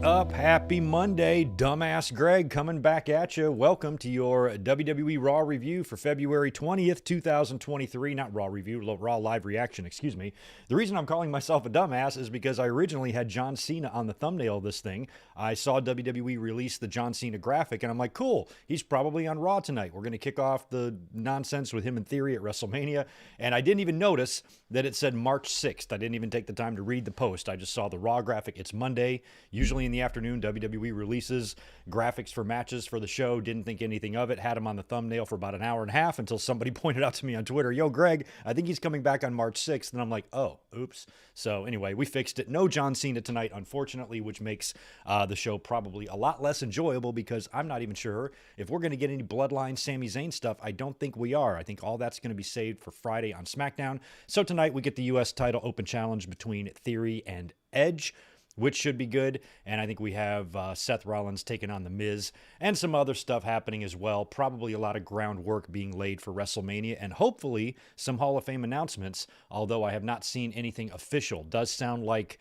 up? Happy Monday. Dumbass Greg coming back at you. Welcome to your WWE Raw review for February 20th, 2023. Not Raw review, Raw live reaction, excuse me. The reason I'm calling myself a dumbass is because I originally had John Cena on the thumbnail of this thing. I saw WWE release the John Cena graphic, and I'm like, cool, he's probably on Raw tonight. We're going to kick off the nonsense with him in theory at WrestleMania. And I didn't even notice that it said March 6th. I didn't even take the time to read the post. I just saw the Raw graphic. It's Monday. Usually in the afternoon, WWE releases graphics for matches for the show. Didn't think anything of it. Had him on the thumbnail for about an hour and a half until somebody pointed out to me on Twitter, yo, Greg, I think he's coming back on March 6th. And I'm like, oh, oops. So anyway, we fixed it. No John Cena tonight, unfortunately, which makes the show probably a lot less enjoyable because I'm not even sure if we're going to get any Bloodline Sami Zayn stuff. I don't think we are. I think all that's going to be saved for Friday on SmackDown. So tonight we get the U.S. title open challenge between Theory and Edge, which should be good. And I think we have Seth Rollins taking on The Miz and some other stuff happening as well. Probably a lot of groundwork being laid for WrestleMania and hopefully some Hall of Fame announcements, although I have not seen anything official. Does sound like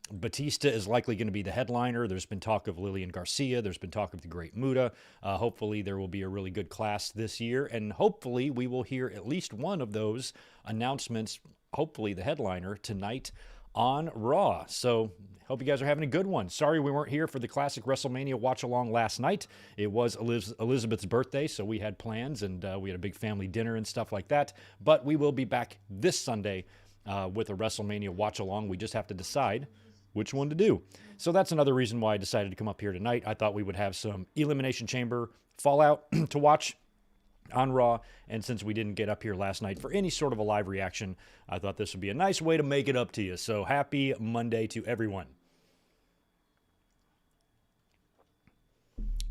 Batista is likely going to be the headliner. There's been talk of Lillian Garcia. There's been talk of the Great Muta. Hopefully there will be a really good class this year, and hopefully we will hear at least one of those announcements, hopefully the headliner, tonight on Raw. So hope you guys are having a good one. Sorry we weren't here for the classic WrestleMania watch-along last night. It was Elizabeth's birthday, so we had plans, and we had a big family dinner and stuff like that. But we will be back this Sunday with a WrestleMania watch-along. We just have to decide which one to do. So that's another reason why I decided to come up here tonight. I thought we would have some Elimination Chamber fallout to watch on Raw, and since we didn't get up here last night for any sort of a live reaction, I thought this would be a nice way to make it up to you. So happy Monday to everyone.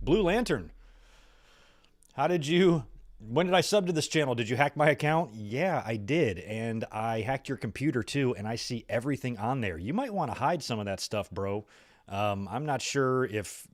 Blue Lantern, when did I sub to this channel? Did you hack my account? Yeah, I did, and I hacked your computer too, and I see everything on there. You might want to hide some of that stuff, bro. I'm not sure if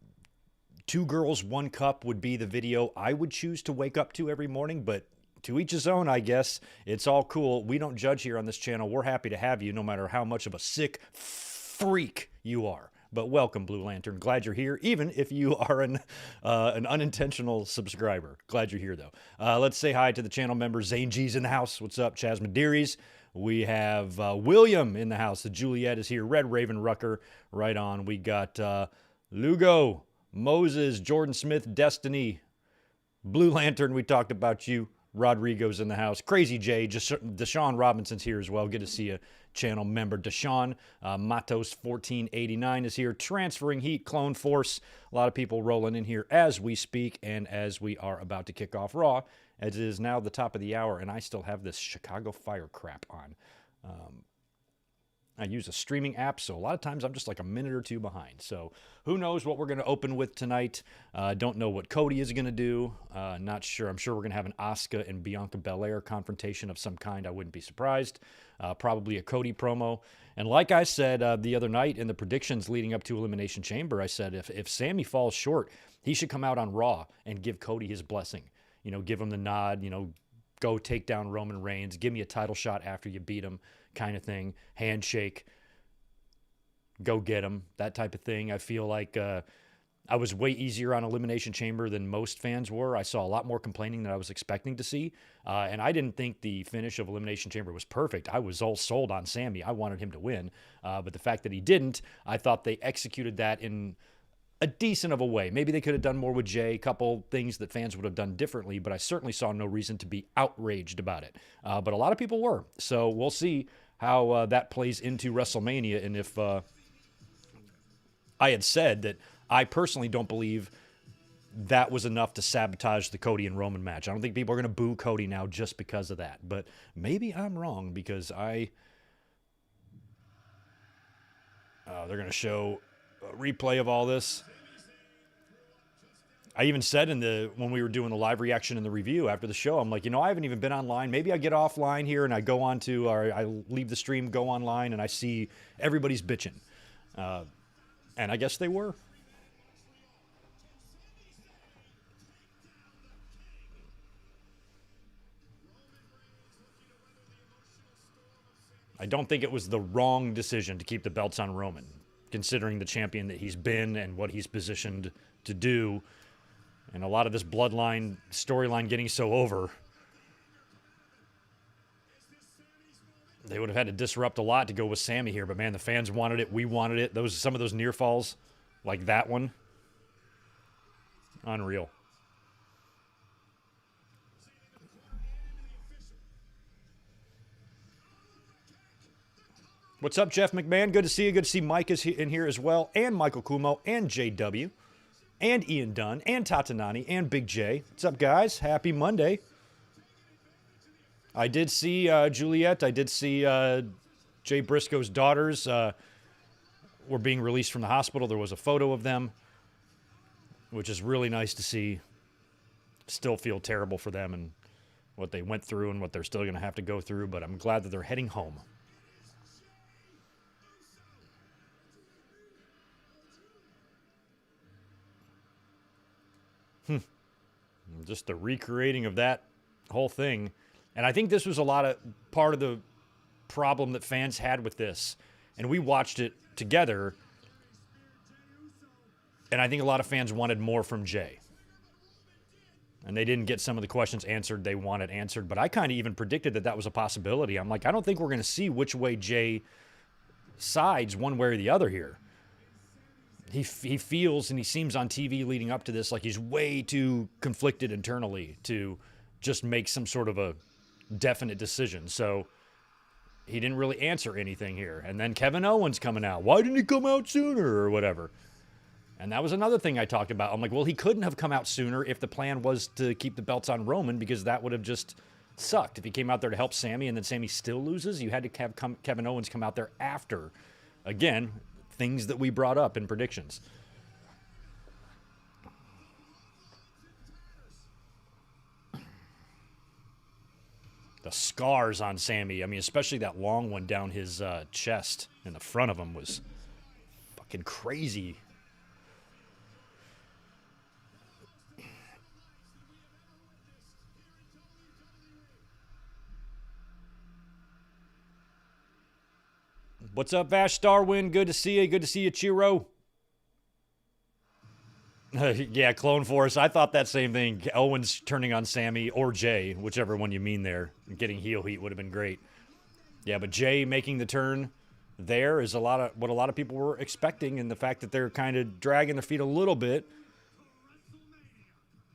Two Girls, One Cup would be the video I would choose to wake up to every morning, but to each his own, I guess. It's all cool. We don't judge here on this channel. We're happy to have you no matter how much of a sick freak you are. But welcome, Blue Lantern. Glad you're here, even if you are an unintentional subscriber. Glad you're here, though. Let's say hi to the channel members. Zane G's in the house. What's up, Chaz Maderies? We have William in the house. The Juliet is here. Red Raven Rucker, right on. We got Lugo, Moses, Jordan Smith, Destiny, Blue Lantern, we talked about you. Rodrigo's in the house. Crazy J, Deshaun Robinson's here as well. Good to see a channel member. Deshaun, Matos1489 is here. Transferring Heat, Clone Force. A lot of people rolling in here as we speak and as we are about to kick off Raw, as it is now the top of the hour, and I still have this Chicago Fire crap on. I use a streaming app, so a lot of times I'm just like a minute or two behind. So who knows what we're going to open with tonight. Don't know what Cody is going to do. Not sure. I'm sure we're going to have an Asuka and Bianca Belair confrontation of some kind. I wouldn't be surprised. Probably a Cody promo. And like I said the other night in the predictions leading up to Elimination Chamber, I said if Sami falls short, he should come out on Raw and give Cody his blessing. You know, give him the nod, you know, go take down Roman Reigns, give me a title shot after you beat him, kind of thing, handshake, go get him, that type of thing. I feel like I was way easier on Elimination Chamber than most fans were. I saw a lot more complaining than I was expecting to see, and I didn't think the finish of Elimination Chamber was perfect. I was all sold on Sami. I wanted him to win, but the fact that he didn't, I thought they executed that in a decent of a way. Maybe they could have done more with Jay, a couple things that fans would have done differently, but I certainly saw no reason to be outraged about it. But a lot of people were, so we'll see how that plays into WrestleMania, and if I had said that I personally don't believe that was enough to sabotage the Cody and Roman match. I don't think people are going to boo Cody now just because of that, but maybe I'm wrong because they're going to show a replay of all this. I even said when we were doing the live reaction and the review after the show, I'm like, I haven't even been online. Maybe I get offline here and I go on to, or I leave the stream, go online, and I see everybody's bitching. And I guess they were. I don't think it was the wrong decision to keep the belts on Roman. considering the champion that he's been and what he's positioned to do. And a lot of this bloodline storyline getting so over, they would have had to disrupt a lot to go with Sami here. But, man, the fans wanted it. We wanted it. Some of those near falls, like that one, unreal. What's up, Jeff McMahon? Good to see you. Good to see Mike is in here as well, and Michael Kumo, and JW, and Ian Dunn, and Tatanani, and Big J. What's up, guys? Happy Monday. I did see Juliet. I did see Jay Briscoe's daughters were being released from the hospital. There was a photo of them, which is really nice to see. Still feel terrible for them and what they went through and what they're still going to have to go through, but I'm glad that they're heading home. Just the recreating of that whole thing. And I think this was part of the problem that fans had with this. And we watched it together. And I think a lot of fans wanted more from Jay. And they didn't get some of the questions answered they wanted answered. But I kind of even predicted that was a possibility. I'm like, I don't think we're going to see which way Jay sides one way or the other here. He feels and he seems on TV leading up to this like he's way too conflicted internally to just make some sort of a definite decision. So he didn't really answer anything here. And then Kevin Owens coming out. Why didn't he come out sooner or whatever? And that was another thing I talked about. I'm like, well, he couldn't have come out sooner if the plan was to keep the belts on Roman, because that would have just sucked. If he came out there to help Sami and then Sami still loses, you had to have Kevin Owens come out there after. Again, things that we brought up in predictions. The scars on Sami, I mean, especially that long one down his chest in the front of him was fucking crazy. What's up, Vash Starwind? Good to see you. Good to see you, Chiro. Yeah, Clone Force. I thought that same thing. Owens turning on Sami or Jay, whichever one you mean there. Getting heel heat would have been great. Yeah, but Jay making the turn there is what a lot of people were expecting, and the fact that they're kind of dragging their feet a little bit.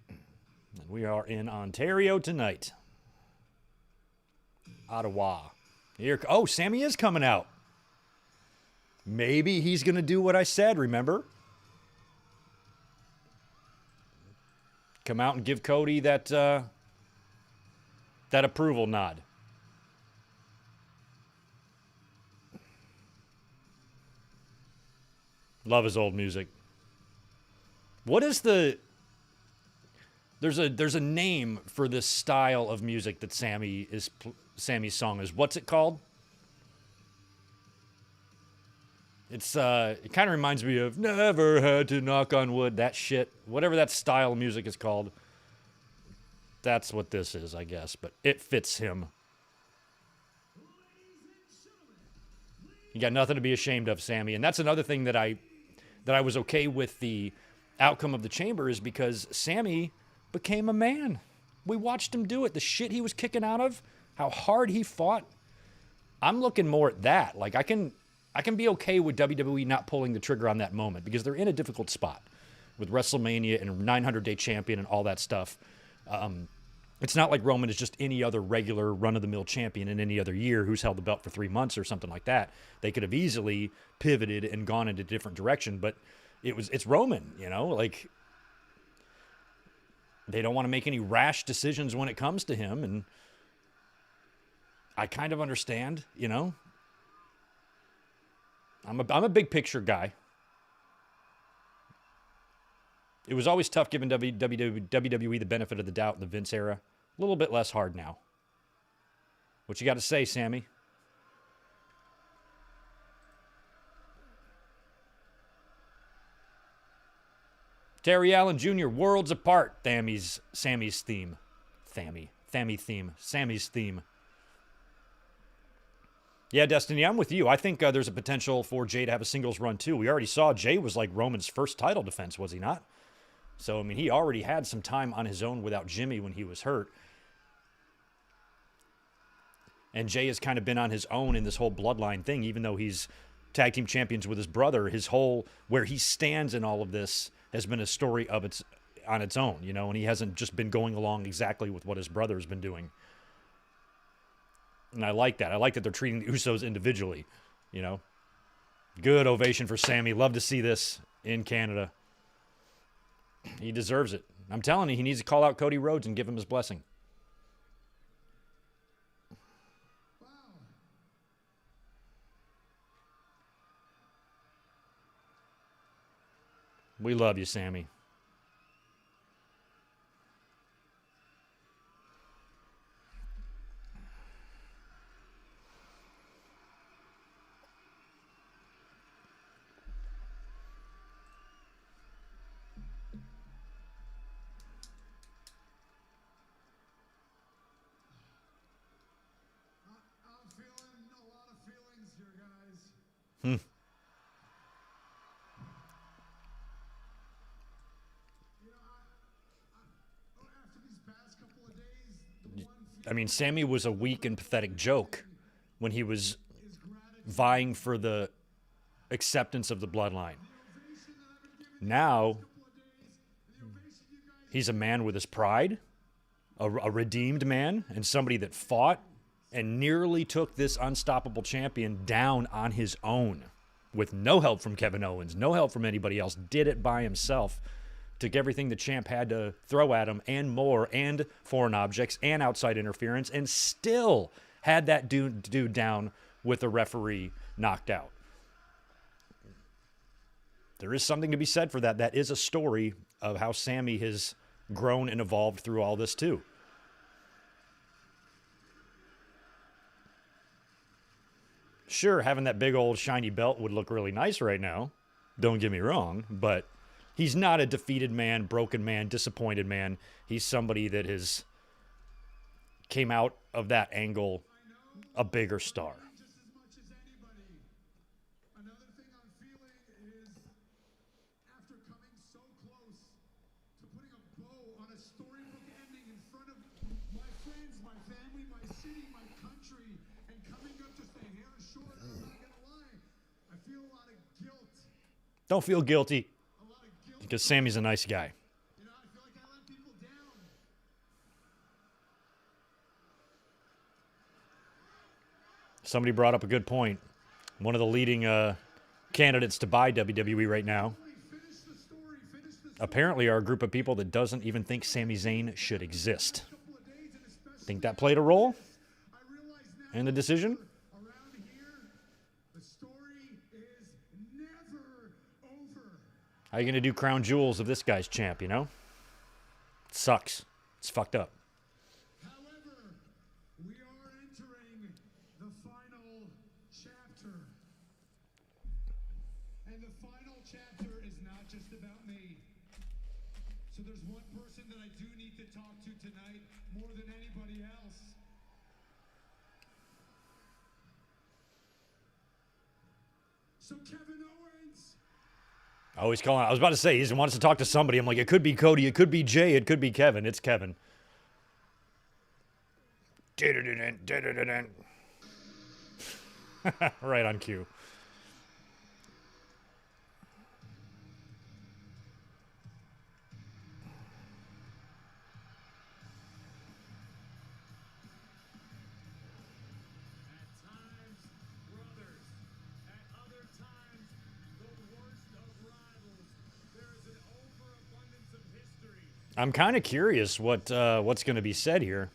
And we are in Ontario tonight. Ottawa. Oh, Sami is coming out. Maybe he's going to do what I said, remember? Come out and give Cody that approval nod. Love his old music. What is the... There's a name for this style of music that Sami's song is. What's it called? It's it kind of reminds me of Never Had to Knock on Wood, that shit. Whatever that style of music is called. That's what this is, I guess, but it fits him. You got nothing to be ashamed of, Sami. And that's another thing that I was okay with the outcome of the Chamber, is because Sami became a man. We watched him do it. The shit he was kicking out of, how hard he fought. I'm looking more at that. Like, I can be okay with WWE not pulling the trigger on that moment, because they're in a difficult spot with WrestleMania and 900-day champion and all that stuff. It's not like Roman is just any other regular run-of-the-mill champion in any other year who's held the belt for 3 months or something like that. They could have easily pivoted and gone in a different direction, but it's Roman, you know? Like, they don't want to make any rash decisions when it comes to him, and I kind of understand, you know? I'm a big picture guy. It was always tough giving WWE the benefit of the doubt in the Vince era. A little bit less hard now. What you got to say, Sami? Terry Allen Jr., Worlds Apart, Sami's theme. Sami's theme. Yeah, Destiny, I'm with you. I think there's a potential for Jay to have a singles run, too. We already saw Jay was like Roman's first title defense, was he not? So, I mean, he already had some time on his own without Jimmy when he was hurt. And Jay has kind of been on his own in this whole bloodline thing, even though he's tag team champions with his brother. His whole, where he stands in all of this has been a story of on its own, you know, and he hasn't just been going along exactly with what his brother's been doing. And I like that. I like that they're treating the Usos individually, you know. Good ovation for Sami. Love to see this in Canada. He deserves it. I'm telling you, he needs to call out Cody Rhodes and give him his blessing. We love you, Sami. I mean, Sami was a weak and pathetic joke when he was vying for the acceptance of the bloodline. Now, he's a man with his pride, a redeemed man, and somebody that fought and nearly took this unstoppable champion down on his own with no help from Kevin Owens, no help from anybody else, did it by himself. Took everything the champ had to throw at him and more, and foreign objects and outside interference, and still had that dude down with the referee knocked out. There is something to be said for that. That is a story of how Sami has grown and evolved through all this too. Sure, having that big old shiny belt would look really nice right now. Don't get me wrong, but he's not a defeated man, broken man, disappointed man. He's somebody that has came out of that angle a bigger star. Another thing I'm feeling is after coming so close to putting a bow on a storybook ending in front of my friends, my family, my city, my country, and coming up just a hair short, I'm not gonna lie, I feel a lot of guilt. Don't feel guilty. Because Sami's a nice guy. You know, I feel like I let people down. Somebody brought up a good point. One of the leading candidates to buy WWE right now apparently are a group of people that doesn't even think Sami Zayn should exist. Think that played a role in the decision? How are you going to do crown jewels of this guy's champ, you know? It sucks. It's fucked up. However, we are entering the final chapter. And the final chapter is not just about me. So there's one person that I do need to talk to tonight more than anybody else. So Kevin Owens. Oh, he's calling. I was about to say, he wants to talk to somebody. I'm like, it could be Cody, it could be Jay, it could be Kevin. It's Kevin. Right on cue. I'm kind of curious what's going to be said here.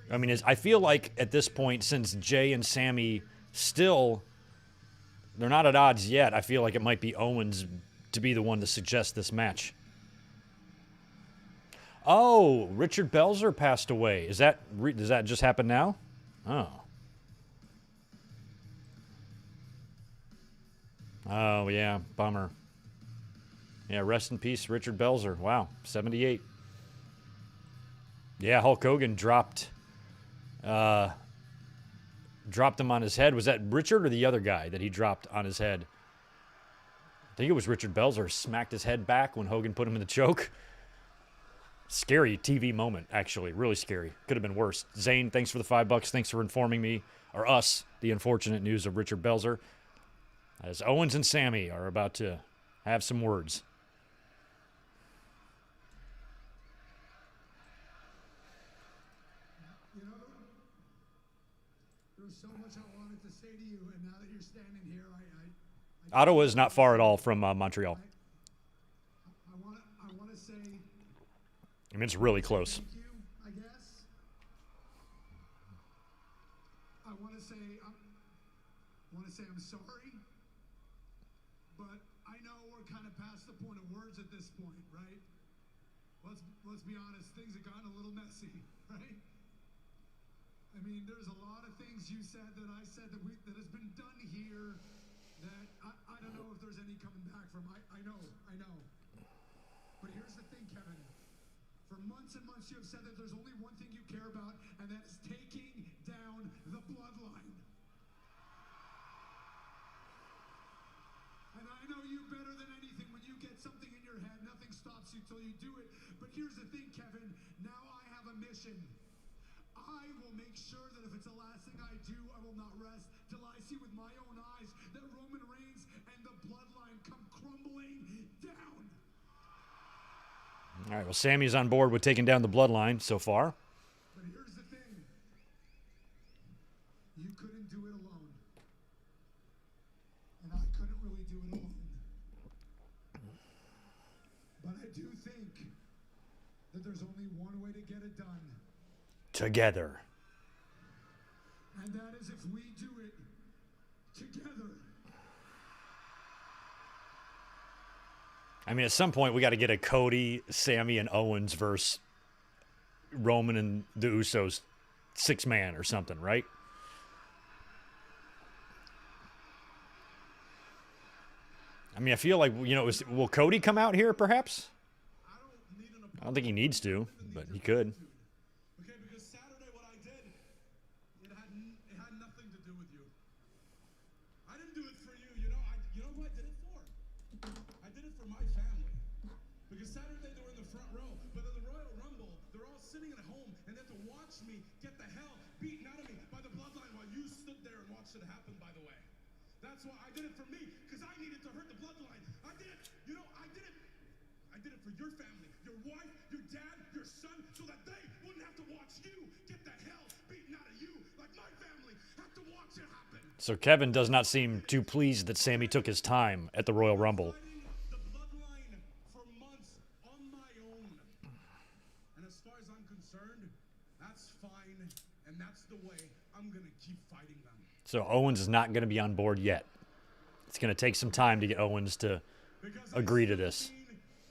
I mean, I feel like at this point, since Jay and Sami still, they're not at odds yet, I feel like it might be Owens to be the one to suggest this match. Oh, Richard Belzer passed away. Does that just happen now? Oh. Oh, yeah, bummer. Yeah, rest in peace, Richard Belzer. Wow, 78. Yeah, Hulk Hogan dropped dropped him on his head. Was that Richard or the other guy that he dropped on his head? I think it was Richard Belzer. Smacked his head back when Hogan put him in the choke. Scary TV moment, actually. Really scary. Could have been worse. Zayn, thanks for the $5. Thanks for informing me, or us, the unfortunate news of Richard Belzer. As Owens and Sami are about to have some words. You know, there was so much I wanted to say to you, and now that you're standing here, Ottawa is not far at all from Montreal. I want to say I mean, it's really close. thank you, I guess. I want to say I'm sorry, but I know we're kind of past the point of words at this point, right? Let's be honest, things have gotten a little messy, right? I mean, there's a lot of things you said that I said that has been done here that I don't know if there's any coming back from. I know. But here's the thing, Kevin. For months and months, you have said that there's only one thing you care about, and that is taking down the bloodline. And I know you better than anything. When you get something in your head, nothing stops you till you do it. But here's the thing, Kevin. Now I have a mission. I will make sure that if it's the last thing I do, I will not rest till I see with my own eyes that Roman Reigns and the bloodline come crumbling down. All right, well, Sami's on board with taking down the bloodline so far. But here's the thing. You couldn't do it alone. And I couldn't really do it alone. But I do think that there's only one way to get it done. Together. And that is if we do it together. I mean, at some point, we got to get a Cody, Sami, and Owens versus Roman and the Usos 6-man or something, right? I mean, I feel like, you know, will Cody come out here, perhaps? I don't think he needs to, but he could. Okay, because Saturday what I did, it had nothing to do with you. I didn't do it for you, you know who I did it for? I did it for my family. Because Saturday they were in the front row, but in the Royal Rumble, they're all sitting at home and they had to watch me get the hell beaten out of me by the bloodline while you stood there and watched it happen, by the way. That's why I did it for me, because I needed to hurt the bloodline. I did it, I did it for your family, your wife, your dad, your son, so that they wouldn't have to watch you get the hell beaten out of you like my family have to watch it happen. So Kevin does not seem too pleased that Sami took his time at the Royal Rumble. The bloodline for months on my own. And as far as I'm concerned, that's fine, and that's the way I'm going to keep fighting them. So Owens is not going to be on board yet. It's going to take some time to get Owens to agree to this.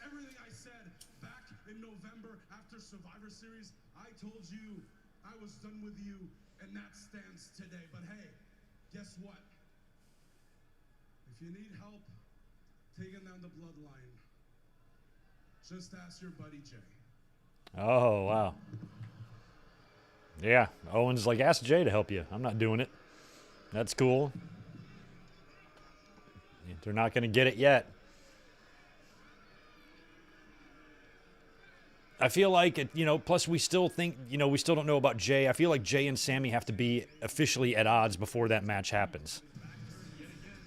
Everything I said back in November after Survivor Series, I told you I was done with you, and that stands today. But hey, guess what? If you need help taking down the bloodline, just ask your buddy Jay. Oh, wow. Yeah, Owens is like, ask Jay to help you. I'm not doing it. That's cool. They're not going to get it yet. I feel like, you know, plus we still think, you know, we still don't know about Jay. I feel like Jay and Sami have to be officially at odds before that match happens.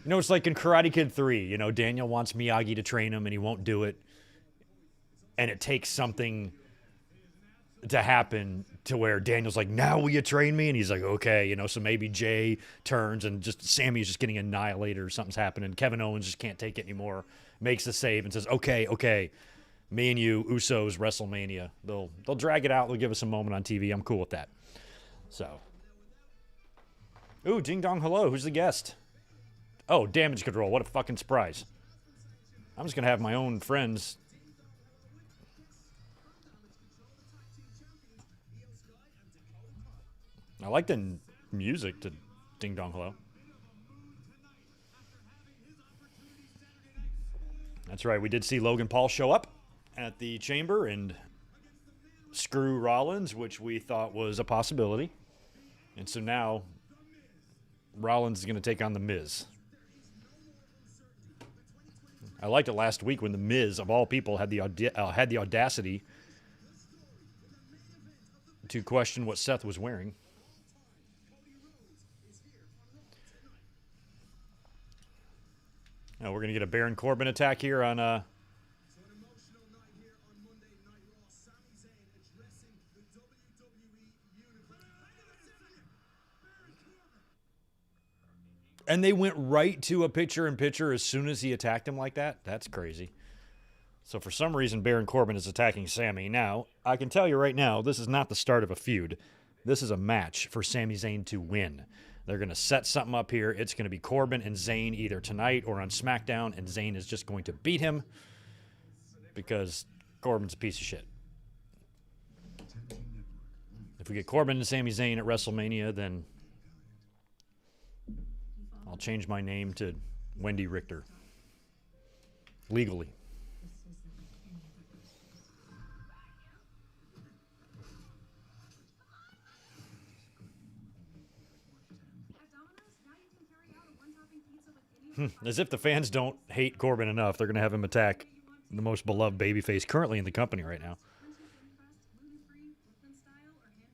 You know, it's like in Karate Kid 3, you know, Daniel wants Miyagi to train him and he won't do it. And it takes something to happen to where Daniel's like, now will you train me? And he's like, okay, you know, so maybe Jay turns and just Sammy's just getting annihilated or something's happening. Kevin Owens just can't take it anymore, makes the save and says, okay, me and you, Usos, WrestleMania. They'll drag it out. They'll give us a moment on TV. I'm cool with that. So. Ooh, ding dong hello. Who's the guest? Oh, Damage Control. What a fucking surprise. I'm just going to have my own friends. I like the music to Ding Dong Hello. That's right. We did see Logan Paul show up at the Chamber and screw Rollins, which we thought was a possibility. And so now Rollins is going to take on The Miz. I liked it last week when The Miz, of all people, had the audacity to question what Seth was wearing. Now we're going to get a Baron Corbin attack here on... So an emotional night here on Monday Night Raw. Sami Zayn addressing the WWE Universe. And they went right to a picture-in-picture as soon as he attacked him like that? That's crazy. So for some reason, Baron Corbin is attacking Sami. Now, I can tell you right now, this is not the start of a feud. This is a match for Sami Zayn to win. They're going to set something up here. It's going to be Corbin and Zayn either tonight or on SmackDown, and Zayn is just going to beat him because Corbin's a piece of shit. If we get Corbin and Sami Zayn at WrestleMania, then I'll change my name to Wendy Richter. Legally. As if the fans don't hate Corbin enough, they're going to have him attack the most beloved babyface currently in the company right now.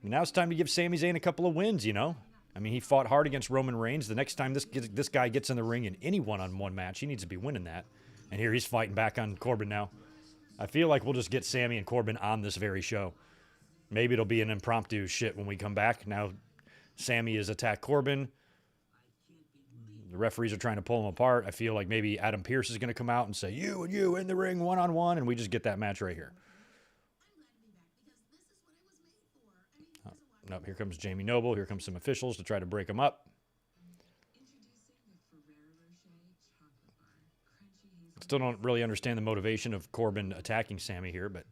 Now it's time to give Sami Zayn a couple of wins, you know? I mean, he fought hard against Roman Reigns. The next time this guy gets in the ring in any one-on-one match, he needs to be winning that. And here he's fighting back on Corbin now. I feel like we'll just get Sami and Corbin on this very show. Maybe it'll be an impromptu shit when we come back. Now Sami has attacked Corbin. The referees are trying to pull them apart. I feel like maybe Adam Pearce is going to come out and say, you and you in the ring one-on-one, and we just get that match right here. Oh, nope, here comes Jamie Noble. Here comes some officials to try to break them up. Still don't really understand the motivation of Corbin attacking Sami here, but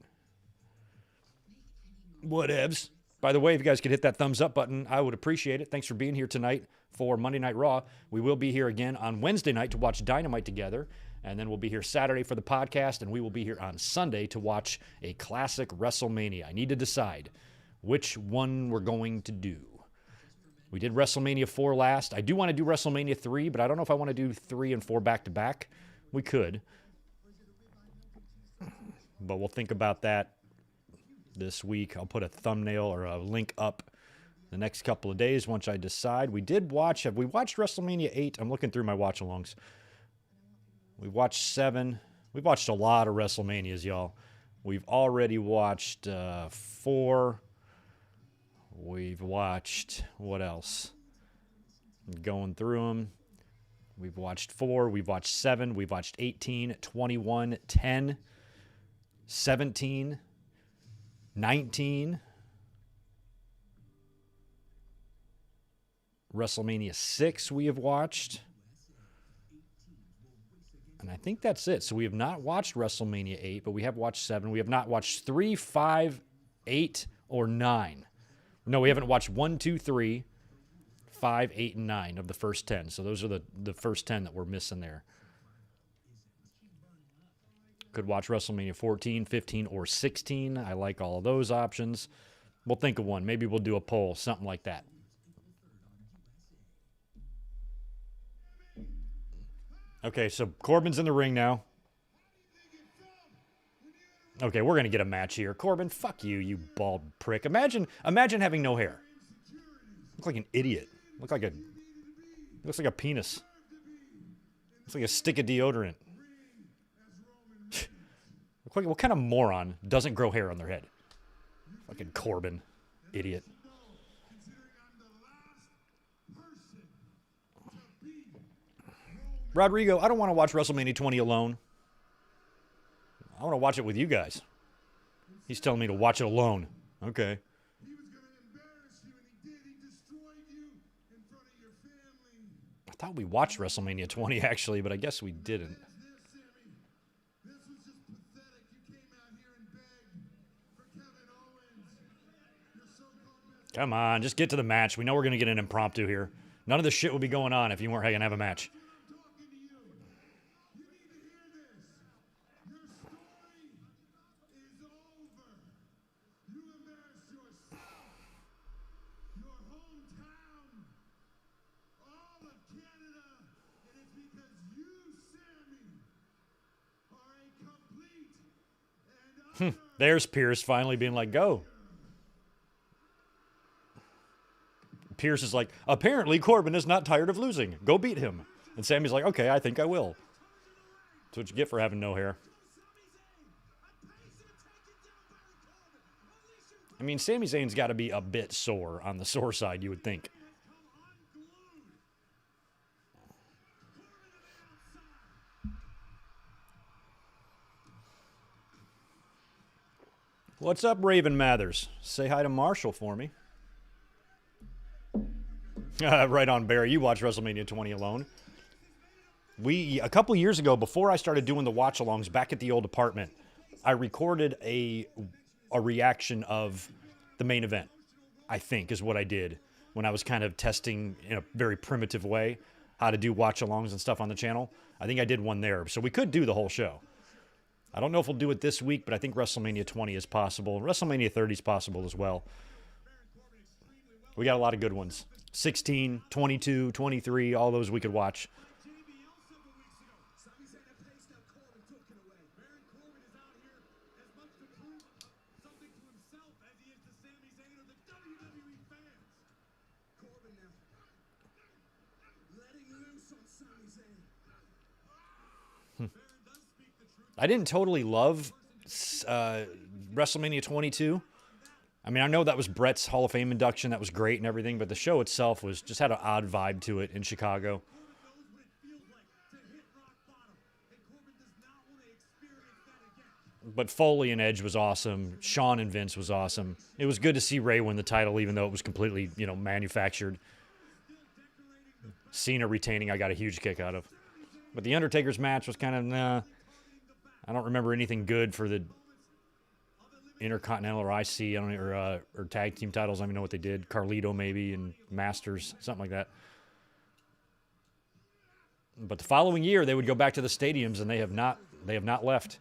whatevs. By the way, if you guys could hit that thumbs up button, I would appreciate it. Thanks for being here tonight for Monday Night Raw. We will be here again on Wednesday night to watch Dynamite together, and then we'll be here Saturday for the podcast, and we will be here on Sunday to watch a classic WrestleMania. I need to decide which one we're going to do. We did WrestleMania 4 last. I do want to do WrestleMania 3, but I don't know if I want to do 3 and 4 back-to-back. We could. But we'll think about that this week. I'll put a thumbnail or a link up the next couple of days once I decide. We did watch, have we watched WrestleMania 8? I'm looking through my watch-alongs. We watched 7. We've watched a lot of WrestleManias, y'all. We've already watched 4. We've watched, what else? I'm going through them. We've watched 4. We've watched 7. We've watched 18, 21, 10, 17, 19. WrestleMania 6 we have watched. And I think that's it. So we have not watched WrestleMania 8, but we have watched 7. We have not watched 3, 5, 8, or 9. No, we haven't watched 1, 2, 3, 5, 8, and 9 of the first 10. So those are the first 10 that we're missing there. Could watch WrestleMania 14, 15, or 16. I like all of those options. We'll think of one. Maybe we'll do a poll, something like that. Okay, so Corbin's in the ring now. Okay, we're going to get a match here. Corbin, fuck you, you bald prick. Imagine having no hair. Look like an idiot. Looks like a penis. Looks like a stick of deodorant. Look like, what kind of moron doesn't grow hair on their head? Fucking Corbin. Idiot. Rodrigo, I don't want to watch WrestleMania 20 alone. I want to watch it with you guys. He's telling me to watch it alone. Okay. He was going to embarrass you, and he did. He destroyed you in front of your family. I thought we watched WrestleMania 20, actually, but I guess we didn't. This was just pathetic. You came out here and begged for Kevin Owens. Your so-called best Come on, just get to the match. We know we're going to get an impromptu here. None of this shit would be going on if you weren't going to have a match. talking to you. You need to hear this. Your story is over. You embarrassed yourself, your hometown, There's Pierce finally being like, go. Pierce is like, apparently Corbin is not tired of losing. Go beat him. And Sammy's like, okay, I think I will. That's what you get for having no hair. I mean, Sami Zayn's got to be a bit sore on the sore side, you would think. What's up, Raven Mathers? Say hi to Marshall for me. Right on, Barry. You watch WrestleMania 20 alone. A couple years ago, before I started doing the watch-alongs back at the old apartment, I recorded a reaction of the main event, I think, is what I did when I was kind of testing in a very primitive way how to do watch-alongs and stuff on the channel. I think I did one there, so we could do the whole show. I don't know if we'll do it this week, but I think WrestleMania 20 is possible. WrestleMania 30 is possible as well. We got a lot of good ones. 16, 22, 23, all those we could watch. I didn't totally love WrestleMania 22. I mean, I know that was Brett's Hall of Fame induction. That was great and everything, but the show itself was just had an odd vibe to it in Chicago. But Foley and Edge was awesome. Shawn and Vince was awesome. It was good to see Ray win the title, even though it was completely, manufactured. Cena retaining, I got a huge kick out of. But the Undertaker's match was kind of, nah. I don't remember anything good for the Intercontinental or IC, or tag team titles. I don't even know what they did. Carlito maybe, and Masters, something like that. But the following year, they would go back to the stadiums, and they have not left.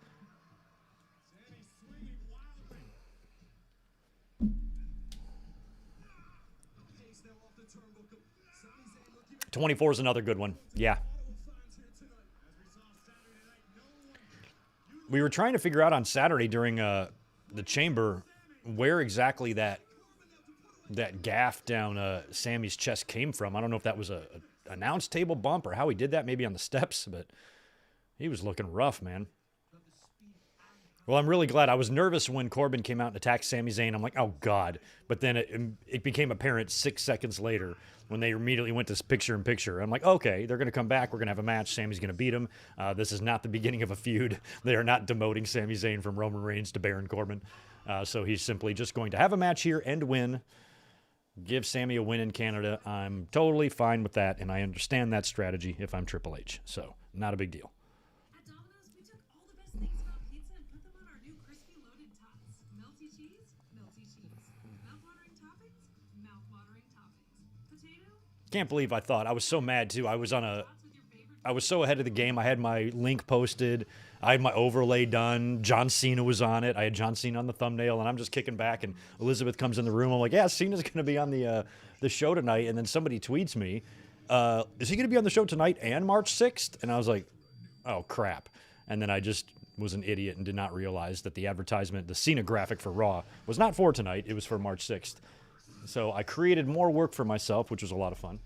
'24 is another good one. Yeah. We were trying to figure out on Saturday during the chamber where exactly that gaff down Sammy's chest came from. I don't know if that was a announce table bump or how he did that, maybe on the steps, but he was looking rough, man. Well, I'm really glad. I was nervous when Corbin came out and attacked Sami Zayn. I'm like, oh, God. But then it became apparent 6 seconds later when they immediately went to picture-in-picture. I'm like, okay, they're going to come back. We're going to have a match. Sami's going to beat him. This is not the beginning of a feud. They are not demoting Sami Zayn from Roman Reigns to Baron Corbin. So he's simply just going to have a match here and win. Give Sami a win in Canada. I'm totally fine with that, and I understand that strategy if I'm Triple H. So not a big deal. At Domino's, we took all the best things about pizza and put them on our new crispy loaded tots. Melty cheese, melty cheese. Mouth-watering toppings, mouth-watering toppings. Potato. Can't believe I thought. I was so mad, too. I was so ahead of the game. I had my link posted. I had my overlay done. John Cena was on it. I had John Cena on the thumbnail, and I'm just kicking back, and Elizabeth comes in the room. I'm like, yeah, Cena's going to be on the show tonight. And then somebody tweets me, is he going to be on the show tonight and March 6th? And I was like, oh, crap. And then I just was an idiot and did not realize that the advertisement, the Cena graphic for Raw, was not for tonight. It was for March 6th. So I created more work for myself, which was a lot of fun.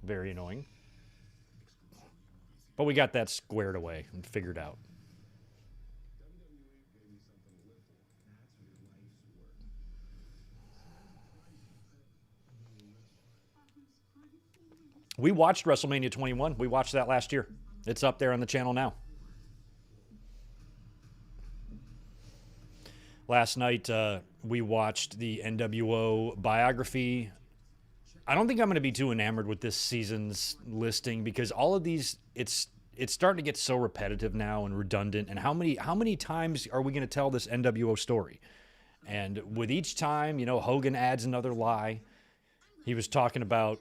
Very annoying. But we got that squared away and figured out. We watched WrestleMania 21. We watched that last year. It's up there on the channel now. Last night, we watched the NWO biography. I don't think I'm going to be too enamored with this season's listing because all of these, it's starting to get so repetitive now and redundant. And how many times are we going to tell this NWO story? And with each time, Hogan adds another lie. He was talking about,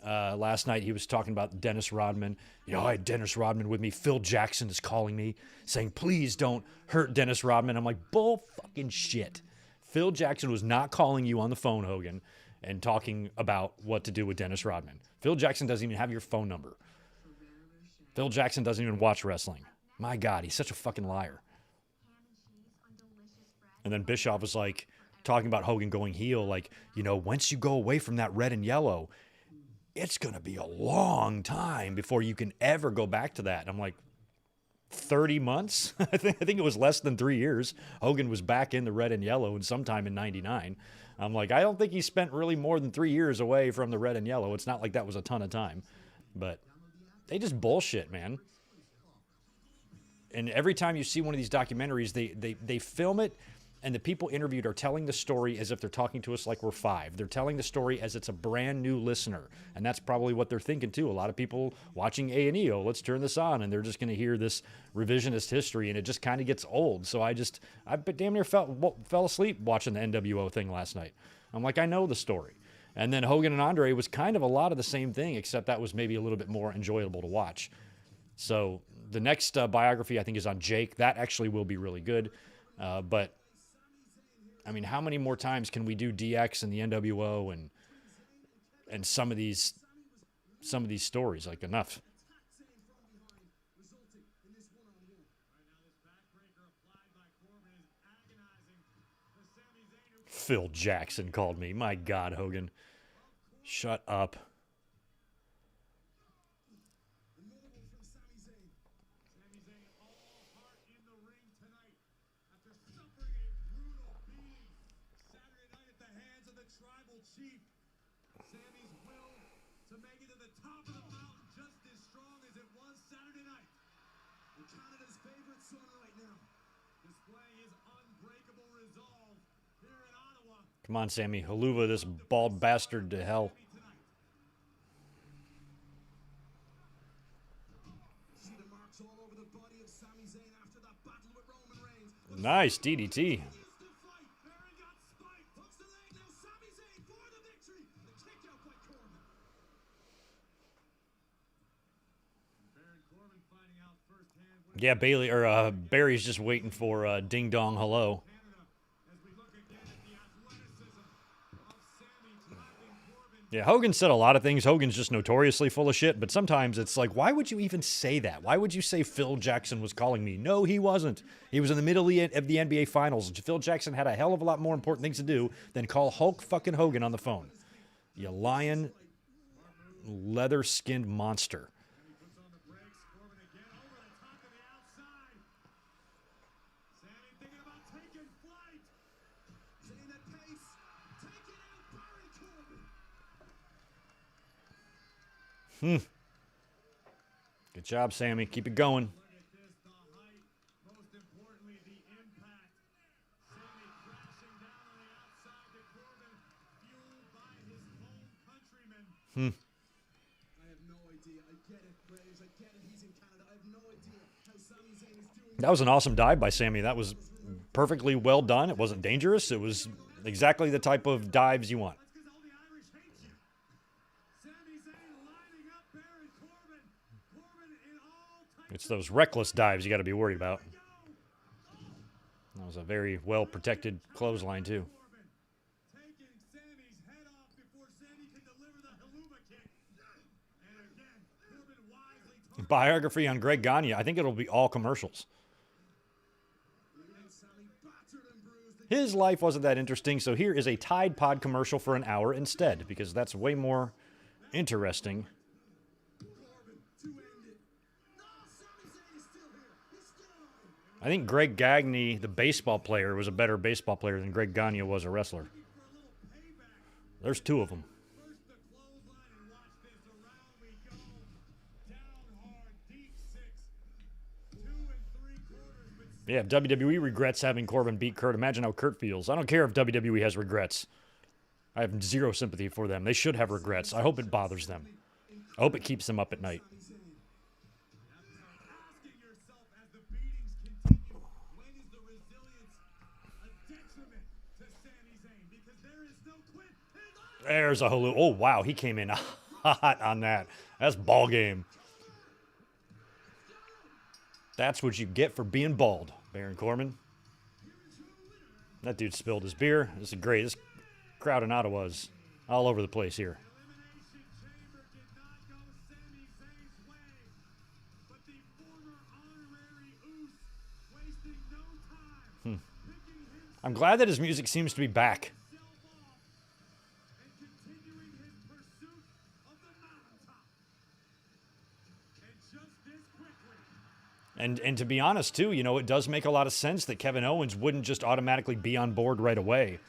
last night, he was talking about Dennis Rodman. I had Dennis Rodman with me. Phil Jackson is calling me saying, please don't hurt Dennis Rodman. I'm like, bull fucking shit. Phil Jackson was not calling you on the phone, Hogan, and talking about what to do with Dennis Rodman. Phil Jackson doesn't even have your phone number. Phil Jackson doesn't even watch wrestling. My God, he's such a fucking liar. And then Bischoff was like talking about Hogan going heel, like, you know, once you go away from that red and yellow, it's going to be a long time before you can ever go back to that. And I'm like, 30 months? I think it was less than 3 years. Hogan was back in the red and yellow and sometime in 99. I'm like, I don't think he spent really more than 3 years away from the red and yellow. It's not like that was a ton of time. But they just bullshit, man. And every time you see one of these documentaries, they film it, and the people interviewed are telling the story as if they're talking to us like we're 5. They're telling the story as it's a brand new listener, and that's probably what they're thinking too. A lot of people watching A&E, oh, let's turn this on, and they're just going to hear this revisionist history, and it just kind of gets old. So I damn near fell asleep watching the NWO thing last night. I'm like, I know the story. And then Hogan and Andre was kind of a lot of the same thing, except that was maybe a little bit more enjoyable to watch. So the next biography, I think, is on Jake. That actually will be really good. But, I mean, how many more times can we do DX and the NWO and some of these stories? Like, enough. Phil Jackson called me. My God, Hogan. Shut up. Sami's will to make it to the top of the mountain just as strong as it was Saturday night. We're Canada's favorite son right now, displaying his unbreakable resolve here in Ottawa. Come on, Sammy. Haluva this bald bastard to hell. See the marks all over the body of Sami Zayn after that battle with Roman Reigns. Nice DDT. Yeah, Barry's just waiting for Ding Dong Hello. Yeah, Hogan said a lot of things. Hogan's just notoriously full of shit, but sometimes it's like, why would you even say that? Why would you say Phil Jackson was calling me? No, he wasn't. He was in the middle of the NBA Finals. Phil Jackson had a hell of a lot more important things to do than call Hulk fucking Hogan on the phone. You lying, leather-skinned monster. Good job, Sammy. Keep it going. I have no idea. I get it, Braves. I get it. He's in Canada. I have no idea how Sami Zayn is doing. That was an awesome dive by Sammy. That was perfectly well done. It wasn't dangerous. It was exactly the type of dives you want. It's those reckless dives you got to be worried about. That was a very well-protected clothesline, too. Biography on Greg Gagne. I think it'll be all commercials. His life wasn't that interesting, so here is a Tide Pod commercial for an hour instead, because that's way more interesting. I think Greg Gagne, the baseball player, was a better baseball player than Greg Gagne was a wrestler. There's 2 of them. Yeah, if WWE regrets having Corbin beat Kurt, imagine how Kurt feels. I don't care if WWE has regrets. I have zero sympathy for them. They should have regrets. I hope it bothers them. I hope it keeps them up at night. There's a Hulu. Oh, wow. He came in hot on that. That's ball game. That's what you get for being bald, Baron Corbin. That dude spilled his beer. This is great. This crowd in Ottawa is all over the place here. Elimination Chamber did not go Sami Zayn's way, but the former honorary Oos wasting no time picking himself I'm glad that his music seems to be back. and continuing his pursuit of the mountaintop. And just this quickly, And to be honest, too, you know, it does make a lot of sense that Kevin Owens wouldn't just automatically be on board right away.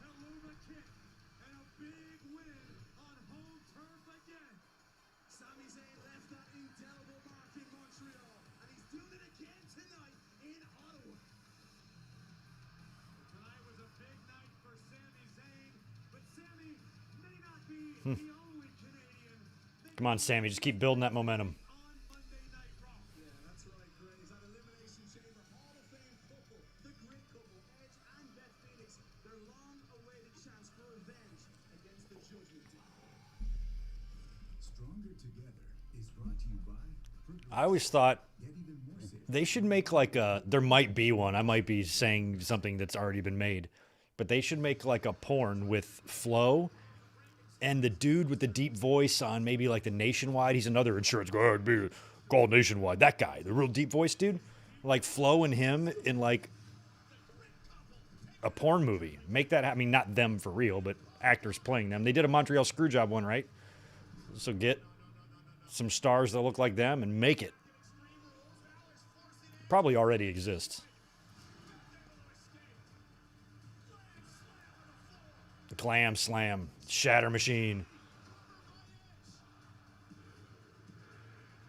Helluva Kick and a big win on home turf again. Sami Zayn left that indelible mark in Montreal, and he's doing it again tonight in Ottawa. Tonight was a big night for Sami Zayn, but Sami may not be the only Canadian Come on, Sammy, just keep building that momentum. on Monday Night Raw. Yeah, that's right, Graves. At Elimination Chamber, Hall of Fame couple, the great couple, Edge and Beth Phoenix, their long-awaited chance for revenge against the Judgment Day. Stronger Together is brought to you by I always thought Get Even More Safe. they should make like a, there might be one, I might be saying something that's already been made, but they should make like a porn with Flo and the dude with the deep voice on maybe like the Nationwide. He's another insurance guy, I'd be called Nationwide. That guy, the real deep voice dude. Like Flo and him in like a porn movie. Make that, I mean, not them for real, but actors playing them. They did a Montreal Screwjob one, right? So get some stars that look like them and make it. Probably already exists. The Clam Slam, Shatter Machine.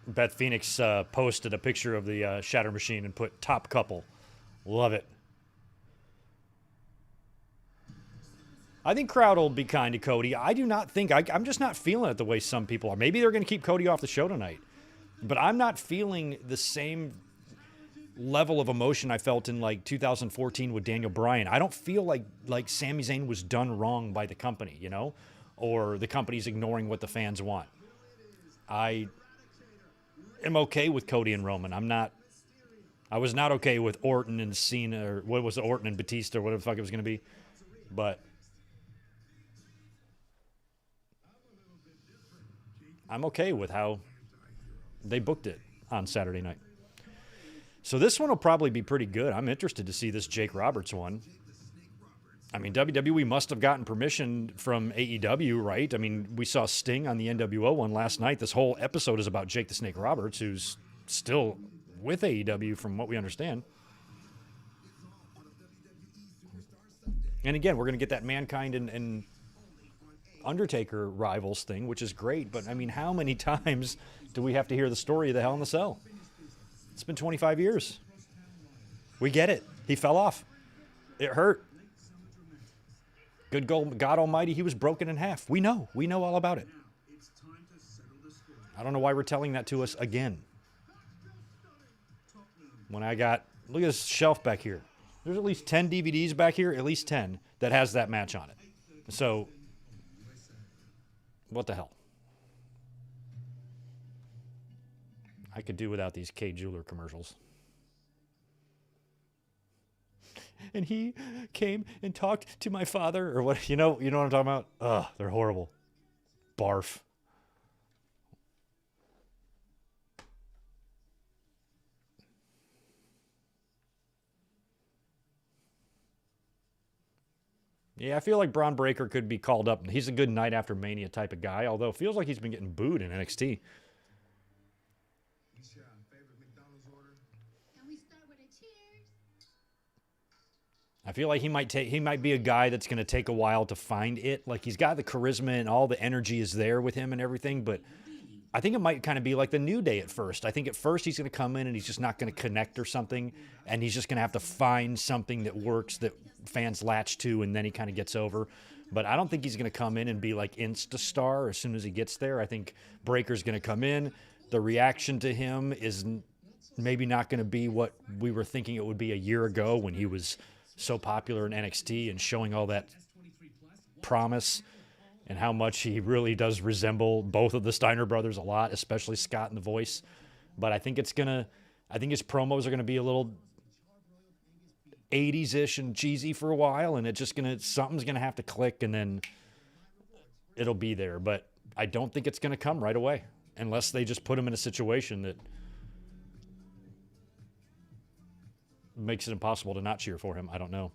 Beth Phoenix posted a picture of the Shatter Machine and put top couple. Love it. I think crowd will be kind to Cody. I do not think, I'm just not feeling it the way some people are. Maybe they're going to keep Cody off the show tonight. But I'm not feeling the same level of emotion I felt in like 2014 with Daniel Bryan. I don't feel like Sami Zayn was done wrong by the company, you know, or the company's ignoring what the fans want. I am okay with Cody and Roman. I was not okay with Orton and Cena, or what was it, Orton and Batista, or whatever the fuck it was going to be. But I'm okay with how they booked it on Saturday night. So this one will probably be pretty good. I'm interested to see this Jake Roberts one. I mean, WWE must have gotten permission from AEW, right? I mean, we saw Sting on the NWO one last night. This whole episode is about Jake the Snake Roberts, who's still with AEW from what we understand. And again, we're going to get that Mankind and Undertaker rivals thing, which is great. But, I mean, how many times do we have to hear the story of the Hell in the Cell? It's been 25 years. We get it. He fell off. It hurt. Good God Almighty, he was broken in half. We know. We know all about it. I don't know why we're telling that to us again. When I got, look at this shelf back here. There's at least 10 DVDs back here, at least 10, that has that match on it. So, what the hell? I could do without these K Jeweler commercials. And he came and talked to my father, or what? You know what I'm talking about? Ugh, they're horrible. Barf. Yeah, I feel like Braun Breaker could be called up. He's a good night after Mania type of guy, although it feels like he's been getting booed in NXT. Favorite McDonald's order? Can we start with a cheers? I feel like he might be a guy that's going to take a while to find it. Like, he's got the charisma and all the energy is there with him and everything, but I think it might kind of be like the New Day at first. I think at first he's going to come in and he's just not going to connect or something, and he's just going to have to find something that works that fans latch to, and then he kind of gets over. But I don't think he's going to come in and be like Insta-star as soon as he gets there. I think Breaker's going to come in. The reaction to him is maybe not going to be what we were thinking it would be a year ago when he was so popular in NXT and showing all that promise and how much he really does resemble both of the Steiner brothers a lot, especially Scott in the voice. But I think his promos are going to be a little 80s-ish and cheesy for a while, and something's going to have to click, and then it'll be there. But I don't think it's going to come right away unless they just put him in a situation that makes it impossible to not cheer for him. I don't know.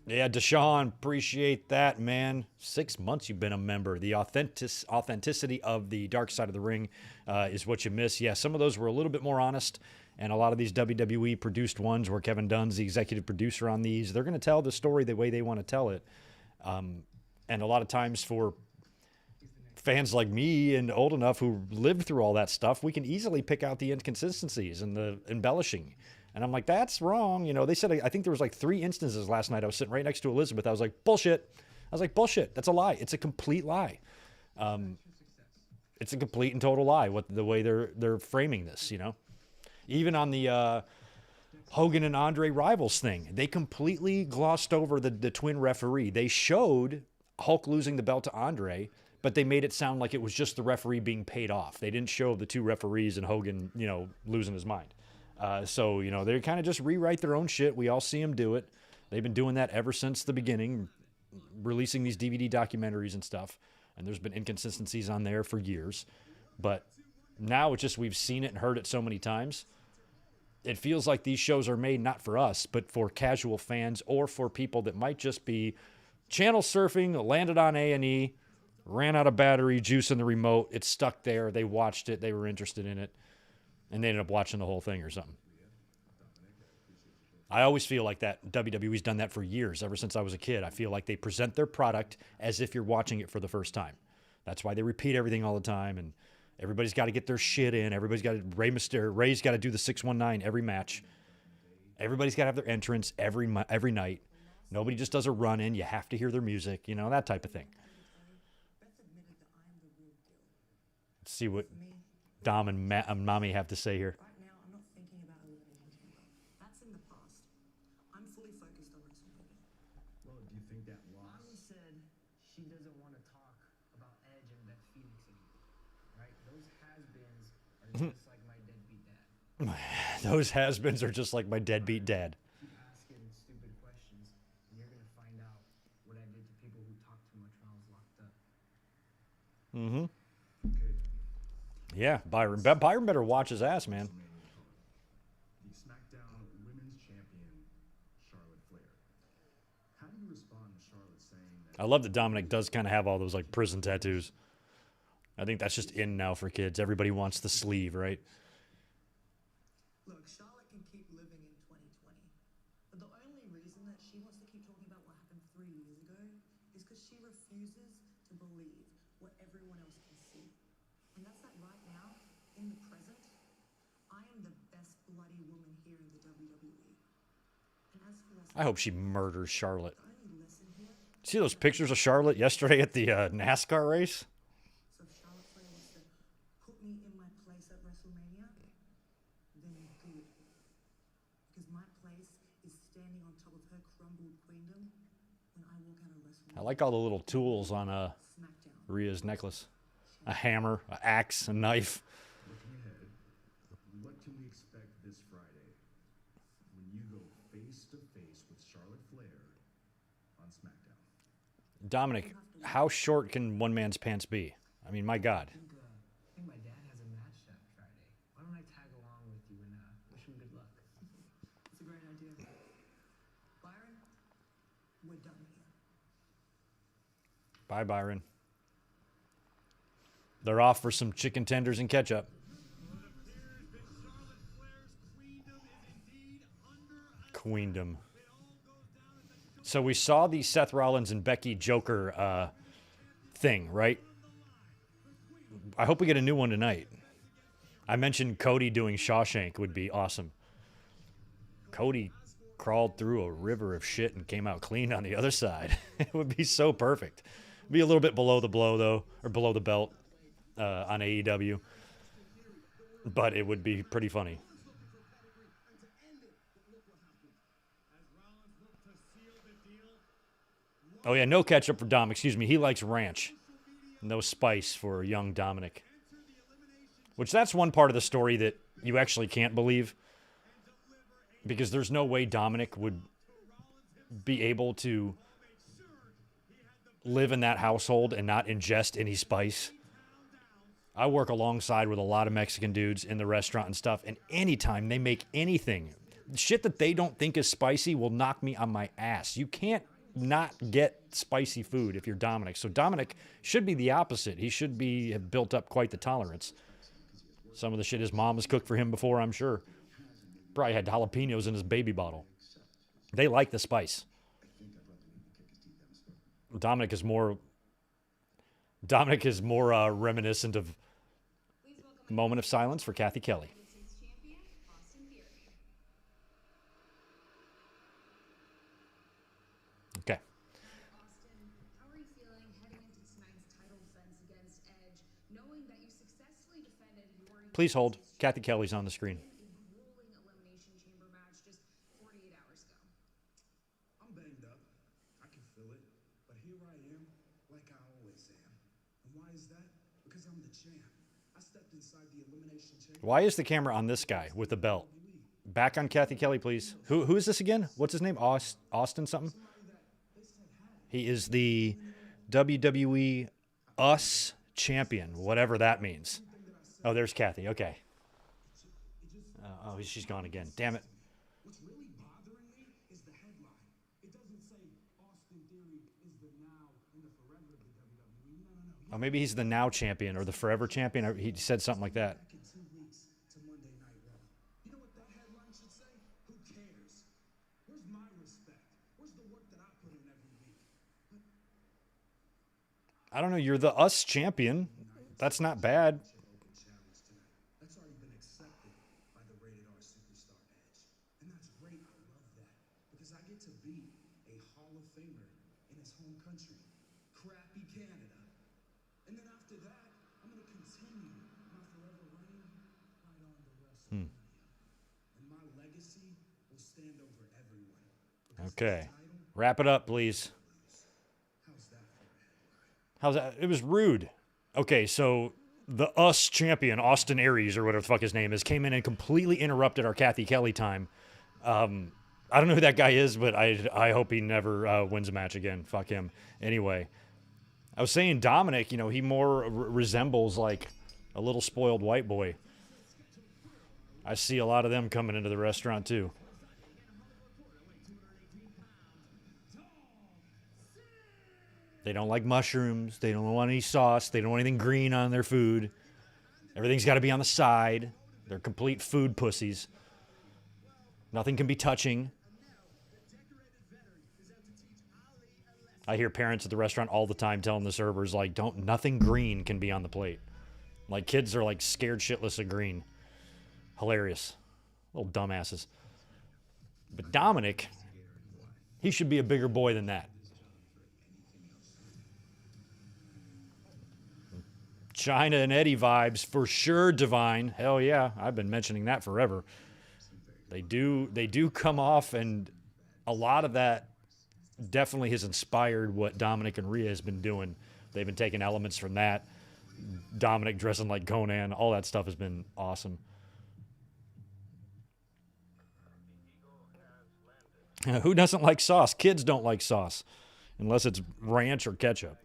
Yeah, Deshaun, appreciate that, man. 6 months you've been a member. The authenticity of the dark side of the ring is what you miss. Yeah, some of those were a little bit more honest, and a lot of these WWE produced ones where Kevin Dunn's the executive producer on these, they're going to tell the story the way they want to tell it. And a lot of times for fans like me and old enough who lived through all that stuff, we can easily pick out the inconsistencies and the embellishing. And I'm like, that's wrong. You know, they said, I think there was like 3 instances last night. I was sitting right next to Elizabeth. I was like, bullshit. I was like, bullshit. That's a lie. It's a complete lie. It's a complete and total lie, the way they're framing this, you know. Even on the Hogan and Andre Rivals thing, they completely glossed over the twin referee. They showed Hulk losing the belt to Andre, but they made it sound like it was just the referee being paid off. They didn't show the 2 referees and Hogan, you know, losing his mind. So, you know, they kind of just rewrite their own shit. We all see them do it. They've been doing that ever since the beginning, releasing these DVD documentaries and stuff. And there's been inconsistencies on there for years. But now it's just we've seen it and heard it so many times. It feels like these shows are made not for us, but for casual fans or for people that might just be channel surfing, landed on A&E, ran out of battery, juice in the remote. It's stuck there. They watched it. They were interested in it. And they ended up watching the whole thing or something. I always feel like that. WWE's done that for years, ever since I was a kid. I feel like they present their product as if you're watching it for the first time. That's why they repeat everything all the time, and everybody's got to get their shit in. Everybody's got to, Ray's got to do the 619 every match. Everybody's got to have their entrance every night. Nobody just does a run-in. You have to hear their music, you know, that type of thing. Let's see what Dom and Mommy have to say here. Right now, I'm not thinking about Elimination Chamber. That's in the past. I'm fully focused on WrestleMania. Well, do you think that loss? Mommy said she doesn't want to talk about Edge and Beth Phoenix anymore. Right? Those has-beens are just like my deadbeat dad. Those has-beens are just like my deadbeat dad. Keep asking stupid questions, and you're going to find out what I did to people who talked too much when I was locked up. Mm-hmm. Okay. Yeah, Byron. Byron better watch his ass, man. The SmackDown Women's Champion, Charlotte Flair. How do you respond to Charlotte saying that? I love that Dominic does kind of have all those like prison tattoos. I think that's just in now for kids. Everybody wants the sleeve, right? Look, Charlotte can keep living in 2020. But the only reason that she wants to keep talking about what happened 3 years ago is because she refuses to believe what everyone else can see. And that's that right now, in the present, I am the best bloody woman here in the WWE. And as for I hope she murders Charlotte. the only lesson here, See those pictures of Charlotte yesterday at the NASCAR race? so if Charlotte Flair wants to put me in my place at WrestleMania, then good. Because my place is standing on top of her crumbled queendom when I walk out of WrestleMania. I like all the little tools on SmackDown. Rhea's necklace. A hammer, an axe, a knife. Looking ahead, what can we expect this Friday when you go face to face with Charlotte Flair on SmackDown? Dominic, how short can one man's pants be? I mean, my God. I think my dad has a match that Friday. Why don't I tag along with you and wish him good luck? It's a great idea. Byron, we're done here. Bye, Byron. They're off for some chicken tenders and ketchup. Queendom. So we saw the Seth Rollins and Becky Joker thing, right? I hope we get a new one tonight. I mentioned Cody doing Shawshank would be awesome. Cody crawled through a river of shit and came out clean on the other side. It would be so perfect. Be a little bit below the blow, though, or below the belt on AEW. But it would be pretty funny. Oh, yeah, no ketchup for Dom. Excuse me. He likes ranch. No spice for young Dominic. Which that's one part of the story that you actually can't believe. Because there's no way Dominic would be able to live in that household and not ingest any spice. I work alongside with a lot of Mexican dudes in the restaurant and stuff, and anytime they make anything, shit that they don't think is spicy will knock me on my ass. You can't not get spicy food if you're Dominic. So Dominic should be the opposite. He should have built up quite the tolerance. Some of the shit his mom has cooked for him before, I'm sure. Probably had jalapenos in his baby bottle. They like the spice. Dominic is more reminiscent of moment of silence for Kathy Kelly. Okay. Austin, how are you feeling heading into tonight's title defense against Edge, knowing that you successfully defended your Please hold. Kathy Kelly's on the screen. grueling Elimination Chamber match just 48 hours ago? I'm banged up. I can feel it. But here I am, like I always am. And why is that? Because I'm the champ. I stepped inside the Elimination Chamber. Why is the camera on this guy with the belt? Back on Kathy Kelly, please. Who is this again? What's his name? Austin something? He is the WWE US champion, whatever that means. Oh, there's Kathy. Okay. Oh, she's gone again. Damn it. What's really bothering me is the headline. It doesn't say Austin Theory is the now and the forever of the WWE. No. Oh, maybe he's the now champion or the forever champion. He said something like that. Back in 2 weeks to Monday Night Raw. You know what that headline should say? Who cares? Where's my respect? Where's the work that I put in every week? I don't know. You're the US champion. That's not bad. Open challenge tonight. That's already been accepted by the rated R superstar Edge. And that's great. I love that. Because I get to be a Hall of Famer in his home country, crappy Canada. And then after that, I'm going to continue my forever reign right on to WrestleMania. And my legacy will stand over everyone. Because Okay. this title, Wrap it up, please. how's that for a headline? How's that? It was rude. Okay, so the US champion, Austin Aries, or whatever the fuck his name is, came in and completely interrupted our Kathy Kelly time. I don't know who that guy is, but I hope he never wins a match again. Fuck him. Anyway, I was saying Dominic, he more resembles like a little spoiled white boy. I see a lot of them coming into the restaurant too. They don't like mushrooms. They don't want any sauce. They don't want anything green on their food. Everything's got to be on the side. They're complete food pussies. Nothing can be touching. I hear parents at the restaurant all the time telling the servers, like, nothing green can be on the plate. Like, kids are, like, scared shitless of green. Hilarious. Little dumbasses. But Dominic, he should be a bigger boy than that. China and Eddie vibes for sure, Divine. Hell yeah, I've been mentioning that forever. They do come off, and a lot of that definitely has inspired what Dominic and Rhea has been doing. They've been taking elements from that. Dominic dressing like Conan, all that stuff has been awesome. Who doesn't like sauce? Kids don't like sauce, unless it's ranch or ketchup.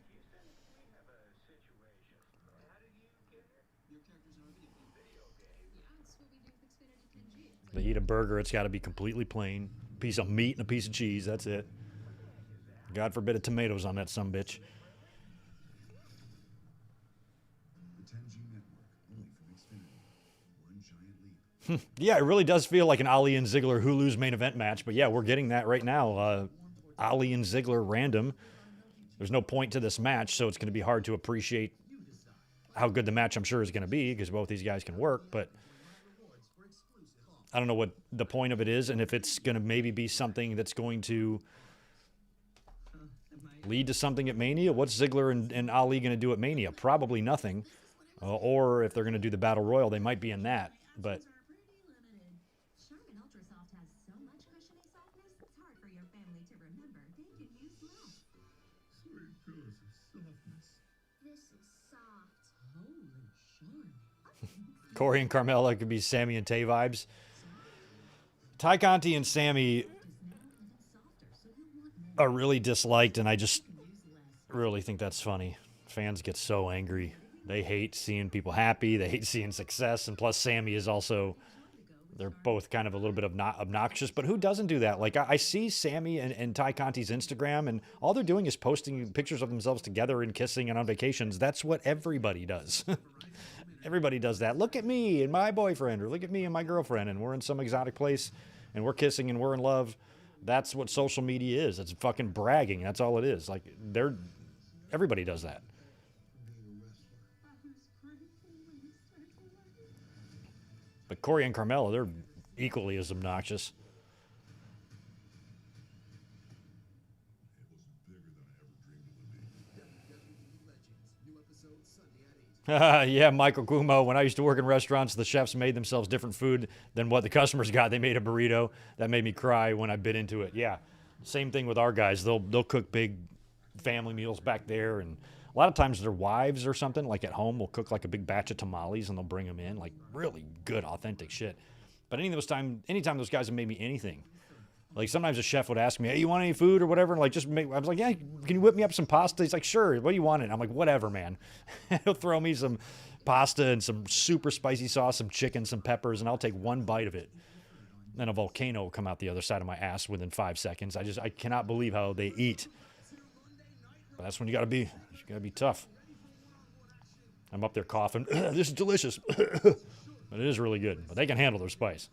They eat a burger, it's got to be completely plain. Piece of meat and a piece of cheese, that's it. God forbid a tomatoes on that sumbitch. The 10G network, only from Xfinity. One giant leap. Yeah, it really does feel like an Ali and Ziggler Hulu's main event match, but yeah, we're getting that right now. Ali and Ziggler random. There's no point to this match, so it's going to be hard to appreciate how good the match I'm sure is going to be, because both these guys can work, but I don't know what the point of it is, and if it's going to maybe be something that's going to lead to something at Mania. What's Ziggler and Ali going to do at Mania? Probably nothing. Or if they're going to do the Battle Royal, they might be in that. But Charmin Ultra Soft has so much cushiony softness, it's hard for your family to remember they can use less. Sweet pills of softness. This is soft. Holy Charmin. Corey and Carmella could be Sami and Tay vibes. Ty Conti and Sami are really disliked, and I just really think that's funny. Fans get so angry. They hate seeing people happy. They hate seeing success. And plus, Sami is also, they're both kind of a little bit of not obnoxious. But who doesn't do that? Like, I see Sami and Ty Conti's Instagram, and all they're doing is posting pictures of themselves together and kissing and on vacations. That's what everybody does. Everybody does that. Look at me and my boyfriend, or look at me and my girlfriend, and we're in some exotic place, and we're kissing and we're in love. That's what social media is. It's fucking bragging. That's all it is. Like, everybody does that. But Corey and Carmella, they're equally as obnoxious. Yeah, Michael Cuomo. When I used to work in restaurants, the chefs made themselves different food than what the customers got. They made a burrito. That made me cry when I bit into it. Yeah, same thing with our guys. They'll cook big family meals back there, and a lot of times their wives or something, like at home, will cook like a big batch of tamales, and they'll bring them in, like really good, authentic shit. But anytime those guys have made me anything, like sometimes a chef would ask me, hey, you want any food or whatever? And like, I was like, yeah, can you whip me up some pasta? He's like, sure. What do you want? And I'm like, whatever, man. He'll throw me some pasta and some super spicy sauce, some chicken, some peppers, and I'll take one bite of it. Then a volcano will come out the other side of my ass within 5 seconds. I cannot believe how they eat. But that's when you gotta be tough. I'm up there coughing. This is delicious. But it is really good. But they can handle their spice.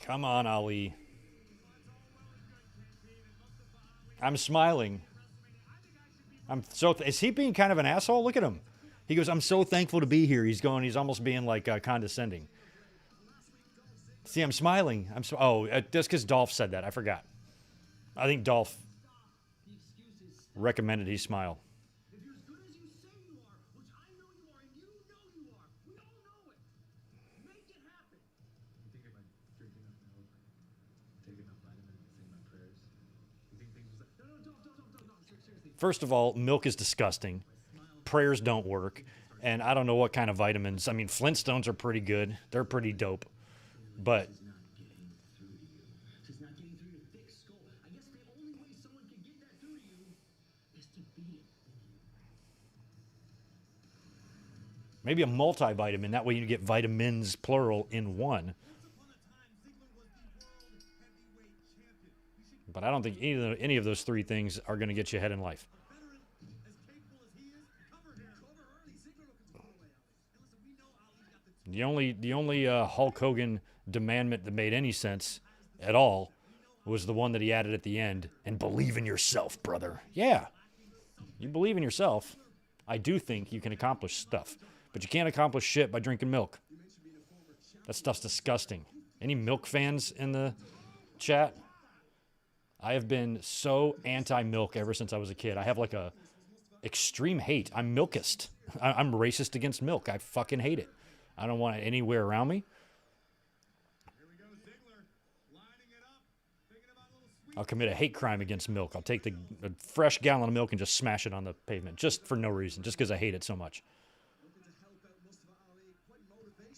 Come on, Ali. I'm smiling. Is he being kind of an asshole? Look at him. He goes, I'm so thankful to be here. He's almost being like condescending. See, I'm smiling. That's because Dolph said that. I forgot. I think Dolph recommended he smile. If you're as good as you say you are, which I know you are, and you know you are, we all know it. Make it happen. You think if I drink enough milk, take enough vitamins, say my prayers, you think things was like, no, seriously. First of all, milk is disgusting. Prayers don't work. And I don't know what kind of vitamins. I mean, Flintstones are pretty good. They're pretty dope. But She's not getting through your thick skull. I guess the only way someone can get that through to you is to beat it. maybe a multivitamin. That way you get vitamins, plural, in one. But I don't think any of those three things are going to get you ahead in life. The only Hulk Hogan demandment that made any sense at all was the one that he added at the end. And believe in yourself, brother. Yeah, you believe in yourself. I do think you can accomplish stuff. But you can't accomplish shit by drinking milk. That stuff's disgusting. Any milk fans in the chat? I have been so anti-milk ever since I was a kid. I have like a extreme hate. I'm milkist. I'm racist against milk. I fucking hate it. I don't want it anywhere around me. Here we go, Ziggler, lining it up, thinking about a little sweet. I'll commit a hate crime against milk. I'll take a fresh gallon of milk and just smash it on the pavement, just for no reason, just because I hate it so much.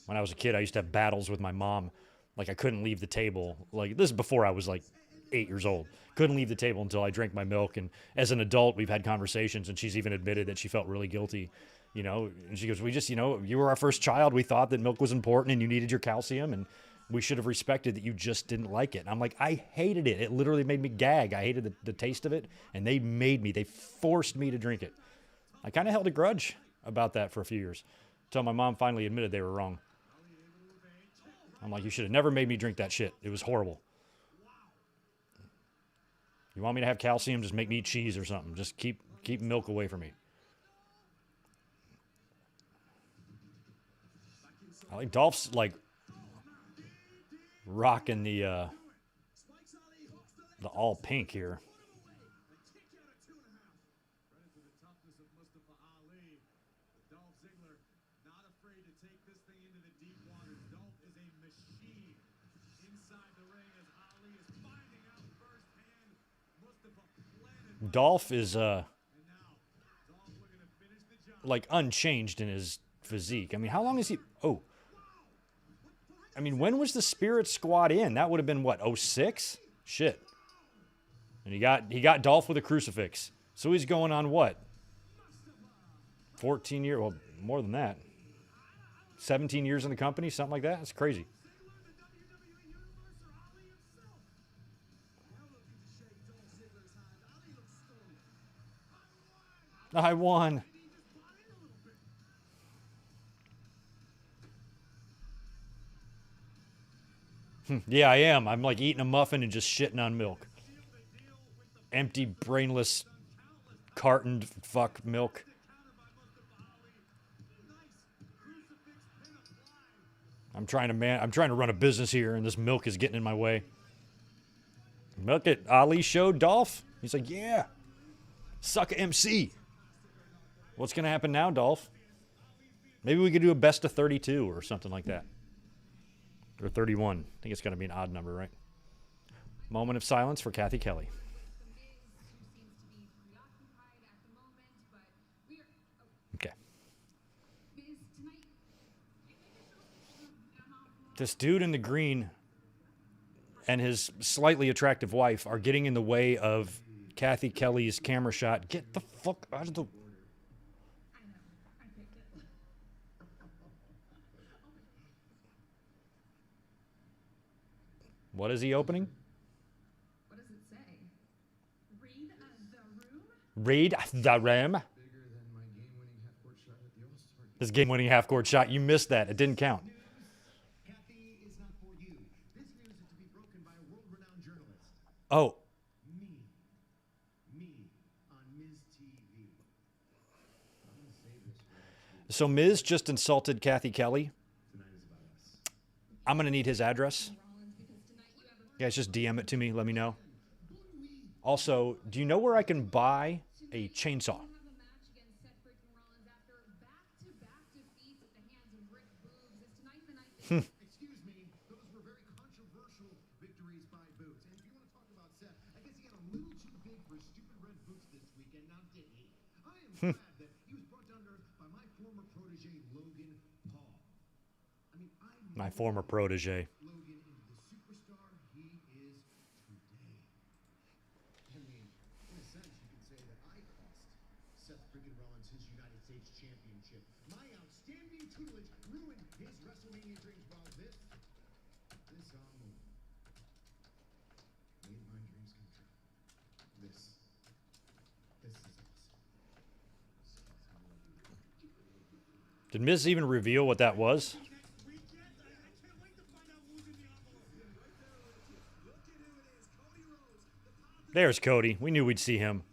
When I was a kid, I used to have battles with my mom. Like, I couldn't leave the table. Like, this is before I was, like, 8 years old. Couldn't leave the table until I drank my milk. And as an adult, we've had conversations, and she's even admitted that she felt really guilty. You know, and she goes, we just, you know, you were our first child. We thought that milk was important and you needed your calcium, and we should have respected that you just didn't like it. And I'm like, I hated it. It literally made me gag. I hated the taste of it, and they forced me to drink it. I kind of held a grudge about that for a few years until my mom finally admitted they were wrong. I'm like, you should have never made me drink that shit. It was horrible. You want me to have calcium? Just make me eat cheese or something. Just keep milk away from me. I think Dolph's like rocking the all pink here. Dolph Ziggler, not afraid to take this thing into the deep waters. Dolph is a machine inside the ring as Ali is finding out firsthand. Mustafa planted. Dolph is And now, Dolph looking to finish the job. like unchanged in his physique. I mean, how long is he? Oh, I mean, when was the Spirit Squad in? That would have been, what, 06? Shit. And he got Dolph with a crucifix. So he's going on what? 14 years? Well, more than that. 17 years in the company? Something like that? That's crazy. I won. Yeah, I am. I'm like eating a muffin and just shitting on milk. Empty, brainless, cartoned fuck milk. I'm trying to run a business here, and this milk is getting in my way. Look at Ali showed Dolph. He's like, yeah, suck a MC. What's gonna happen now, Dolph? Maybe we could do a best of 32 or something like that. Or 31. I think it's going to be an odd number, right? Moment of silence for Kathy Kelly. Okay. This dude in the green and his slightly attractive wife are getting in the way of Kathy Kelly's camera shot. Get the fuck out of the... What is he opening? What does it say? Read the room? Read the room. His game-winning half-court shot. You missed that. It didn't count. Kathy is not for you. This news is to be broken by a world-renowned journalist. Oh. Me on Miz TV. I'm gonna save this for next week. So Miz just insulted Kathy Kelly. Tonight is about us. I'm going to need his address. Guys, just DM it to me. Let me know. Also, do you know where I can buy a chainsaw? Excuse me, those were very controversial victories by Boots. And if you want to talk about Seth, I guess he got a little too big for his stupid red boots this weekend, now did he? I am glad that he was brought down to earth by my former protege, Logan Paul. I mean, My former protege. Logan into the superstar he is today. I mean, in a sense, you could say that I cost Seth freaking Rollins his United States Championship. My outstanding tutelage ruined his WrestleMania dreams, while this move made my dreams come true. This is awesome. Did Miz even reveal what that was? There's Cody. We knew we'd see him.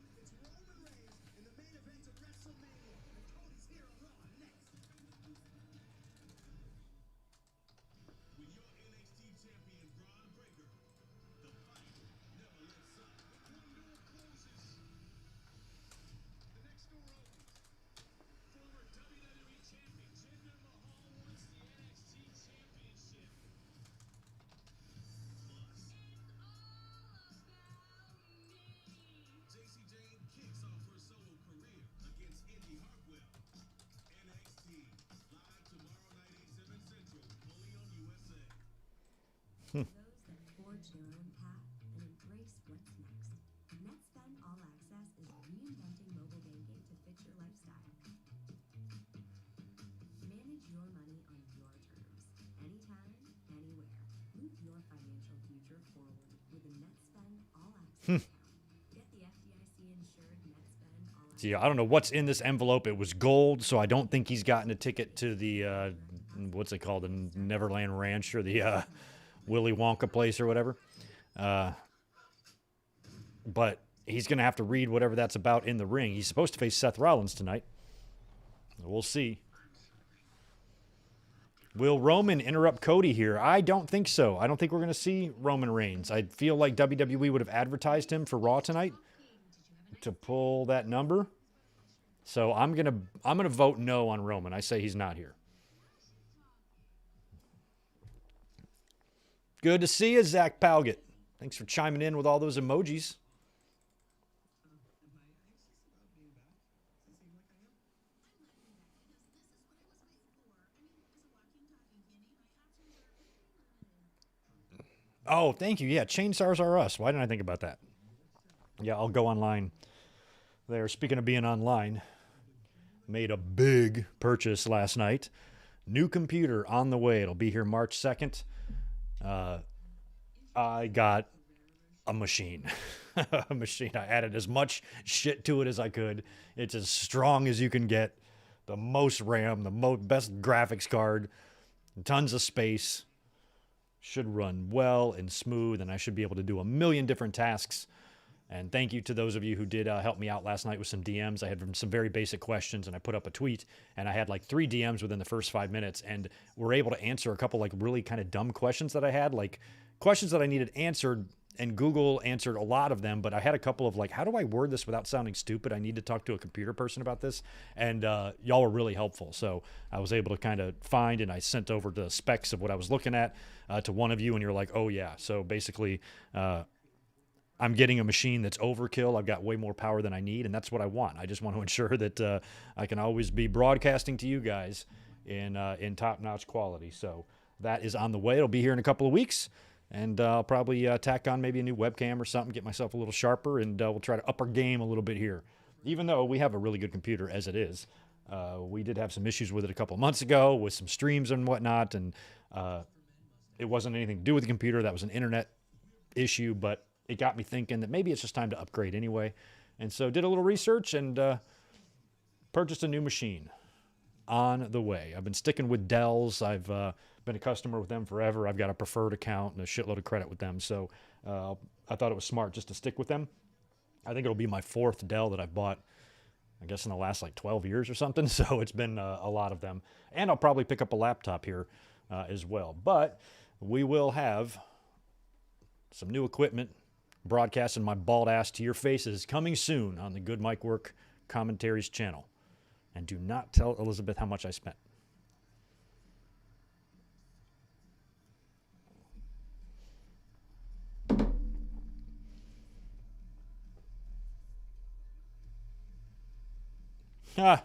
Those that forge their own path and embrace what's next. NetSpend All Access is reinventing mobile banking to fit your lifestyle. Manage your money on your terms, anytime, anywhere. Move your financial future forward with a NetSpend All Access account. Get the FDIC insured NetSpend All Access. See, I don't know what's in this envelope. It was gold, so I don't think he's gotten a ticket to the, what's it called, the Neverland Ranch or the Willy Wonka place or whatever. But he's going to have to read whatever that's about in the ring. He's supposed to face Seth Rollins tonight. We'll see. Will Roman interrupt Cody here? I don't think so. I don't think we're going to see Roman Reigns. I feel like WWE would have advertised him for Raw tonight to pull that number. So I'm going to vote no on Roman. I say he's not here. Good to see you, Zach Palgett. Thanks for chiming in with all those emojis. Oh, thank you. Yeah, Chainsaws Are Us. Why didn't I think about that? Yeah, I'll go online there. Speaking of being online, made a big purchase last night. New computer on the way. It'll be here March 2nd. I got a machine. A machine. I added as much shit to it as I could. It's as strong as you can get. The most RAM, the best graphics card, tons of space. Should run well and smooth, and I should be able to do a million different tasks. And thank you to those of you who did help me out last night with some DMs. I had some very basic questions, and I put up a tweet, and I had like 3 DMs within the first 5 minutes, and we're able to answer a couple like really kind of dumb questions that I had, like questions that I needed answered, and Google answered a lot of them, but I had a couple of like, how do I word this without sounding stupid? I need to talk to a computer person about this, and y'all were really helpful. So I was able to kind of find, and I sent over the specs of what I was looking at to one of you, and you're like, oh yeah. So basically, I'm getting a machine that's overkill. I've got way more power than I need, and that's what I want. I just want to ensure that I can always be broadcasting to you guys in top-notch quality. So that is on the way. It'll be here in a couple of weeks, and I'll probably tack on maybe a new webcam or something, get myself a little sharper, and we'll try to up our game a little bit here. Even though we have a really good computer as it is, we did have some issues with it a couple of months ago with some streams and whatnot, and it wasn't anything to do with the computer. That was an internet issue, but it got me thinking that maybe it's just time to upgrade anyway. And so did a little research and purchased a new machine on the way. I've been sticking with Dells. I've been a customer with them forever. I've got a preferred account and a shitload of credit with them. So I thought it was smart just to stick with them. I think it'll be my 4th Dell that I've bought, I guess, in the last like 12 years or something. So it's been a lot of them. And I'll probably pick up a laptop here as well. But we will have some new equipment broadcasting my bald ass to your faces coming soon on the Good Mic Work Commentaries channel. And do not tell Elizabeth how much I spent.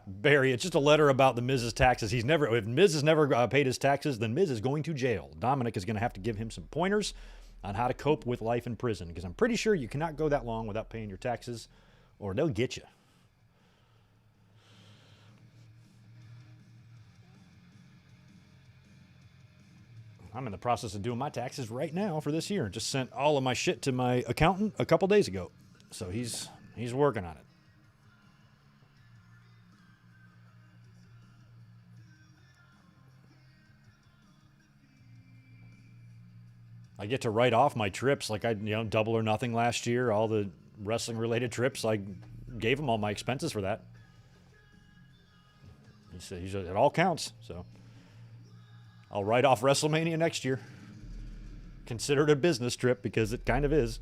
Barry, it's just a letter about the Miz's taxes. If Miz has never paid his taxes, then Miz is going to jail. Dominic is going to have to give him some pointers on how to cope with life in prison, because I'm pretty sure you cannot go that long without paying your taxes, or they'll get you. I'm in the process of doing my taxes right now for this year. Just sent all of my shit to my accountant a couple days ago, so he's working on it. I get to write off my trips, like Double or Nothing last year, all the wrestling-related trips. I gave him all my expenses for that. He said it all counts, so I'll write off WrestleMania next year. Consider it a business trip, because it kind of is.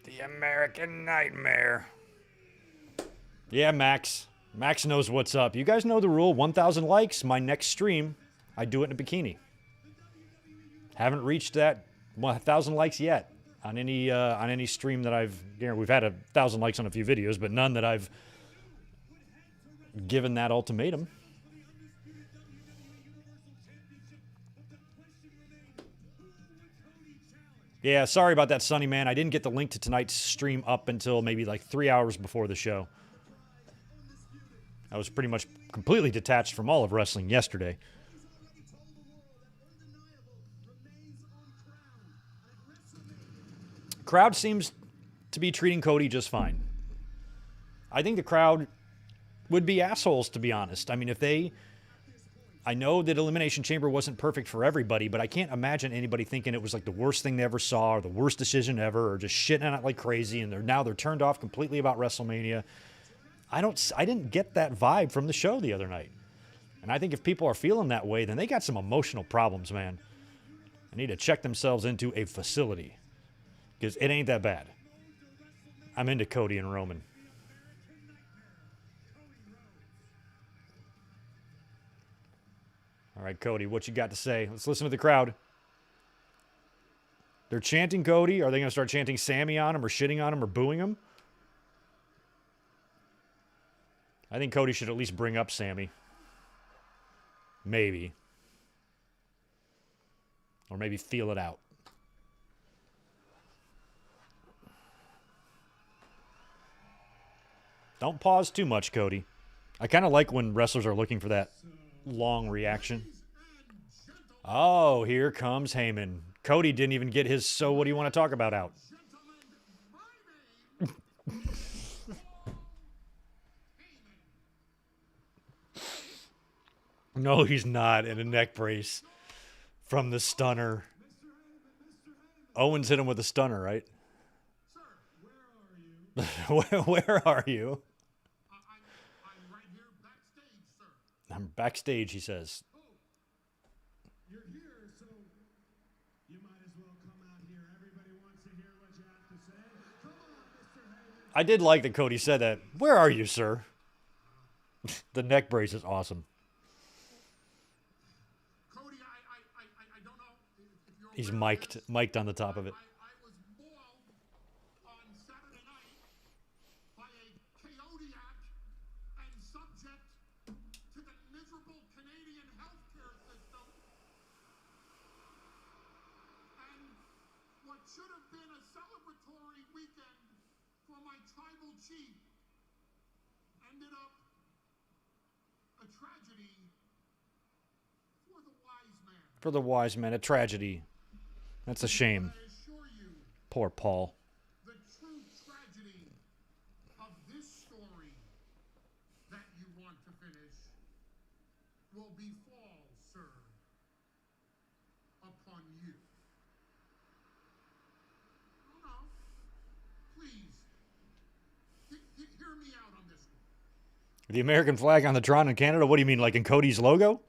The American Nightmare. Yeah, Max. Max knows what's up. You guys know the rule. 1,000 likes. My next stream, I do it in a bikini. Haven't reached that 1,000 likes yet on any stream that I've. We've had 1,000 likes on a few videos, but none that I've given that ultimatum. Yeah, sorry about that, Sonny man. I didn't get the link to tonight's stream up until maybe like 3 hours before the show. I was pretty much completely detached from all of wrestling yesterday. Crowd seems to be treating Cody just fine. I think the crowd would be assholes, to be honest. I mean, I know that Elimination Chamber wasn't perfect for everybody, but I can't imagine anybody thinking it was like the worst thing they ever saw or the worst decision ever or just shitting on it like crazy, and they're turned off completely about WrestleMania. I didn't get that vibe from the show the other night. And I think if people are feeling that way, then they got some emotional problems, man. They need to check themselves into a facility, because it ain't that bad. I'm into Cody and Roman. All right, Cody, what you got to say? Let's listen to the crowd. They're chanting Cody. Are they going to start chanting Sami on him or shitting on him or booing him? I think Cody should at least bring up Sami. Maybe. Or maybe feel it out. Don't pause too much, Cody. I kind of like when wrestlers are looking for that long reaction. Oh, here comes Heyman. Cody didn't even get his "so what do you want to talk about" out. No, he's not in a neck brace from the stunner. Owens hit him with a stunner, right? Sir, where are you? Where are you? I'm right here backstage, sir. I'm backstage, he says. Oh, you're here, so you might as well come out here. Everybody wants to hear what you have to say. Come on, Mr. Heyman. I did like that Cody said that. Where are you, sir? The neck brace is awesome. Cody, I don't know if you're He's aware of this. mic'd on the top of it. I was mauled on Saturday night by a chaotic and subject to the miserable Canadian healthcare system. And what should have been a celebratory weekend for my tribal chief ended up a tragedy for the wise man. For the wise man, a tragedy. That's a shame. I assure you, Poor Paul. the true tragedy of this story that you want to finish will befall, sir, upon you. No, please, hear me out on this one. The American flag on the Toronto in Canada? What do you mean, like in Cody's logo?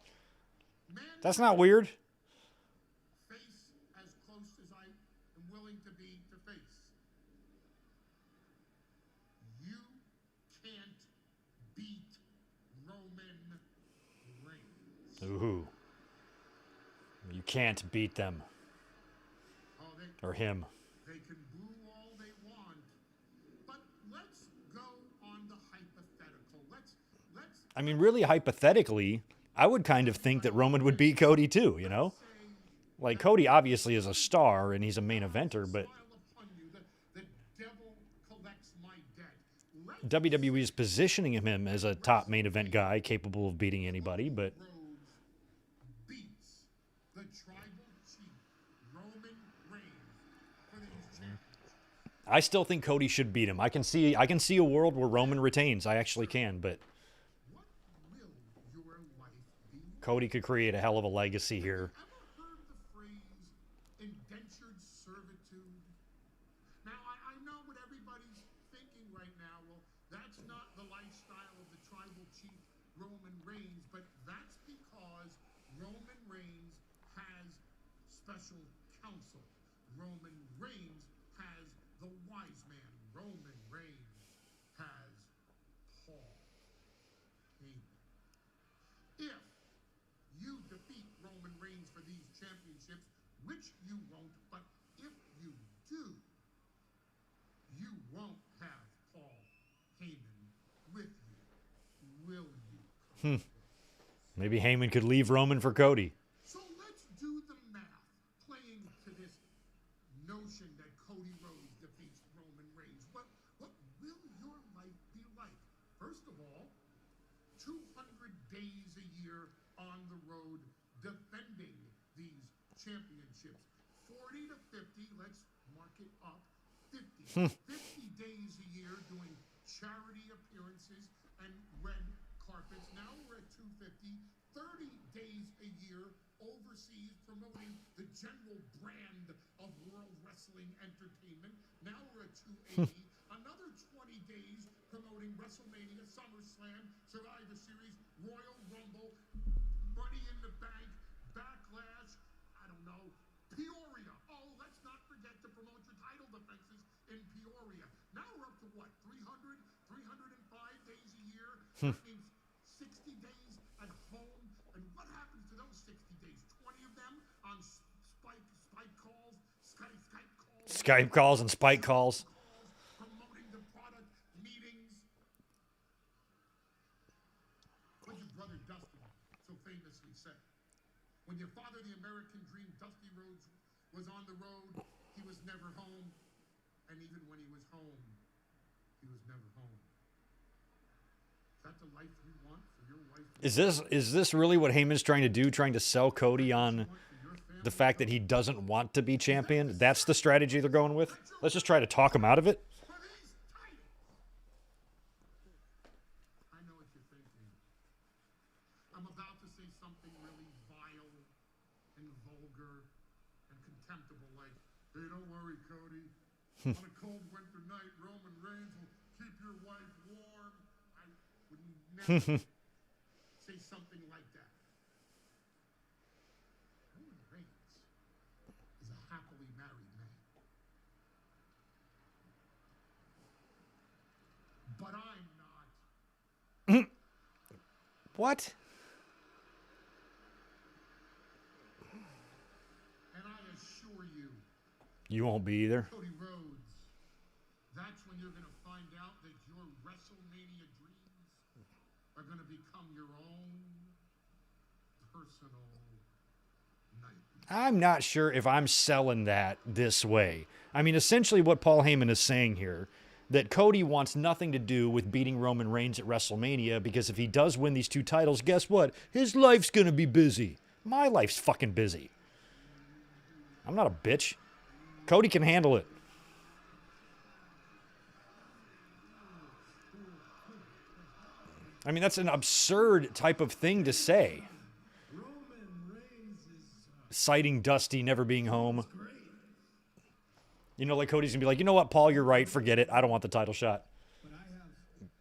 Man, That's not weird. face as close as I am willing to be to face. You can't beat Roman Reigns. Ooh. You can't beat them. Oh, Or him. they can boo all they want, but let's go on the hypothetical. Let's I mean, really hypothetically, I would kind of think that Roman would beat Cody too, you know? say Like, Cody obviously is a star and he's a main eventer, but smile upon you. The devil collects my debt. Let's WWE is positioning him as a top main event guy capable of beating anybody, but Rhodes beats the tribal chief Roman Reigns for these championships. I still think Cody should beat him. I can see a world where Roman retains. I actually can, but What will your life be like? Cody could create a hell of a legacy here. Ever heard the phrase indentured servitude? Now, I know what everybody's thinking right now. Well, that's not the lifestyle of the tribal chief Roman Reigns, but that's because Roman Reigns has special counsel. Roman Reigns has the wise man. Roman Reigns has Paul Heyman. If you defeat Roman Reigns for these championships, which you won't, but if you do, you won't have Paul Heyman with you, will you? Maybe Heyman could leave Roman for Cody. So let's do the math, playing to this notion that Cody Rhodes defeats Roman Reigns. What will your life be like? First of all, 200 days a year on the road defending these championships. 40 to 50, let's mark it up. 50. 50 days a year doing charity appearances and red carpets. Now we're at 250. 30 days a year overseas promoting the general brand of World Wrestling Entertainment. Now we're at 280. Another 20 days promoting WrestleMania, SummerSlam, Survivor Series, Royal Rumble, Money in the Bank, Backlash, I don't know, Peoria. Oh, let's not forget to promote your title defenses in Peoria. Now we're up to what, 300, 305 days a year? That means 60 days at home. And what happens to those 60 days? 20 of them on Spike calls, Skype calls and spike calls. Promoting the product, meetings. What your brother Dusty so famously said. When your father, the American dream, Dusty Rhodes, was on the road, he was never home. And even when he was home, he was never home. Is that the life you want for your wife? Is this really what Heyman's trying to do? Trying to sell Cody on the fact that he doesn't want to be champion? That's the strategy they're going with? Let's just try to talk him out of it. For these titles. I know what you're thinking. I'm about to say something really vile and vulgar and contemptible, like, hey, don't worry, Cody. On a cold winter night, Roman Reigns will keep your wife warm. I would never say something like that. Roman Reigns is a happily married man. But I'm not. What? And I assure you, You won't be either. Cody Rhodes, that's when you're going to find out that your WrestleMania dreams are going to become your own personal nightmare. I'm not sure if I'm selling that this way. I mean, essentially what Paul Heyman is saying here, that Cody wants nothing to do with beating Roman Reigns at WrestleMania, because if he does win these two titles, guess what? His life's going to be busy. My life's fucking busy. I'm not a bitch. Cody can handle it. I mean, that's an absurd type of thing to say. Citing Dusty never being home. You know, like Cody's going to be like, you know what, Paul, you're right. Forget it. I don't want the title shot.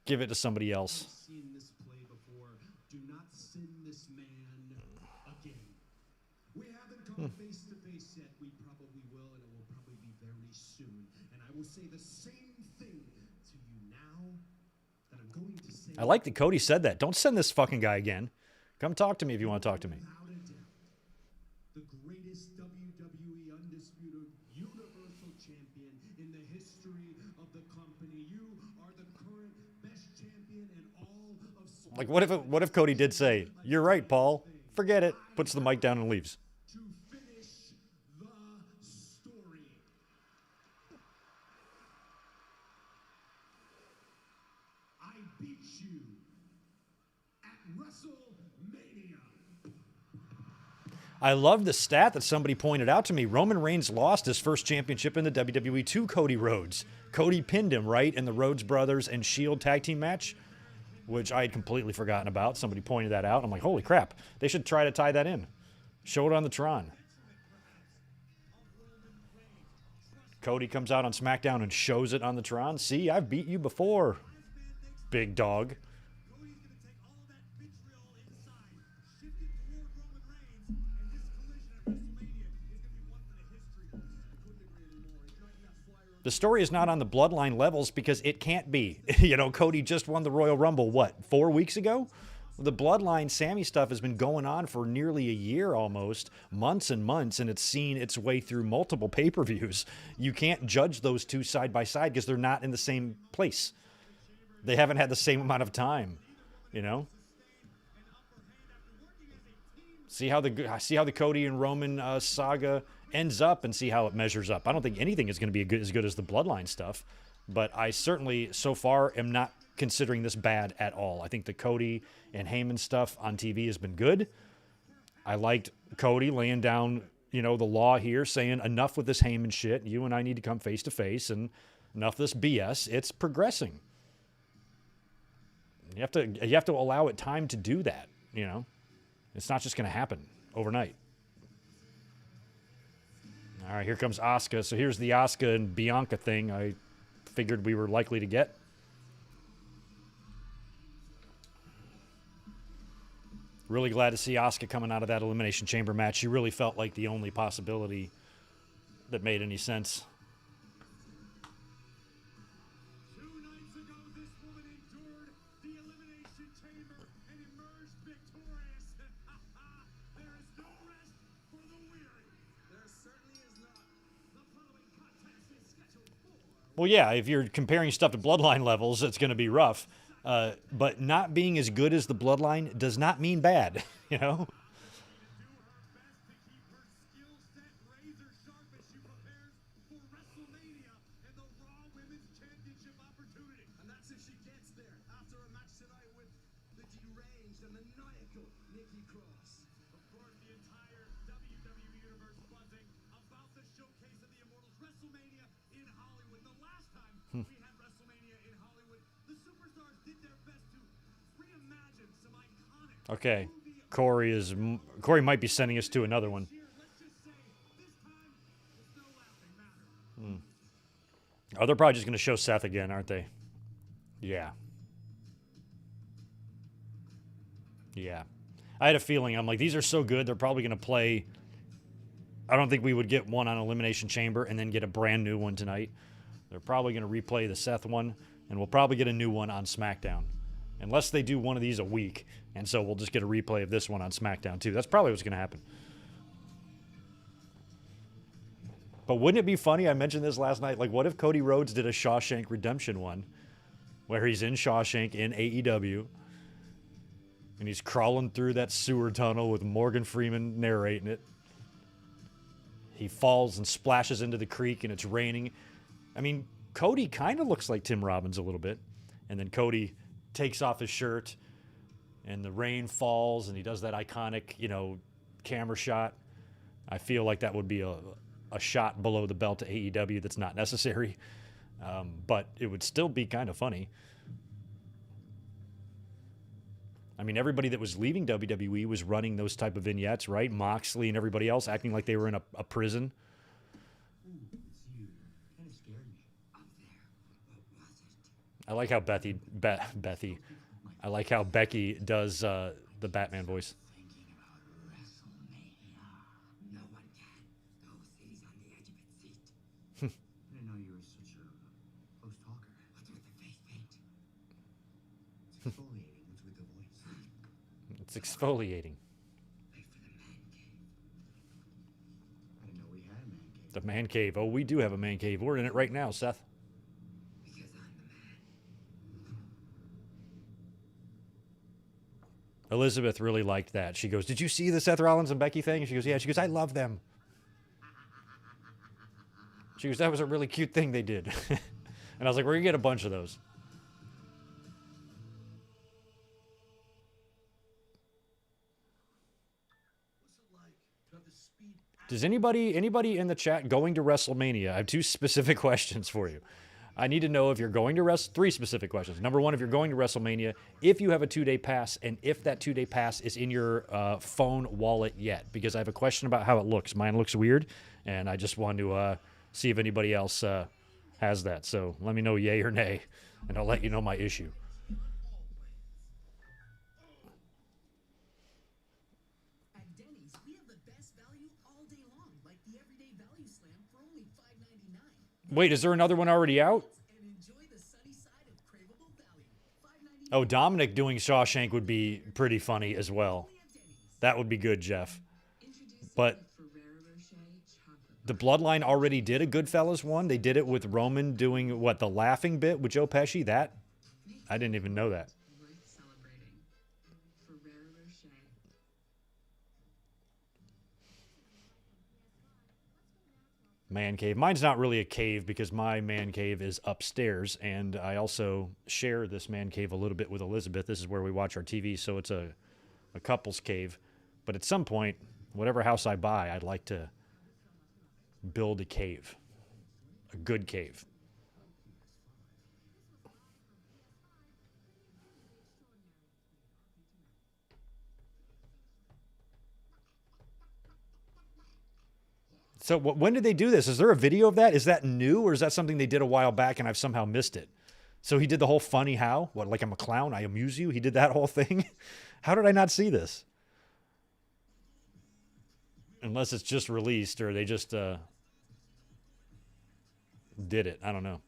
Give it to somebody else. Seen this play before. Do not sin this man again. We haven't come face to face yet. We probably will, and it will probably be very soon. And I will say the same thing to you now that I'm going to say. I like that Cody said that. Don't send this fucking guy again. Come talk to me if you want to talk to me. Without a doubt, the greatest WWE undisputed universal champion in the history of the company. You are the current best champion in all of sports. Like, what if Cody did say, you're right, Paul. Forget it. Puts the mic down and leaves. To finish the story. I beat you at WrestleMania. I love the stat that somebody pointed out to me. Roman Reigns lost his first championship in the WWE to Cody Rhodes. Cody pinned him, right, in the Rhodes Brothers and Shield tag team match, which I had completely forgotten about. Somebody pointed that out. I'm like, holy crap. They should try to tie that in. Show it on the Tron. Cody comes out on SmackDown and shows it on the Tron. See, I've beat you before, big dog. Cody's going to take all of that vitriol inside, shift it toward Roman Reigns, and this collision at WrestleMania is going to be one for the history books. I couldn't agree anymore. He's dragging that flyer The story is not on the bloodline levels because it can't be. You know, Cody just won the Royal Rumble, what, 4 weeks ago? The bloodline Sami stuff has been going on for nearly a year almost, months and months, and it's seen its way through multiple pay-per-views. You can't judge those two side by side because they're not in the same place. They haven't had the same amount of time, you know? See how the Cody and Roman saga ends up and see how it measures up. I don't think anything is going to be as good as the bloodline stuff, but I certainly so far am not considering this bad at all. I think the Cody and Heyman stuff on TV has been good. I liked Cody laying down, you know, the law here, saying enough with this Heyman shit. You and I need to come face to face, and enough of this BS. It's progressing. You have to allow it time to do that, you know. It's not just going to happen overnight. All right, here comes Asuka. So here's the Asuka and Bianca thing I figured we were likely to get. Really glad to see Asuka coming out of that Elimination Chamber match. She really felt like the only possibility that made any sense. 2 nights ago, this woman endured the Elimination Chamber and emerged victorious. There is no rest for the weary. There certainly is not. The Well, yeah, if you're comparing stuff to Bloodline levels, it's going to be rough. But not being as good as the Bloodline does not mean bad, you know? Nikki Cross. Of course, the entire WWE universe buzzing about the showcase of the Immortals WrestleMania in Hollywood. The last time we had WrestleMania in Hollywood, the superstars did their best to reimagine some iconic. Okay, Corey might be sending us to another one. Let's just say this time it's no laughing matter. Oh, they're probably just going to show Seth again, aren't they? Yeah. Yeah. I had a feeling. I'm like, these are so good, they're probably going to play. I don't think we would get one on Elimination Chamber and then get a brand new one tonight. They're probably going to replay the Seth one, and we'll probably get a new one on SmackDown. Unless they do one of these a week, and so we'll just get a replay of this one on SmackDown too. That's probably what's going to happen. But wouldn't it be funny? I mentioned this last night. Like, what if Cody Rhodes did a Shawshank Redemption one where he's in Shawshank in AEW and he's crawling through that sewer tunnel with Morgan Freeman narrating it. He falls and splashes into the creek and it's raining. I mean, Cody kind of looks like Tim Robbins a little bit. And then Cody takes off his shirt and the rain falls and he does that iconic, camera shot. I feel like that would be a shot below the belt to AEW that's not necessary. But it would still be kind of funny. I mean, everybody that was leaving WWE was running those type of vignettes, right? Moxley and everybody else acting like they were in a prison. Ooh, it's you. Kind of scared me. Up there. What was it? I like how I like how Becky does the Batman voice. Thinking about WrestleMania. No one can. Those cities on the edge of its seat. I didn't know you were such a close talker. What's with the face paint? It's exfoliating. What's with the voice? It's exfoliating. Wait for the man cave. I didn't know we had a man cave. The man cave. Oh, we do have a man cave. We're in it right now, Seth. Because I'm the man. Elizabeth really liked that. She goes, "Did you see the Seth Rollins and Becky thing?" And she goes, "Yeah." She goes, "I love them." She goes, "That was a really cute thing they did." And I was like, we're going to get a bunch of those. Does anybody in the chat going to WrestleMania? I have two specific questions for you. I need to know if you're going to three specific questions. Number one, if you're going to WrestleMania, if you have a 2-day pass, and if that 2-day pass is in your phone wallet yet. Because I have a question about how it looks. Mine looks weird, and I just want to see if anybody else has that. So let me know yay or nay, and I'll let you know my issue. At Denny's, we have the best value all day long, like the Everyday Value Slam for only $5.99. Wait, is there another one already out? And enjoy the sunny side of craveable value. $5.99 Oh, Dominic doing Shawshank would be pretty funny as well. at Denny's. That would be good, Jeff. Introducing But the Ferrero Rocher chocolate. the Bloodline already did a Goodfellas one. They did it with Roman doing, the laughing bit with Joe Pesci? That? I didn't even know that. Worth celebrating. Ferrero Rocher. Man cave. Mine's not really a cave because my man cave is upstairs, and I also share this man cave a little bit with Elizabeth. This is where we watch our TV, so it's a couple's cave. But at some point, whatever house I buy, I'd like to build a cave, a good cave. So when did they do this? Is there a video of that? Is that new, or is that something they did a while back and I've somehow missed it? So he did the whole funny how? What, like I'm a clown, I amuse you? He did that whole thing? How did I not see this? Unless it's just released or they just did it. I don't know.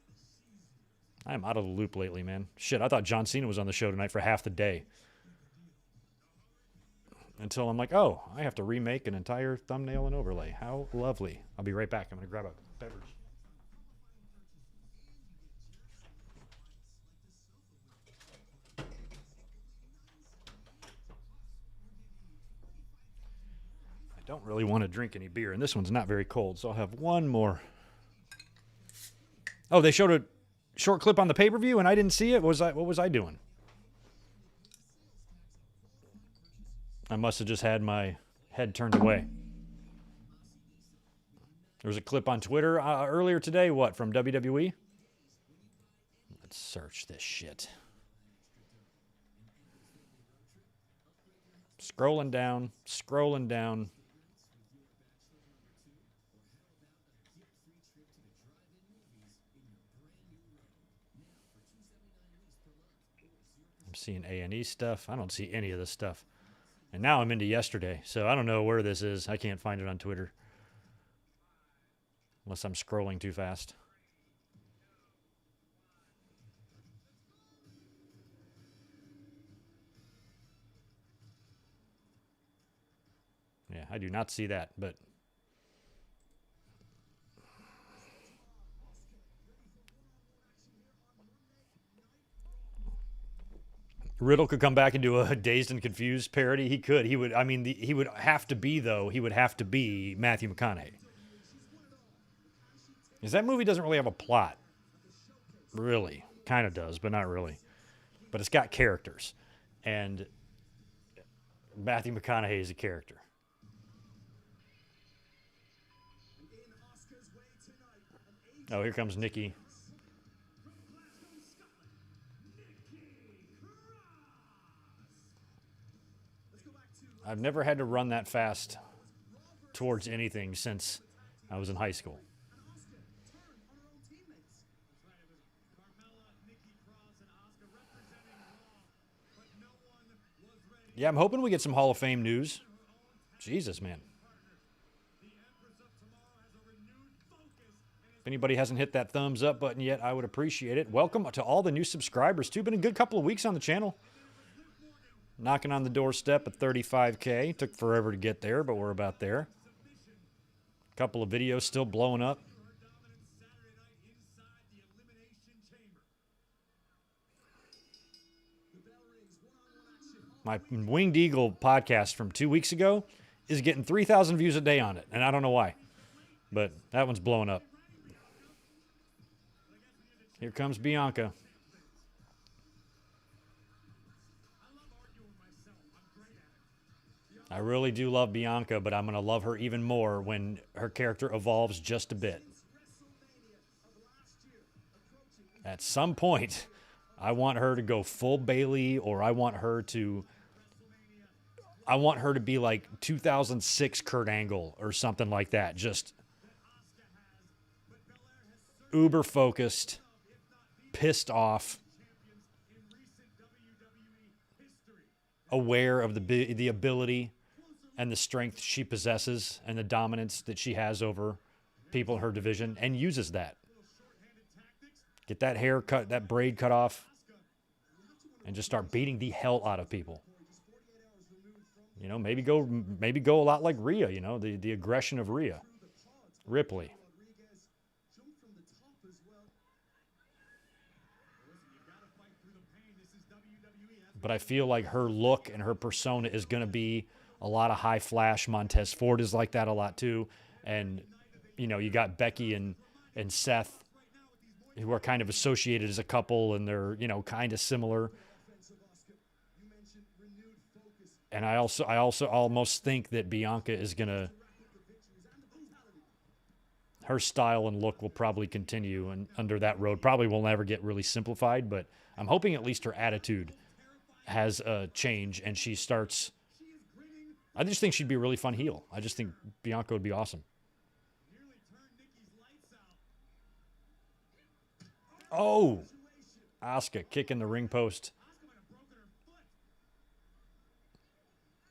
I am out of the loop lately, man. Shit, I thought John Cena was on the show tonight for half the day. Until I'm like, oh, I have to remake an entire thumbnail and overlay. How lovely. I'll be right back. I'm going to grab a beverage. Don't really want to drink any beer, and this one's not very cold, so I'll have one more. Oh, they showed a short clip on the pay-per-view, and I didn't see it? What was I doing? I must have just had my head turned away. There was a clip on Twitter earlier today, from WWE? Let's search this shit. Scrolling down. I'm seeing A&E stuff. I don't see any of this stuff. And now I'm into yesterday, so I don't know where this is. I can't find it on Twitter. Unless I'm scrolling too fast. Yeah, I do not see that, but... Riddle could come back and do a Dazed and Confused parody. He could. He would. I mean, he would have to be, though. He would have to be Matthew McConaughey. Because that movie doesn't really have a plot. Really. Kind of does, but not really. But it's got characters. And Matthew McConaughey is a character. Oh, here comes Nikki. I've never had to run that fast towards anything since I was in high school. Yeah, I'm hoping we get some Hall of Fame news. Jesus, man. If anybody hasn't hit that thumbs up button yet, I would appreciate it. Welcome to all the new subscribers, too. Been a good couple of weeks on the channel. Knocking on the doorstep at 35K. Took forever to get there, but we're about there. A couple of videos still blowing up. My Winged Eagle podcast from 2 weeks ago is getting 3,000 views a day on it, and I don't know why. But that one's blowing up. Here comes Bianca. I really do love Bianca, but I'm going to love her even more when her character evolves just a bit. At some point, I want her to go full Bayley, or I want her to be like 2006 Kurt Angle or something like that. Just uber focused, pissed off, aware of the ability and the strength she possesses and the dominance that she has over people in her division, and uses that. Get that hair cut, that braid cut off, and just start beating the hell out of people. You know, maybe go a lot like Rhea, you know, the aggression of Rhea. Ripley. But I feel like her look and her persona is going to be a lot of high flash. Montez Ford is like that a lot too. And, you know, you got Becky and Seth, who are kind of associated as a couple, and they're, you know, kind of similar. And I also almost think that Bianca is going to, her style and look will probably continue and under that road. Probably will never get really simplified, but I'm hoping at least her attitude has a change, and she starts... I just think she'd be a really fun heel. I just think Bianca would be awesome. Oh! Asuka kicking the ring post.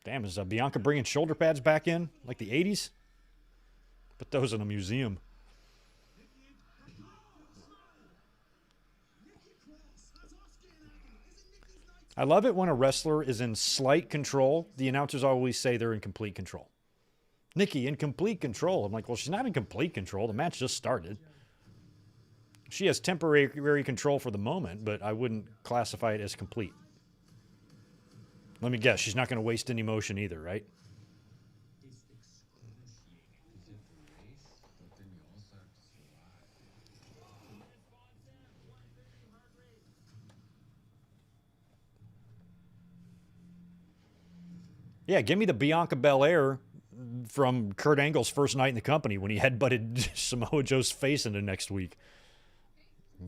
Damn, is Bianca bringing shoulder pads back in? Like the 80s? Put those in a museum. I love it when a wrestler is in slight control. The announcers always say they're in complete control. Nikki, in complete control. I'm like, well, she's not in complete control. The match just started. She has temporary control for the moment, but I wouldn't classify it as complete. Let me guess, she's not going to waste any motion either, right? Yeah, give me the Bianca Belair from Kurt Angle's first night in the company when he headbutted Samoa Joe's face into next week.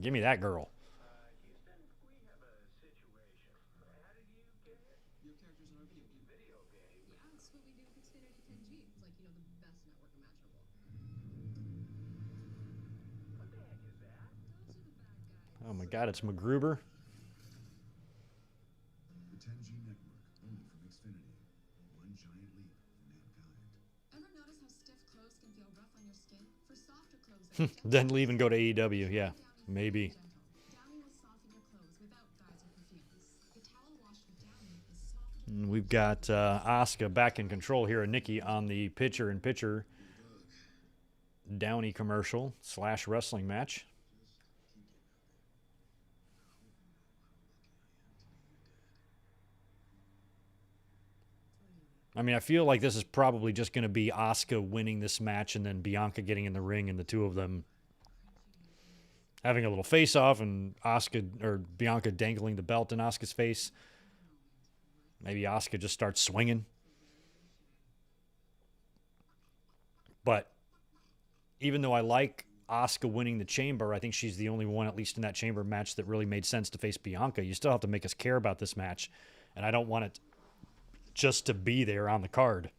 Give me that girl. Oh my God, it's MacGruber. The 10G network, only from Xfinity. One giant leap for mankind. Ever notice how stiff clothes can feel rough on your skin? For softer clothes that are Then leave and go to AEW. Yeah, maybe. Downy will soften your clothes without dyes or perfumes. The towel wash with Downy is soft. And we've got Asuka back in control here, and Nikki on the pitcher-in-pitcher Downey commercial / wrestling match. I mean, I feel like this is probably just going to be Asuka winning this match and then Bianca getting in the ring and the two of them having a little face-off and Bianca dangling the belt in Asuka's face. Maybe Asuka just starts swinging. But even though I like Asuka winning the Chamber, I think she's the only one, at least in that Chamber match, that really made sense to face Bianca. You still have to make us care about this match, and I don't want it just to be there on the card.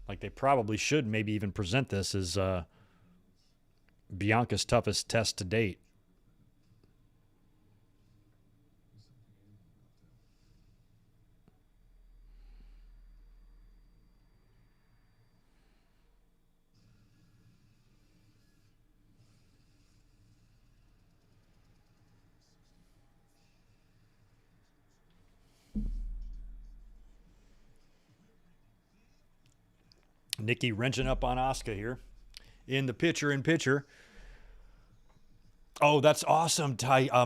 Like they probably should maybe even present this as Bianca's toughest test to date. Nikki wrenching up on Asuka here in the pitcher-in-pitcher. Oh, that's awesome.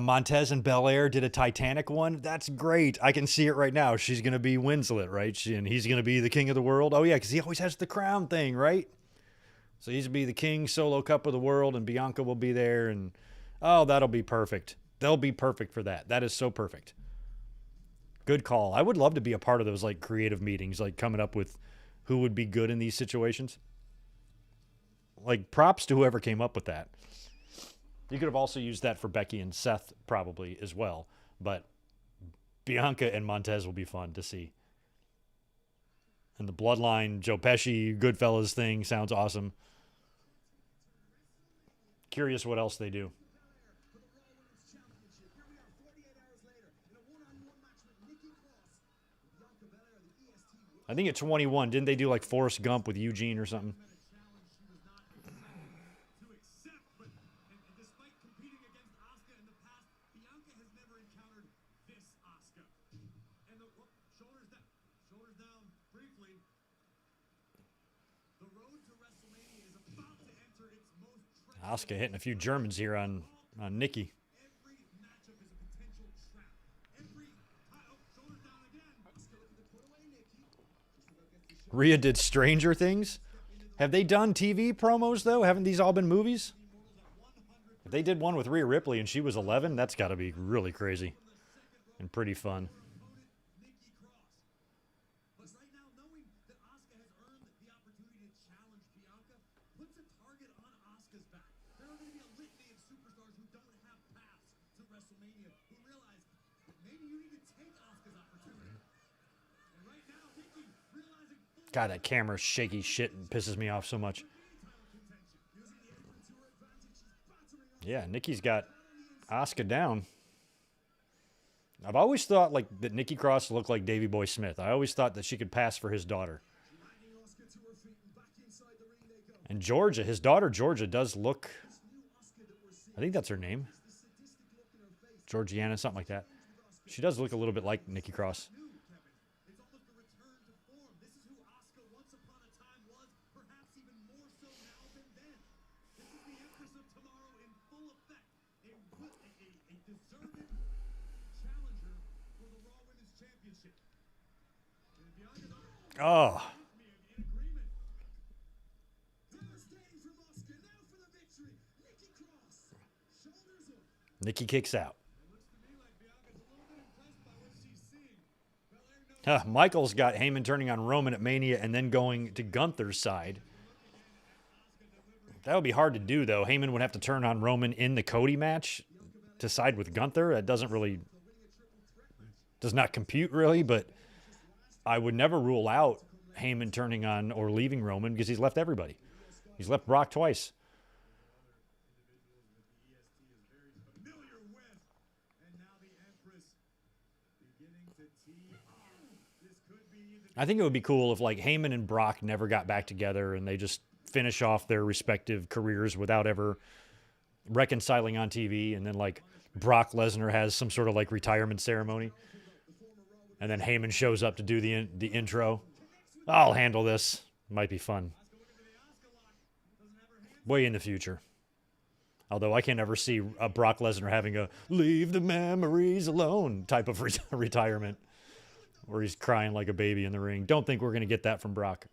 Montez and Belair did a Titanic one. That's great. I can see it right now. She's going to be Winslet, right? And he's going to be the king of the world. Oh, yeah, because he always has the crown thing, right? So he's going to be the king solo cup of the world, and Bianca will be there. And, oh, that'll be perfect. They'll be perfect for that. That is so perfect. Good call. I would love to be a part of those, like, creative meetings, like coming up with who would be good in these situations. Like, props to whoever came up with that. You could have also used that for Becky and Seth probably as well. But Bianca and Montez will be fun to see. And the Bloodline, Joe Pesci, Goodfellas thing sounds awesome. Curious what else they do. I think at 21, didn't they do like Forrest Gump with Eugene or something? Despite competing against Asuka in the past, Bianca has never encountered this Asuka. And shoulders down briefly. The road to WrestleMania is about to enter its most Asuka hitting a few Germans here on Nikki. every matchup is a potential trap. Shoulders down again. Asuka looking to put away Nikki. Rhea did Stranger Things. Have they done TV promos, though? Haven't these all been movies? If they did one with Rhea Ripley and she was 11, that's got to be really crazy and pretty fun. Nikki Cross. But right now, knowing that Asuka has earned the opportunity to challenge Bianca puts a target on Asuka's back. There are going to be a litany of superstars who don't have paths to WrestleMania who realize that maybe you need to take Asuka's opportunity. And right now, Nikki realizing God, that camera's shaky shit and pisses me off so much. Yeah, Nikki's got Asuka down. I've always thought like that Nikki Cross looked like Davey Boy Smith. I always thought that she could pass for his daughter. And Georgia, his daughter Georgia, does look, I think that's her name. Georgiana, something like that. She does look a little bit like Nikki Cross. it's almost a return to form. This is who Asuka once upon a time was, perhaps even more so now than then. This is the Empress of Tomorrow in full effect. A deserved challenger for the Raw Women's Championship. And Bianca's Oh, in agreement. Devastating from Asuka. Now for the victory. Nikki Cross. Shoulders up. Nikki kicks out. Looks to me like Bianca's a little bit impressed Michael's got Heyman turning on Roman at Mania and then going to Gunther's side. That would be hard to do, though. Heyman would have to turn on Roman in the Cody match to side with Gunther. That does not compute, really, but I would never rule out Heyman turning on or leaving Roman because he's left everybody. He's left Brock twice. I think it would be cool if, like, Heyman and Brock never got back together and they just finish off their respective careers without ever reconciling on TV, and then, like, Brock Lesnar has some sort of, like, retirement ceremony, and then Heyman shows up to do the intro. I'll handle this. Might be fun. Way in the future. Although I can never see Brock Lesnar having a leave the memories alone type of retirement, where he's crying like a baby in the ring. Don't think we're going to get that from Brock.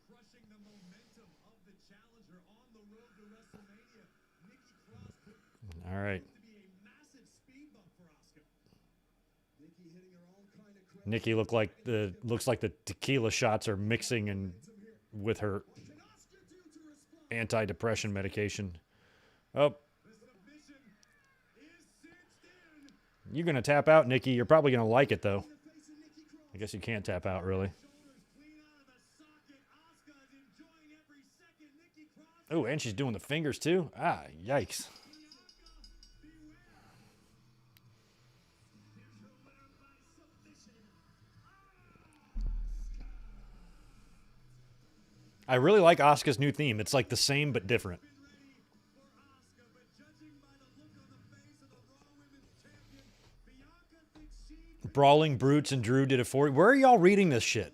All right. Nikki looks like the tequila shots are mixing and with her anti-depression medication. Oh. You're going to tap out, Nikki. You're probably going to like it, though. I guess you can't tap out, really. Oh, and she's doing the fingers, too. Ah, yikes. I really like Asuka's new theme. It's like the same but different. Brawling Brutes and Drew did it for you. Where are y'all reading this shit?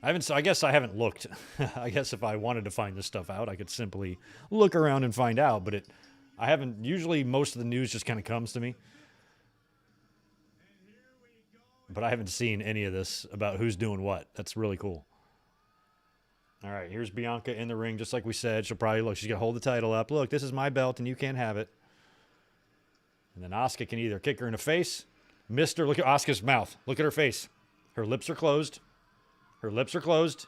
I guess I haven't looked. I guess if I wanted to find this stuff out, I could simply look around and find out. But I haven't. Usually, most of the news just kind of comes to me. But I haven't seen any of this about who's doing what. That's really cool. All right, here's Bianca in the ring, just like we said. She'll probably look. She's gonna hold the title up. Look, this is my belt, and you can't have it. And then Asuka can either kick her in the face. Mister, look at Asuka's mouth. Look at her face. Her lips are closed. Her lips are closed.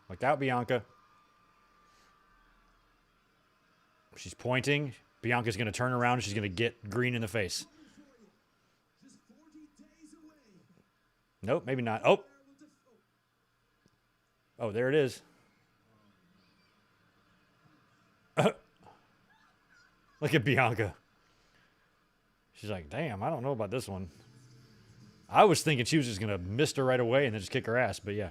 Like that, Bianca. She's pointing. Bianca's going to turn around. She's going to get Green in the face. Nope, maybe not. Oh. Oh, there it is. Look at Bianca. She's like, damn, I don't know about this one. I was thinking she was just going to miss her right away and then just kick her ass, but yeah.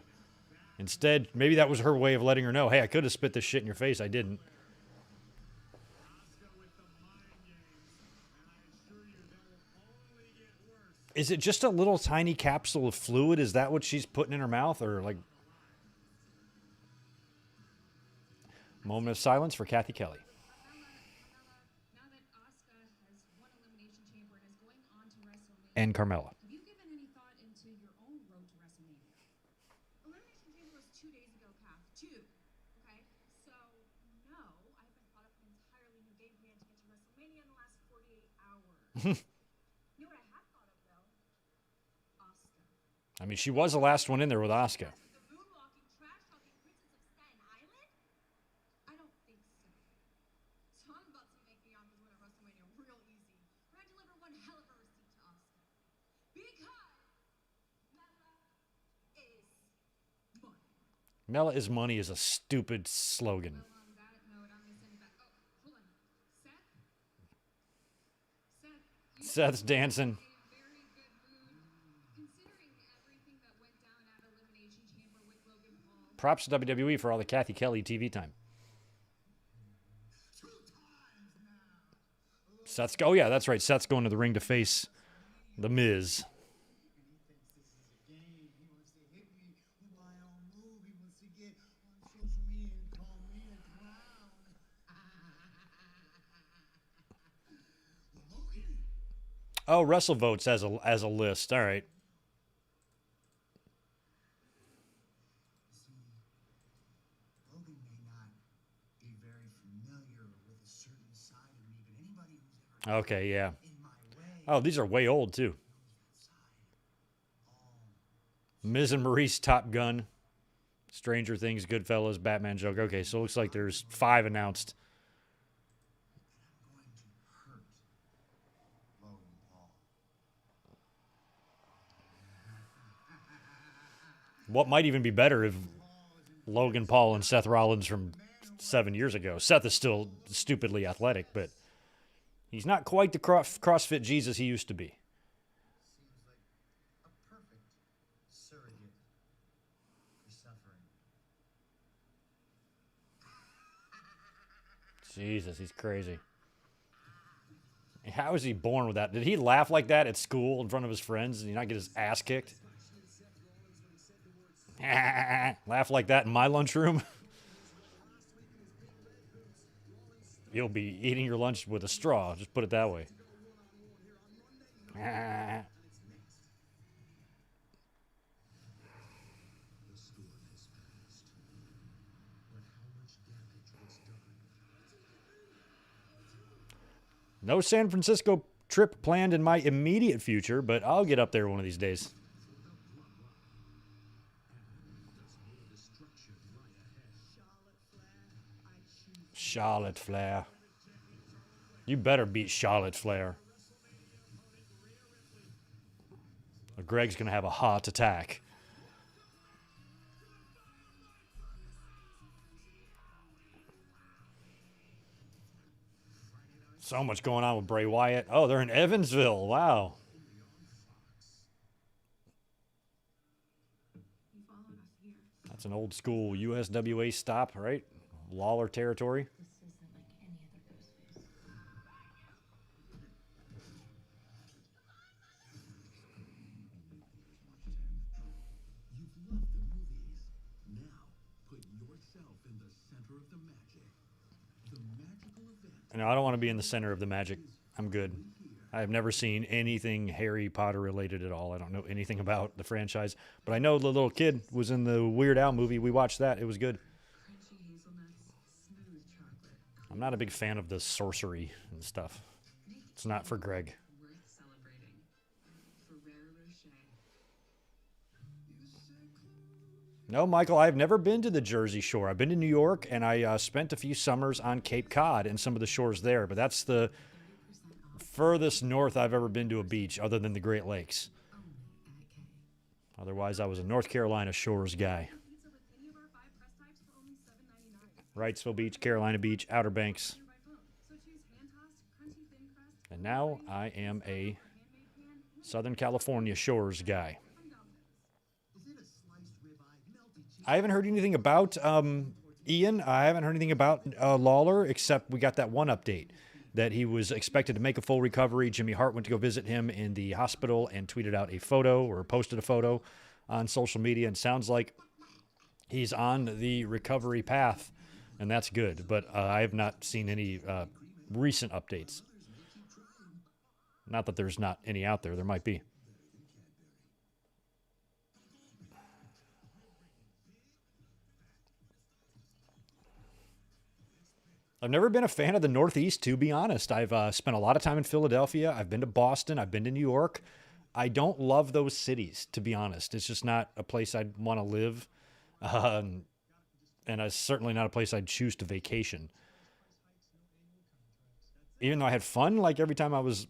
Instead, maybe that was her way of letting her know, hey, I could have spit this shit in your face. I didn't. Is it just a little tiny capsule of fluid? Is that what she's putting in her mouth? Or like... Moment of silence for Kathy Kelly. And Carmella. Have you given any thought into your own road to WrestleMania? Elimination Chamber was 2 days ago, Kath. 2. Okay? So, no, I haven't thought of an entirely new game plan to get to WrestleMania in the last 48 hours. You know what I have thought of, though? Asuka. I mean, she was the last one in there with Asuka. The moonwalking, trash-talking princess of Staten Island? I don't think so. So I'm about to make Bianca's win at WrestleMania real easy. We're gonna deliver one hell of a receipt to Asuka. Mela is money is a stupid slogan. On that note, I'm gonna send it back. Oh, hold on. Seth, Seth's dancing. in a very good mood, considering everything that went down at Elimination Chamber with Logan Paul. Props to WWE for all the Kathy Kelly TV time. Seth's, oh yeah, that's right. Seth's going to the ring to face The Miz. Oh, WrestleVotes as a list. All right. Logan may not be very familiar with a certain side of me, but anybody who's ever Okay, yeah. in my way Oh, these are way old too. Miz and Maurice, Top Gun. Stranger Things, Goodfellas, Batman joke. Okay, so it looks like there's 5 announced. What might even be better if Logan Paul and Seth Rollins from 7 years ago. Seth is still stupidly athletic, but he's not quite the CrossFit Jesus he used to be. Seems like a perfect surrogate for suffering. Jesus, he's crazy. How is he born with that? Did he laugh like that at school in front of his friends and he not get his ass kicked? Laugh like that in my lunchroom? You'll be eating your lunch with a straw, just put it that way. No San Francisco trip planned in my immediate future, but I'll get up there one of these days. Charlotte Flair. You better beat Charlotte Flair. Or Greg's going to have a heart attack. So much going on with Bray Wyatt. Oh, they're in Evansville. Wow. That's an old school USWA stop, right? Lawler territory. This isn't like any other ghost face. You've loved the movies. Now, put yourself in the center of the magic. The magical event. No, I don't want to be in the center of the magic. I'm good. I have never seen anything Harry Potter related at all. I don't know anything about the franchise, but I know the little kid was in the Weird Al movie. We watched that. It was good. Crunchy hazelnuts, smooth chocolate. I'm not a big fan of the sorcery and stuff. It's not for Greg. Worth celebrating. Ferrero Rocher. No, Michael, I've never been to the Jersey Shore. I've been to New York, and I spent a few summers on Cape Cod and some of the shores there, but that's the furthest north I've ever been to a beach other than the Great Lakes. Otherwise, I was a North Carolina shores guy. Pizza with any of our 5 crust types for only $7.99. Wrightsville Beach, Carolina Beach, Outer Banks. Order by phone. So choose hand-tossed, crunchy thin crust, And now I am a handmade pan, Southern California shores guy. $1. Is it a sliced ribeye, melty cheese? I haven't heard anything about Ian. I haven't heard anything about Lawler, except we got that one update that he was expected to make a full recovery. Jimmy Hart went to go visit him in the hospital and tweeted out a photo or posted a photo on social media. And sounds like he's on the recovery path, and that's good. But I have not seen any recent updates. Not that there's not any out there. There might be. I've never been a fan of the Northeast, to be honest. I've spent a lot of time in Philadelphia. I've been to Boston. I've been to New York. I don't love those cities, to be honest. It's just not a place I'd want to live. And it's certainly not a place I'd choose to vacation. Even though I had fun, like every time I was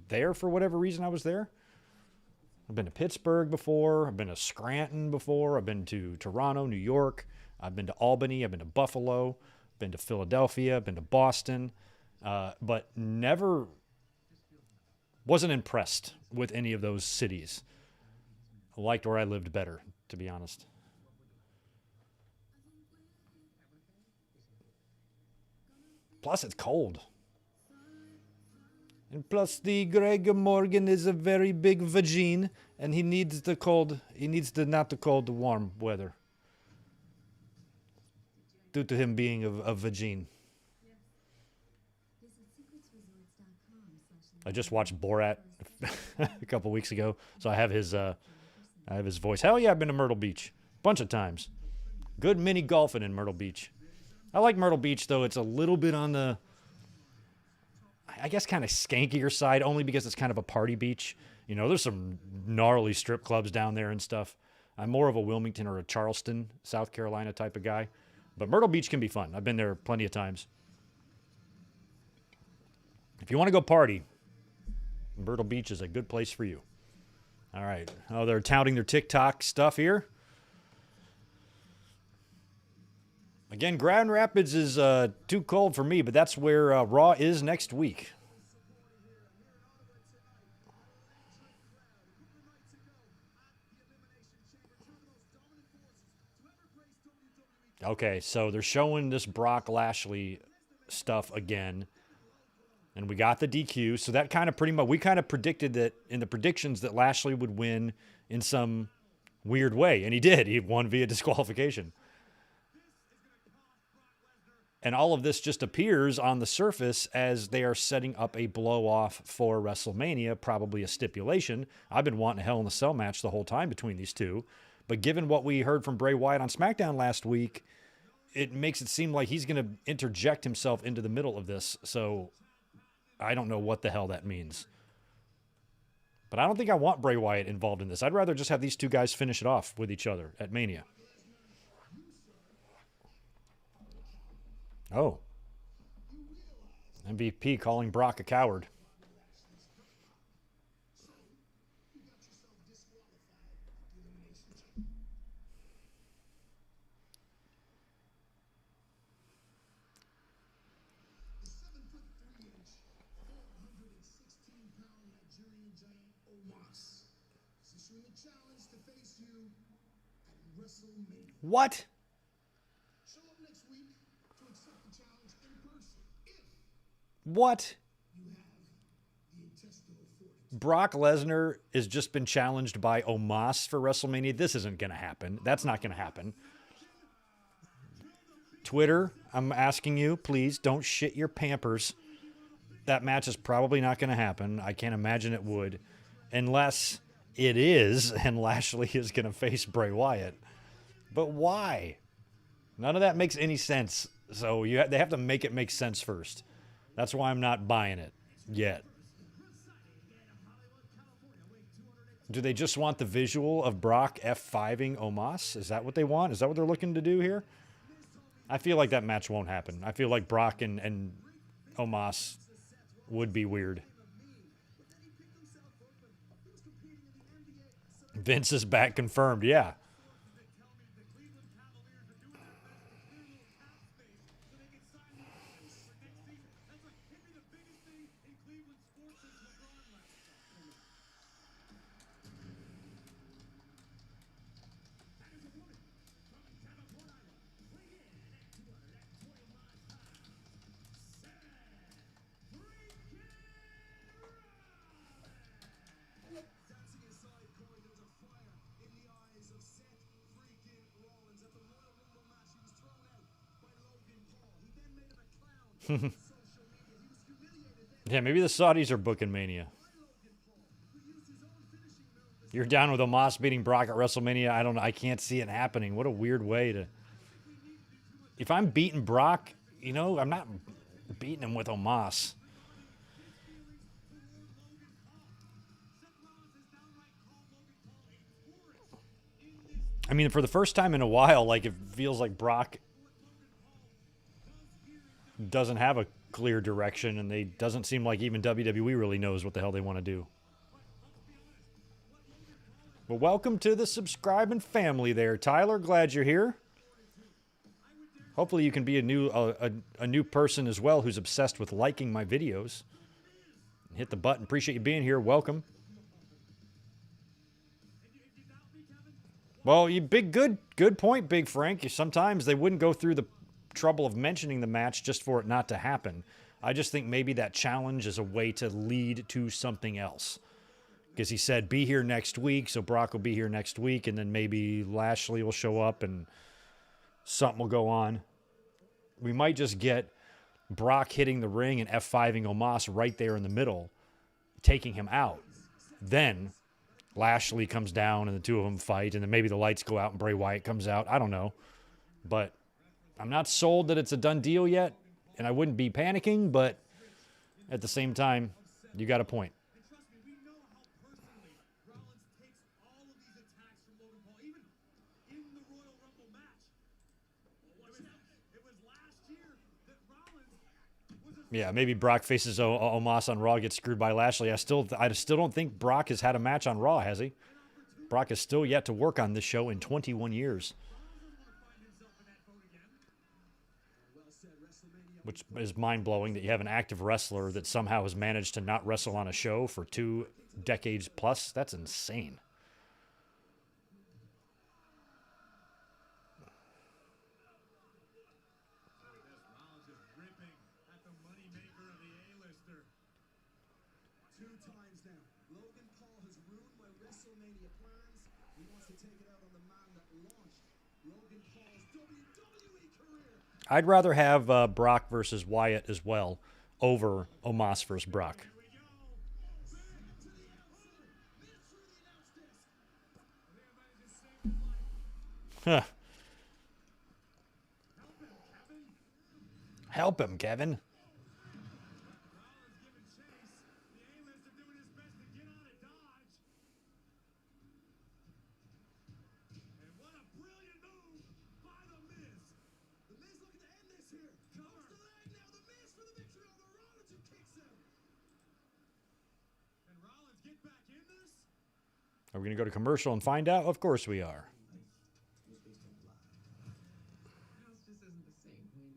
there for whatever reason I was there. I've been to Pittsburgh before. I've been to Scranton before. I've been to Toronto, New York. I've been to Albany. I've been to Buffalo. Been to Philadelphia, been to Boston, but never wasn't impressed with any of those cities. I liked where I lived better, to be honest. Plus, it's cold. And plus, the Greg Morgan is a very big vagine, and he needs the cold. He needs not the cold, the warm weather. Due to him being a vagine. I just watched Borat a couple weeks ago, so I have his voice. Hell yeah, I've been to Myrtle Beach a bunch of times. Good mini golfing in Myrtle Beach. I like Myrtle Beach, though. It's a little bit on the, I guess, kind of skankier side, only because it's kind of a party beach. You know, there's some gnarly strip clubs down there and stuff. I'm more of a Wilmington or a Charleston, South Carolina type of guy. But Myrtle Beach can be fun. I've been there plenty of times. If you want to go party, Myrtle Beach is a good place for you. All right. Oh, they're touting their TikTok stuff here. Again, Grand Rapids is too cold for me, but that's where Raw is next week. Okay, so they're showing this Brock Lashley stuff again. And we got the DQ. So that kind of pretty much, we kind of predicted that in the predictions that Lashley would win in some weird way. And he did. He won via disqualification. And all of this just appears on the surface as they are setting up a blow-off for WrestleMania, probably a stipulation. I've been wanting a Hell in a Cell match the whole time between these two. But given what we heard from Bray Wyatt on SmackDown last week, it makes it seem like he's going to interject himself into the middle of this. So I don't know what the hell that means. But I don't think I want Bray Wyatt involved in this. I'd rather just have these two guys finish it off with each other at Mania. Oh. MVP calling Brock a coward. The 7'3" 416-pound Nigerian giant Omos is issuing a challenge to face you at WrestleMania. What? Show up next week to accept the challenge in person if What? you have the intestinal fortitude. Brock Lesnar has just been challenged by Omos for WrestleMania. This isn't going to happen. That's not going to happen. Twitter, I'm asking you, please don't shit your pampers. That match is probably not going to happen. I can't imagine it would. Unless it is, and Lashley is going to face Bray Wyatt. But why? None of that makes any sense. So they have to make it make sense first. That's why I'm not buying it yet. Do they just want the visual of Brock F5ing Omos? Is that what they want? Is that what they're looking to do here? I feel like that match won't happen. I feel like Brock and Omos would be weird. Vince is back confirmed, yeah. Dancing aside, Corey, there was a fire in the eyes of Seth freaking Rollins at the Royal Rumble match. He was thrown out by Logan Paul. He then made him a clown on social media. He was humiliated then Yeah, maybe the Saudis are booking Mania. by Logan Paul, who used his own finishing move. You're down with Omos beating Brock at WrestleMania. I don't know. I can't see it happening. What a weird way to... If I'm beating Brock, you know, I'm not beating him with Omos. I mean, for the first time in a while, like, it feels like Brock doesn't have a clear direction, and they doesn't seem like even WWE really knows what the hell they want to do. Well, welcome to the subscribing family there, Tyler. Glad you're here. Hopefully you can be a new person as well who's obsessed with liking my videos. Hit the button. Appreciate you being here. Welcome. Well, good point, Big Frank. Sometimes they wouldn't go through the trouble of mentioning the match just for it not to happen. I just think maybe that challenge is a way to lead to something else. Because he said, be here next week, so Brock will be here next week, and then maybe Lashley will show up and something will go on. We might just get Brock hitting the ring and F5ing Omos right there in the middle, taking him out. Then Lashley comes down and the two of them fight, and then maybe the lights go out and Bray Wyatt comes out. I don't know. But I'm not sold that it's a done deal yet, and I wouldn't be panicking, but at the same time, you got a point. And trust me, we know how personally Rollins takes all of these attacks from Logan Paul. Even Yeah, maybe Brock faces Omos on Raw, gets screwed by Lashley. I still don't think Brock has had a match on Raw, has he? Brock is still yet to work on this show in 21 years. Which is mind-blowing that you have an active wrestler that somehow has managed to not wrestle on a show for 2 decades plus. That's insane. Rollins is ripping at the moneymaker of the A-lister. 2 times now. Logan Paul has ruined my WrestleMania plans. He wants to take it out on the man that launched Logan Paul's WWE career. I'd rather have Brock versus Wyatt as well over Omos versus Brock. Huh. Help him, Kevin. Rollins giving chase. The A-lister doing his best to get out of dodge. And what a brilliant move by the Miz. The Miz looking to end this here. Comes the leg now. The Miz for the victory over Rollins who kicks him. Can Rollins get back in this? Are we going to go to commercial and find out? Of course we are. House just isn't the same when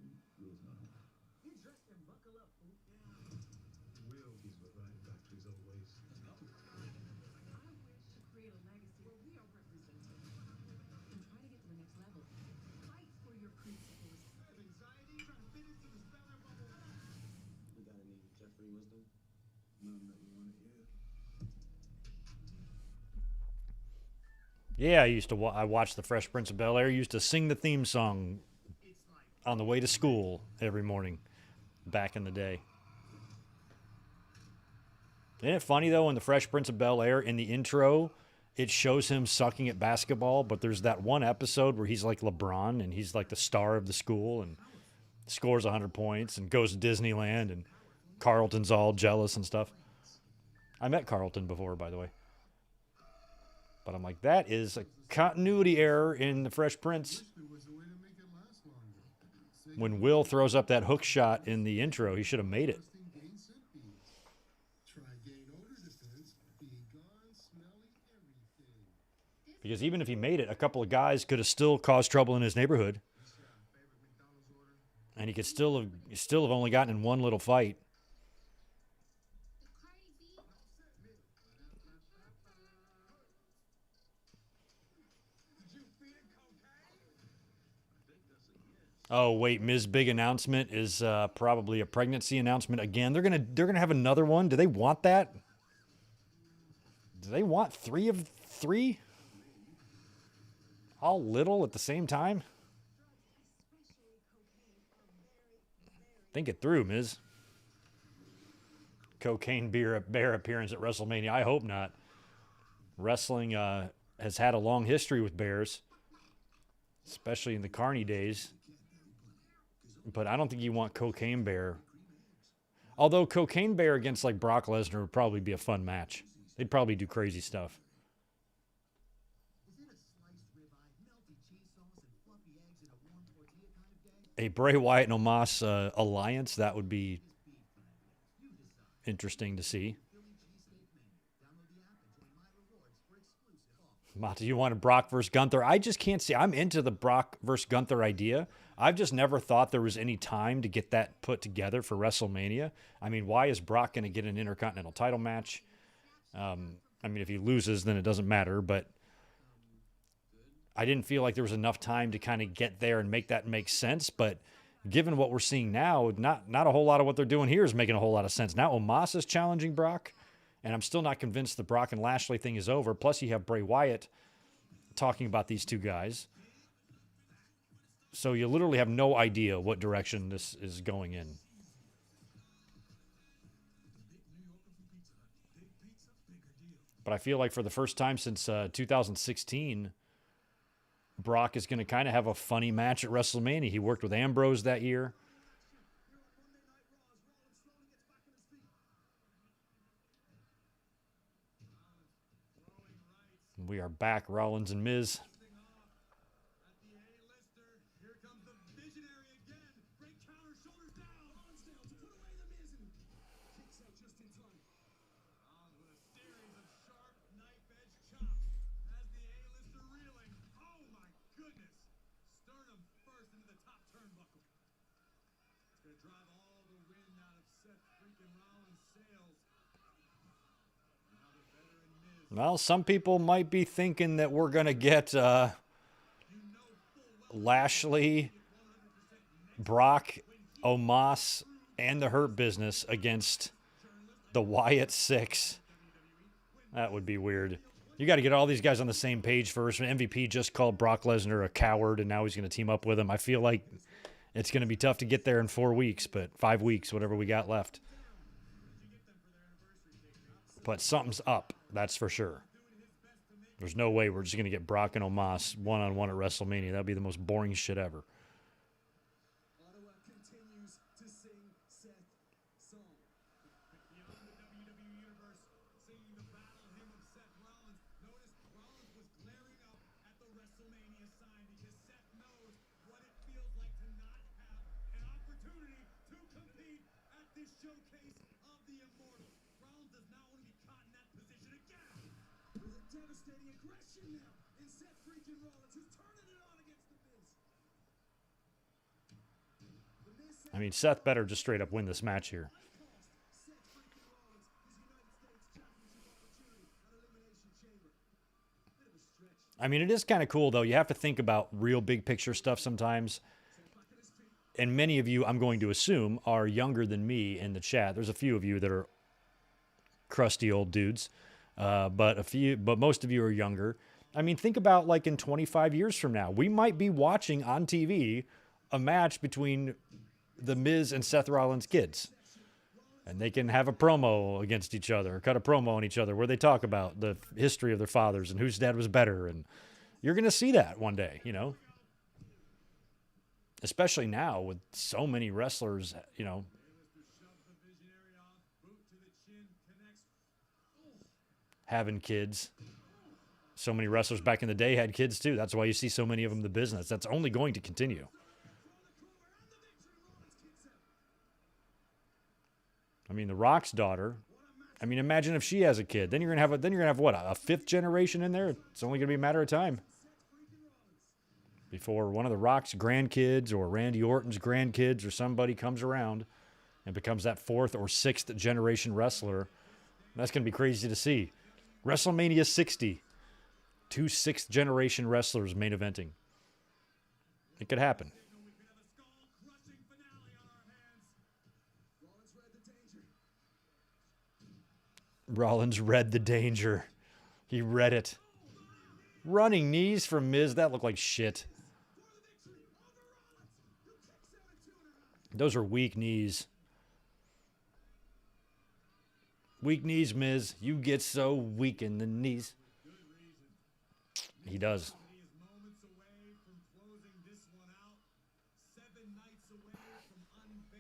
you dressed and buckle up, fool. Will, he's right back to his old ways. I wish to create a legacy where we are represented and try to get to the next level. Fight for your principles. Anxiety trying to fit into this feather bubble. You got any Jeffrey wisdom? None that you want to hear. Yeah, I watched The Fresh Prince of Bel-Air. Used to sing the theme song on the way to school every morning back in the day. Isn't it funny, though, in The Fresh Prince of Bel-Air, in the intro, it shows him sucking at basketball, but there's that one episode where he's like LeBron, and he's like the star of the school, and scores 100 points, and goes to Disneyland, and Carlton's all jealous and stuff. I met Carlton before, by the way. But I'm like, that is a continuity error in The Fresh Prince. There was a way to make it last longer. When Will throws up that hook shot in the intro, he should have made it. Gain set piece. Try gain odor defense. Be gone, smelly everything. Because even if he made it, a couple of guys could have still caused trouble in his neighborhood. And he could still have only gotten in one little fight. Oh wait, Miz big announcement is probably a pregnancy announcement again. They're gonna have another one. Do they want that? Do they want 3 of 3? All little at the same time? Think it through, Miz. Cocaine bear appearance at WrestleMania. I hope not. Wrestling has had a long history with bears, especially in the Carney days. But I don't think you want Cocaine Bear. Although Cocaine Bear against like Brock Lesnar would probably be a fun match. They'd probably do crazy stuff. A Bray Wyatt and Omos alliance, that would be interesting to see. Mata, you want a Brock versus Gunther? I just can't see. I'm into the Brock versus Gunther idea. I've just never thought there was any time to get that put together for WrestleMania. I mean, why is Brock going to get an Intercontinental title match? I mean, if he loses, then it doesn't matter. But I didn't feel like there was enough time to kind of get there and make that make sense. But given what we're seeing now, not a whole lot of what they're doing here is making a whole lot of sense. Now Omos is challenging Brock, and I'm still not convinced the Brock and Lashley thing is over. Plus, you have Bray Wyatt talking about these two guys. So you literally have no idea what direction this is going in. But I feel like for the first time since 2016, Brock is going to kind of have a funny match at WrestleMania. He worked with Ambrose that year. We are back, Rollins and Miz. Here comes the visionary again. Great counter, shoulders down. Rollins down to put away the Well, some people might be thinking that we're going to get Lashley, Brock, Omos, and the Hurt Business against the Wyatt Six. That would be weird. You got to get all these guys on the same page first. MVP just called Brock Lesnar a coward, and now he's going to team up with him. I feel like it's going to be tough to get there in 4 weeks, but 5 weeks, whatever we got left. But something's up, that's for sure. There's no way we're just going to get Brock and Omos one-on-one at WrestleMania. That would be the most boring shit ever. Ottawa continues to sing Seth's song. Beyond the WWE universe, singing the battle hymn of Seth Rollins. Notice Rollins was glaring up at the WrestleMania sign because Seth knows what it feels like to not have an opportunity to compete at this showcase of the Immortals. Rollins does not want to be caught in that position again. With a devastating aggression now in Seth freaking Rollins, who's turning it on against the Miz. The Miz said I mean, Seth better just straight up win this match here. Seth freaking Rollins his United States Championship opportunity at Elimination Chamber. Bit of a stretch. I mean, it is kind of cool, though. You have to think about real big picture stuff sometimes. And many of you, I'm going to assume, are younger than me in the chat. There's a few of you that are crusty old dudes. But most of you are younger. I mean, think about like in 25 years from now, we might be watching on TV a match between the Miz and Seth Rollins' kids. And they can have a promo against each other, cut a promo on each other where they talk about the history of their fathers and whose dad was better. And you're going to see that one day, you know, especially now with so many wrestlers, you know, having kids. So many wrestlers back in the day had kids too. That's why you see so many of them in the business. That's only going to continue. I mean, The Rock's daughter. I mean, imagine if she has a kid. Then you're gonna have what, a fifth generation in there? It's only gonna be a matter of time before one of The Rock's grandkids or Randy Orton's grandkids or somebody comes around and becomes that fourth or sixth generation wrestler. That's gonna be crazy to see. WrestleMania 60. 2 sixth-generation wrestlers main eventing. It could happen. Rollins read the danger. He read it. Running knees from Miz. That looked like shit. Those are weak knees. Weak knees, Miz. You get so weak in the knees. He does.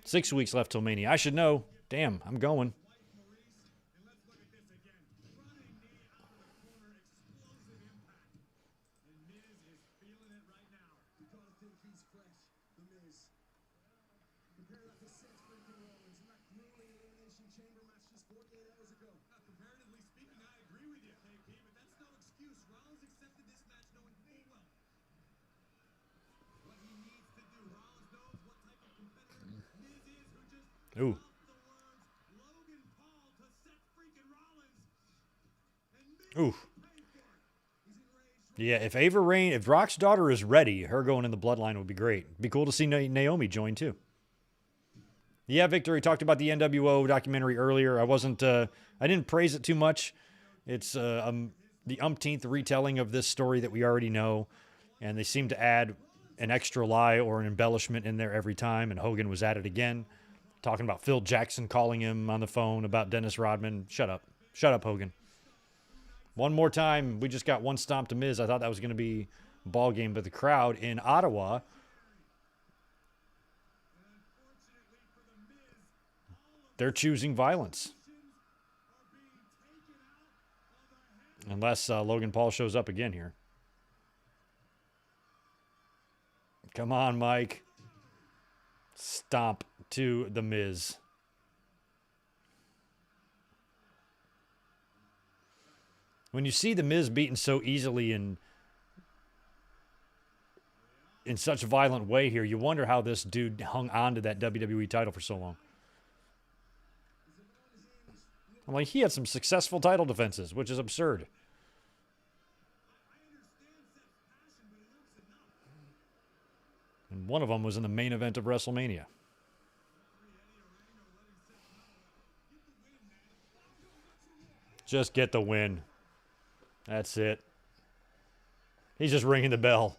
6 weeks left till Mania. I should know. Damn, I'm going. Elimination Chamber match just 48 hours ago. Comparatively speaking, I agree with you, KP, but that's no excuse. Rollins accepted this match knowing full well what he needs to do. Rollins knows what type of competitor Miz is, who just Ooh. the words Logan Paul to Seth freaking Rollins. And Miz Ooh. paid for it. He's enraged. Yeah, if Rock's daughter is ready, her going in the bloodline would be great. Be cool to see Naomi join too. Yeah, Victor, he talked about the NWO documentary earlier. I didn't praise it too much. It's the umpteenth retelling of this story that we already know, and they seem to add an extra lie or an embellishment in there every time, and Hogan was at it again, talking about Phil Jackson calling him on the phone about Dennis Rodman. Shut up. Shut up, Hogan. One more time, we just got one stomp to Miz. I thought that was going to be a ball game, but the crowd in Ottawa, they're choosing violence. Unless Logan Paul shows up again here. Come on, Mike. Stomp to the Miz. When you see the Miz beaten so easily and in such a violent way here, you wonder how this dude hung on to that WWE title for so long. I'm like, he had some successful title defenses, which is absurd. One of them was in the main event of WrestleMania. Just get the win. That's it. He's just ringing the bell.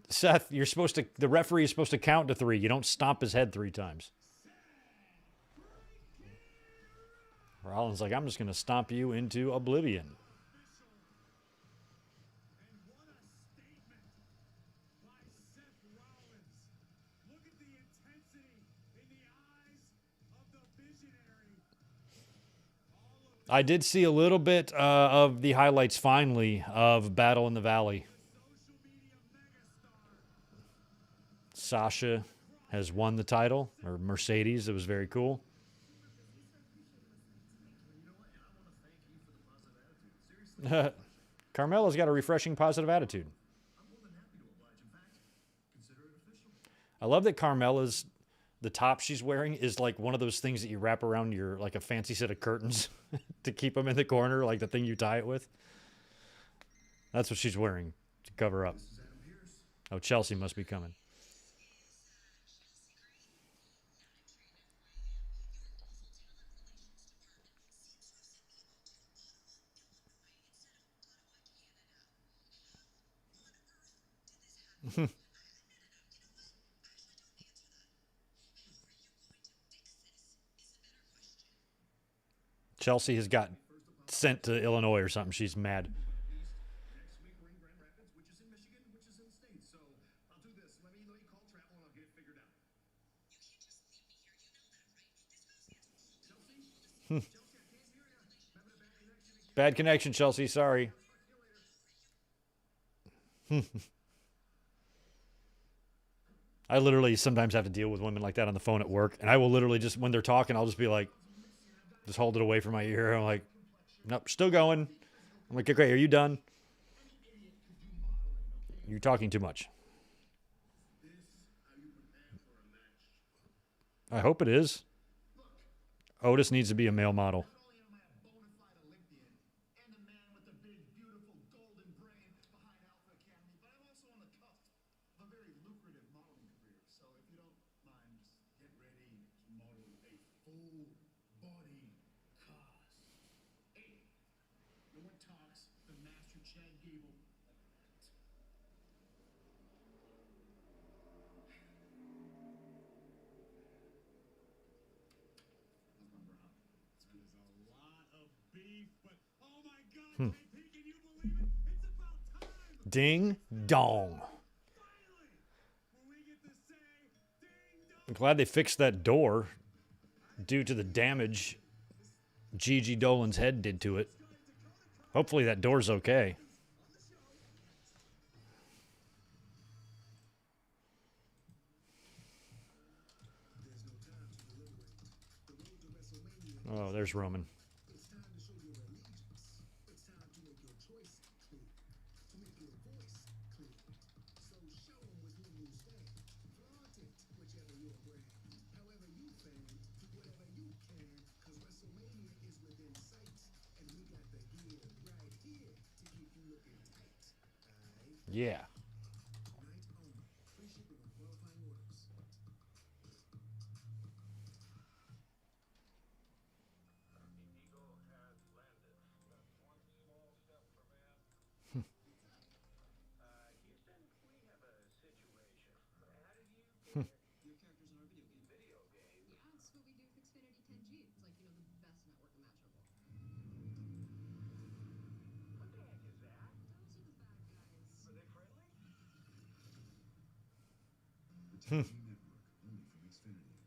Seth, the referee is supposed to count to 3. You don't stomp his head 3 times. Rollins like, I'm just going to stomp you into oblivion. And what a statement by Seth Rollins. Look at the intensity in the eyes of the visionary. I did see a little bit of the highlights, finally, of Battle in the Valley. Social media megastar. Sasha has won the title, or Mercedes. It was very cool. Carmella's got a refreshing positive attitude. I love that Carmella's, the top she's wearing is like one of those things that you wrap around your, like a fancy set of curtains to keep them in the corner, like the thing you tie it with. That's what she's wearing to cover up. Oh, Chelsea must be coming. Chelsea has got sent to Illinois or something. She's mad. Next week we're in Grand Rapids, which is in Michigan, which is in the States. So I'll do this. Let me call travel and I'll get it figured out. You can't just leave me here. You know that, right? This girl's here to Chelsea? Chelsea, I can't hear you. Having a bad connection again. Bad connection, Chelsea. Sorry. I literally sometimes have to deal with women like that on the phone at work, and I will literally just, when they're talking, I'll just be like, just hold it away from my ear. I'm like, nope, still going. I'm like, okay, are you done? You're talking too much. I hope it is. Otis needs to be a male model. Not only am I a bona fide Olympian and the man with the big, beautiful golden brain behind Alpha Academy, but I'm also on the cusp of a very lucrative modeling career. So if you don't mind, just get ready to model a full body cast. Hey, no one talks the master Chad Gable like that. There's a lot of beef, but oh my God, JP, can you believe it? It's about time. Ding dong. Finally, when we get to say ding dong. I'm glad they fixed that door due to the damage Gigi Dolan's head did to it. Hopefully that door's okay. Oh, there's Roman. It's time to show your allegiance. It's time to make your choice clear. To make your voice clear. So show them with whom you stand. Flaunt it, whichever your brand. However you fan, do whatever you can, cause WrestleMania is within sight. And we got the gear right here to keep you looking tight. Aight? Yeah. Night only. Free shipping on qualifying orders. Your characters in our video game. Yeah, it's what we do with Xfinity 10G. It's like, the best network imaginable. What the heck is that? Those are the bad guys. Are they friendly? The TV network, only from Xfinity.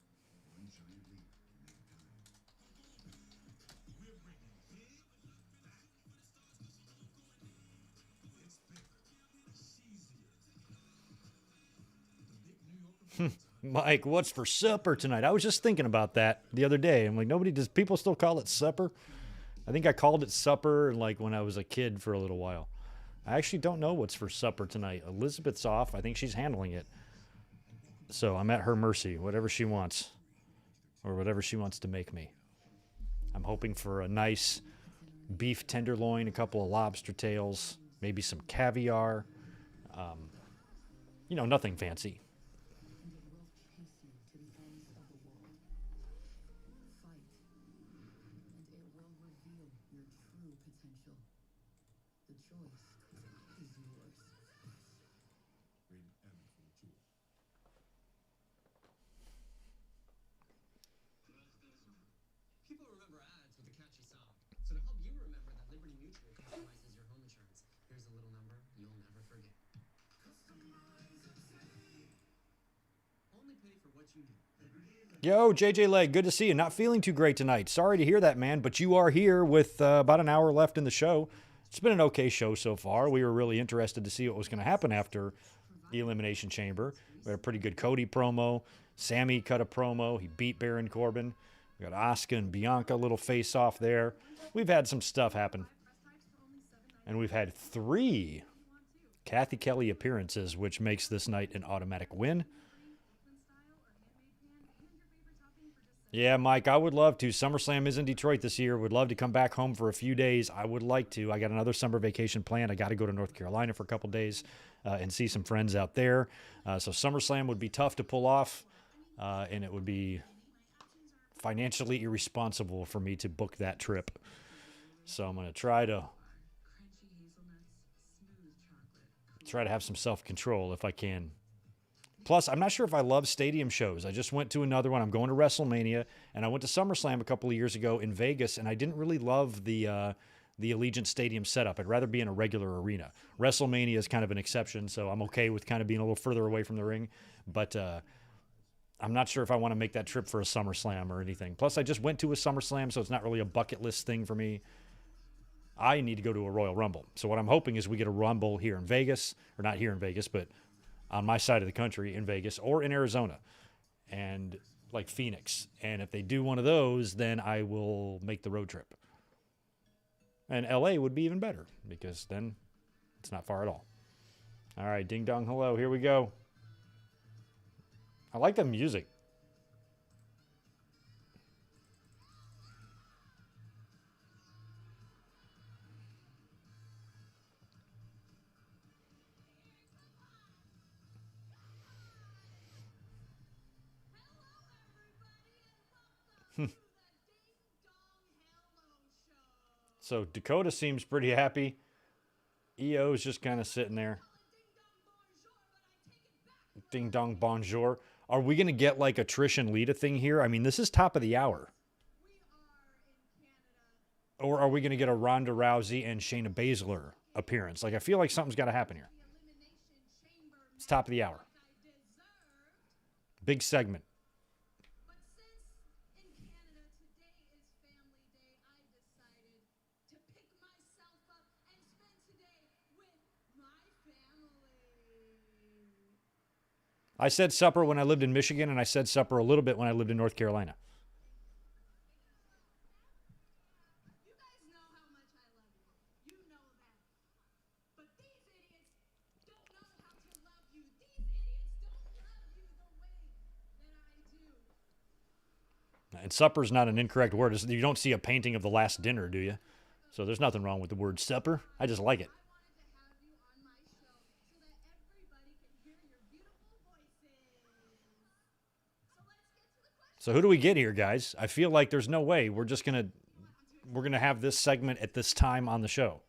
One giant leap for mankind. We're bringing big back. It's bigger, cheesier. The big New Yorker. Mike, what's for supper tonight? I was just thinking about that the other day. I'm like, does people still call it supper? I think I called it supper like when I was a kid for a little while. I actually don't know what's for supper tonight. Elizabeth's off. I think she's handling it. So I'm at her mercy, whatever she wants or whatever she wants to make me. I'm hoping for a nice beef tenderloin, a couple of lobster tails, maybe some caviar. You know, nothing fancy. And it will chase you to the ends of the world. Fight, and it will reveal your true potential. The choice is yours. Rated M for mature. People remember ads with a catchy song. So to help you remember that Liberty Mutual customizes your home insurance, here's a little number you'll never forget. Only pay for what you need. Yo, JJ Leg, good to see you. Not feeling too great tonight. Sorry to hear that, man, but you are here with about an hour left in the show. It's been an okay show so far. We were really interested to see what was going to happen after the Elimination Chamber. We had a pretty good Cody promo. Sami cut a promo. He beat Baron Corbin. We got Asuka and Bianca, a little face-off there. We've had some stuff happen. And we've had 3 Kathy Kelly appearances, which makes this night an automatic win. Yeah, Mike, I would love to. SummerSlam is in Detroit this year. Would love to come back home for a few days. I would like to. I got another summer vacation planned. I got to go to North Carolina for a couple days and see some friends out there. So SummerSlam would be tough to pull off, and it would be financially irresponsible for me to book that trip. So I'm going to try to have some self-control if I can. Plus, I'm not sure if I love stadium shows. I just went to another one. I'm going to WrestleMania, and I went to SummerSlam a couple of years ago in Vegas, and I didn't really love the Allegiant Stadium setup. I'd rather be in a regular arena. WrestleMania is kind of an exception, so I'm okay with kind of being a little further away from the ring. But I'm not sure if I want to make that trip for a SummerSlam or anything. Plus, I just went to a SummerSlam, so it's not really a bucket list thing for me. I need to go to a Royal Rumble. So what I'm hoping is we get a Rumble here in Vegas, or not here in Vegas, but on my side of the country in Vegas or in Arizona and like Phoenix. And if they do one of those, then I will make the road trip. And LA would be even better because then it's not far at all. All right, ding dong hello, here we go. I like the music. So Dakota seems pretty happy. EO's just kind of sitting there. Ding dong bonjour. Are we going to get like a Trish and Lita thing here? I mean, this is top of the hour. Or are we going to get a Ronda Rousey and Shayna Baszler appearance? Like, I feel like something's got to happen here. It's top of the hour. Big segment. I said supper when I lived in Michigan, and I said supper a little bit when I lived in North Carolina. You guys know how much I love you. You know that. But these idiots don't know how to love you. These idiots don't love you the way that I do. And supper's not an incorrect word. You don't see a painting of the last dinner, do you? So there's nothing wrong with the word supper. I just like it. So who do we get here, guys? I feel like there's no way we're gonna have this segment at this time on the show.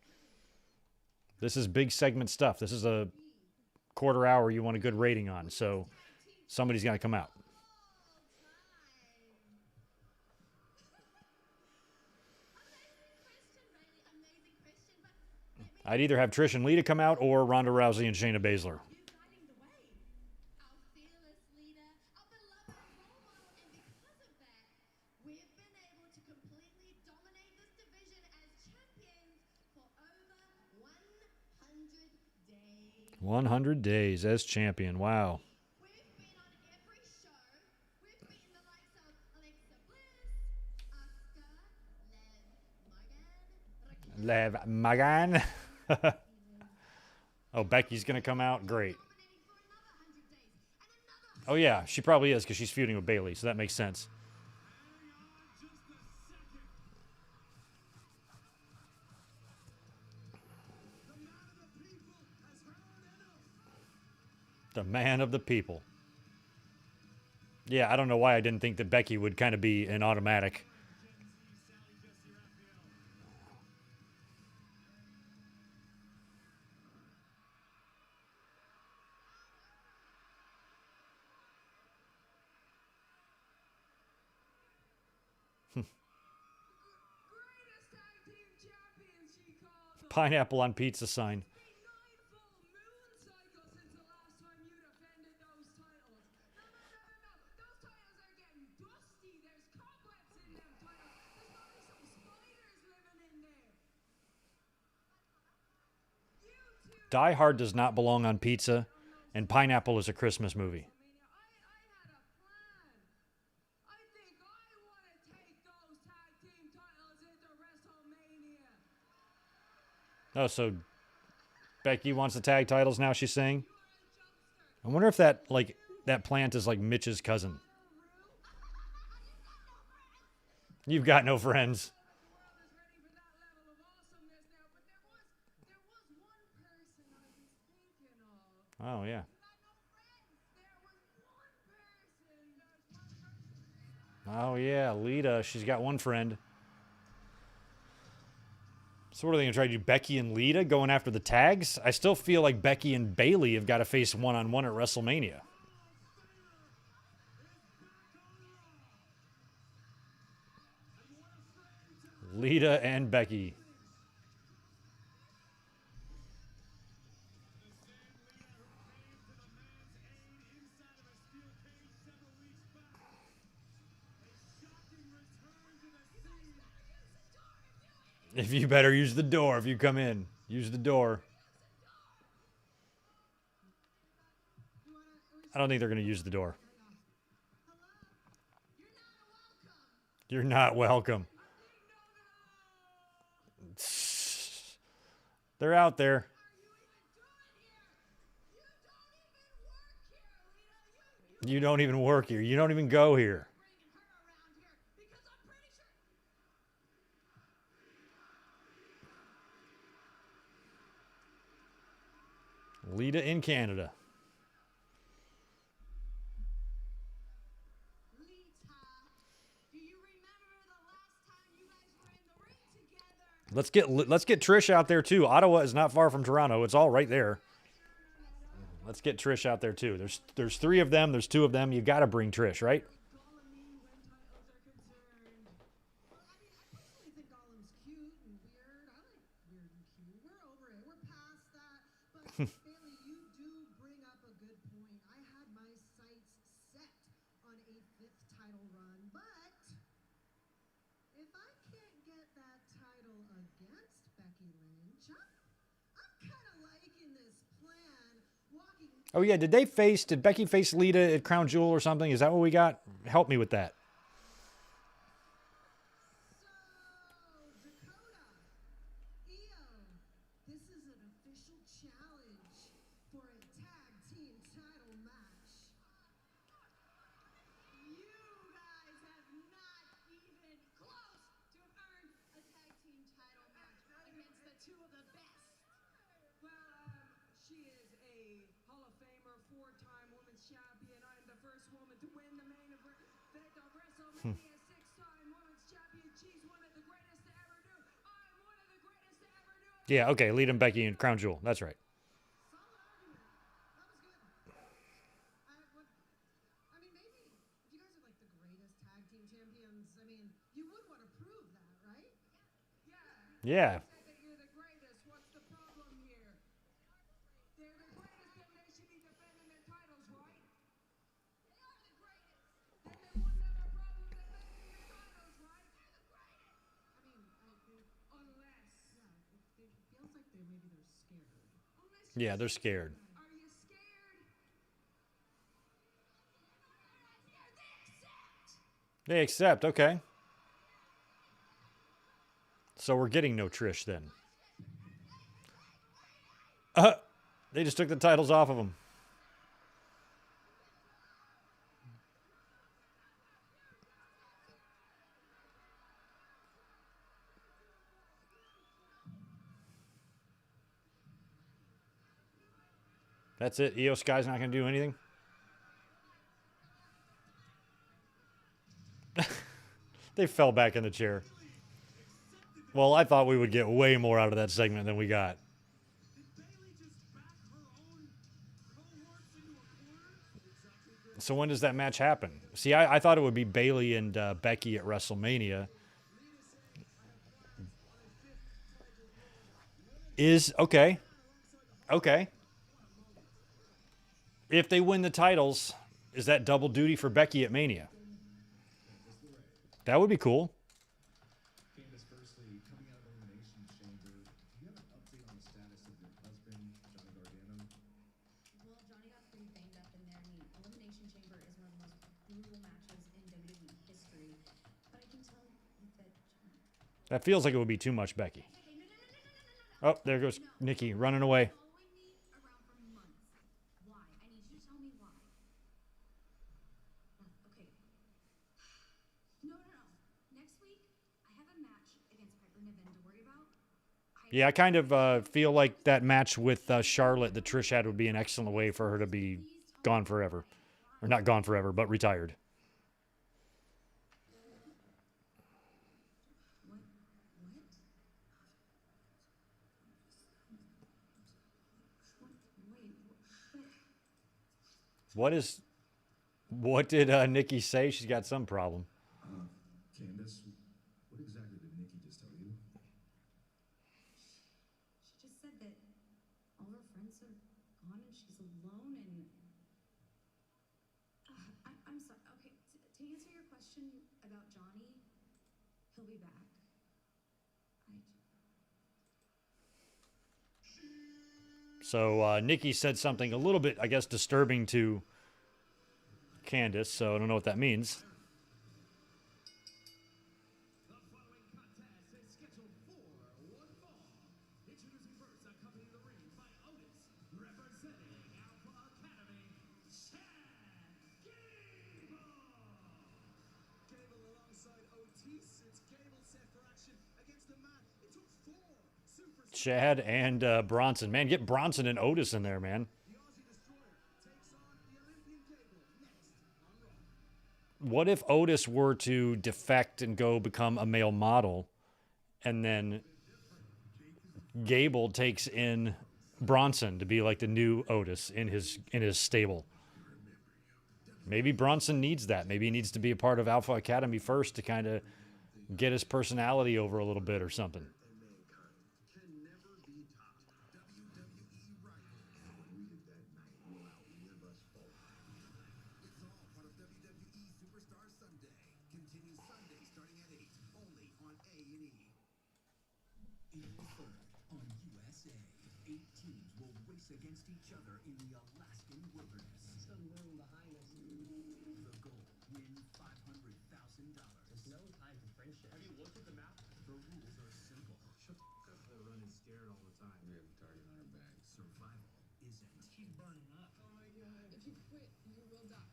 This is big segment stuff. This is a quarter hour you want a good rating on. So somebody's got to come out. I'd either have Trish and Lita come out or Ronda Rousey and Shayna Baszler. We've been able to completely dominate this division as champions for over 100 days. 100 days as champion. Wow. We've been on every show. We've beaten the likes of Alexa Bliss, Asuka, Lev Magan. Oh, Becky's going to come out? Great. dominating for another 100 days. And another Oh, yeah, she probably is because she's feuding with Bayley, so that makes sense. The man of the people. Yeah, I don't know why I didn't think that Becky would kind of be an automatic. Greatest tag team champions, she called them. Pineapple on pizza sign. Be 9 full moon cycles since the last time you defended those titles. No. Those titles are getting dusty. There's cobwebs in them titles. There's probably some spiders living in there. You two. Die Hard does not belong on pizza, and Pineapple is a Christmas movie. I had a plan. I think I want to take those tag team titles into WrestleMania. Oh, so Becky wants the tag titles now, she's saying? I wonder if that plant is like Mitch's cousin. You've got no friends. The world is ready for that level of awesomeness now, but there was one person I was thinking of. Oh, yeah. Oh, yeah, Lita. She's got one friend. So what are they going to try to do? Becky and Lita going after the tags? I still feel like Becky and Bayley have got to face one-on-one at WrestleMania. Lita and Becky. If you better use the door if you come in. Use the door. I don't think they're going to use the door. You're not welcome. They're out there. You don't even work here. You don't even go here. Lita in Canada. Let's get Trish out there too. Ottawa is not far from Toronto. It's all right there. Let's get Trish out there too. There's three of them. There's two of them. You got to bring Trish, right? Bailey, you do bring up a good point. I had my sights set on a 5th title run, but if I can't get that title against Becky Lynch, I'm kind of liking this plan. Oh yeah, did Becky face Lita at Crown Jewel or something? Is that what we got? Help me with that. Yeah, okay, Lita and Becky and Crown Jewel. That's right. Yeah. Yeah, they're scared. Are you scared? They accept, okay. So we're getting no Trish then. They just took the titles off of them. That's it? Io Sky's not going to do anything? They fell back in the chair. Well, I thought we would get way more out of that segment than we got. So when does that match happen? See, I thought it would be Bayley and Becky at WrestleMania. Okay. If they win the titles, is that double duty for Becky at Mania? That would be cool. Candace, firstly, coming out of Elimination Chamber, do you have an update on the status of your husband, Johnny Gargano? Well, Johnny got pretty banged up in there. I mean, Elimination Chamber is one of the most brutal matches in WWE history. But I can tell that That feels like it would be too much Becky. Oh, there goes Nikki running away. following me around for months. Why? I need you to tell me why. Okay. No. Next week, I have a match against Piper Niven to worry about. Yeah, I kind of feel like that match with Charlotte that Trish had would be an excellent way for her to be gone forever. Or not gone forever, but retired. What did Nikki say? She's got some problem. Candace, what exactly did Nikki just tell you? She just said that all her friends are gone and she's alone and... I'm sorry. Okay, to answer your question about Johnny, he'll be back. So Nikki said something a little bit, I guess, disturbing to Candace, so I don't know what that means. The following contest is scheduled for one fall. Introducing first, accompanying the ring by Otis, representing Alpha Academy, Gable. Gable alongside Otis. It's Gable set for action against the man. It took 4 superstars. Chad and Bronson. Man, get Bronson and Otis in there, man. The Aussie Destroyer takes on the Olympian Gable next on Raw. What if Otis were to defect and go become a male model, and then Gable takes in Bronson to be like the new Otis in his stable? Maybe Bronson needs that. Maybe he needs to be a part of Alpha Academy first to kind of get his personality over a little bit or something. Against each other in the Alaskan wilderness. Some room behind us. The goal, win $500,000. There's no time for friendship. Have you looked at the map? The rules are simple. Shut the fuck up for running scared all the time. We have a target on our back. Survival isn't. She's burning up. Oh my god. If you quit, you will die.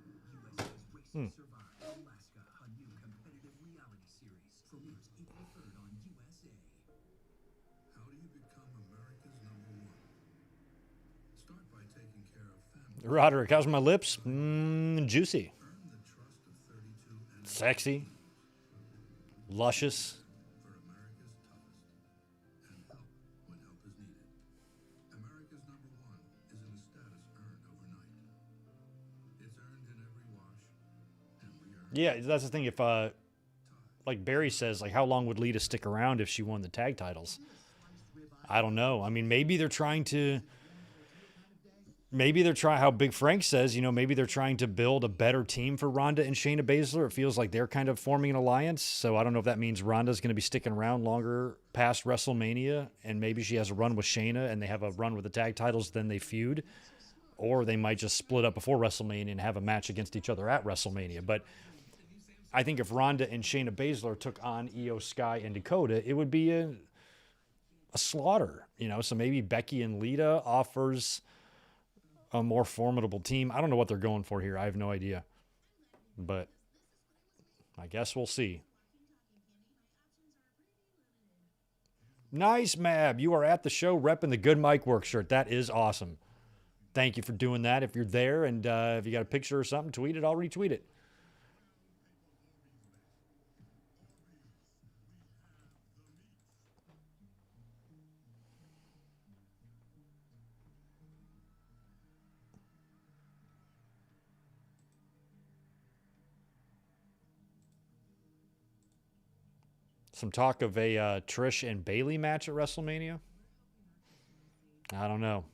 USA's Race to Survive Alaska, a new competitive reality series. Premieres April 3rd on USA. How do you become America's #1? Start by taking care of family. Roderick, how's my lips? Juicy. Earn the trust of 32 and Sexy. Luscious. for America's toughest. And help when help is needed. America's #1 isn't a status earned overnight. It's earned in every wash and re-earned. Yeah, that's the thing. If, like Barry says, like how long would Lita stick around if she won the tag titles? I don't know. I mean, maybe they're trying to... Maybe they're trying, how Big Frank says, maybe they're trying to build a better team for Ronda and Shayna Baszler. It feels like they're kind of forming an alliance. So I don't know if that means Ronda's going to be sticking around longer past WrestleMania, and maybe she has a run with Shayna and they have a run with the tag titles, then they feud. Or they might just split up before WrestleMania and have a match against each other at WrestleMania. But I think if Ronda and Shayna Baszler took on Io Sky and Dakota, it would be a slaughter. So maybe Becky and Lita offers a more formidable team. I don't know what they're going for here. I have no idea. But I guess we'll see. Nice, Mab. You are at the show repping the Good Mike Work shirt. That is awesome. thank you for doing that if you're there. And if you got a picture or something, tweet it. I'll retweet it. Some talk of a Trish and Bayley match at WrestleMania. I don't know.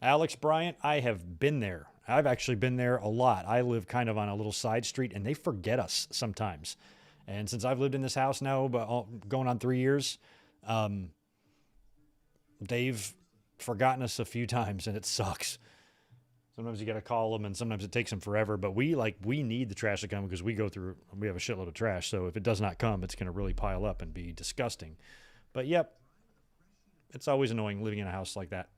Alex Bryant, I have been there. I've actually been there a lot. I live kind of on a little side street, and they forget us sometimes. And since I've lived in this house now, going on 3 years, they've forgotten us a few times, and it sucks. Sometimes you got to call them, and sometimes it takes them forever. But we need the trash to come because we have a shitload of trash. So if it does not come, it's going to really pile up and be disgusting. But yep, it's always annoying living in a house like that.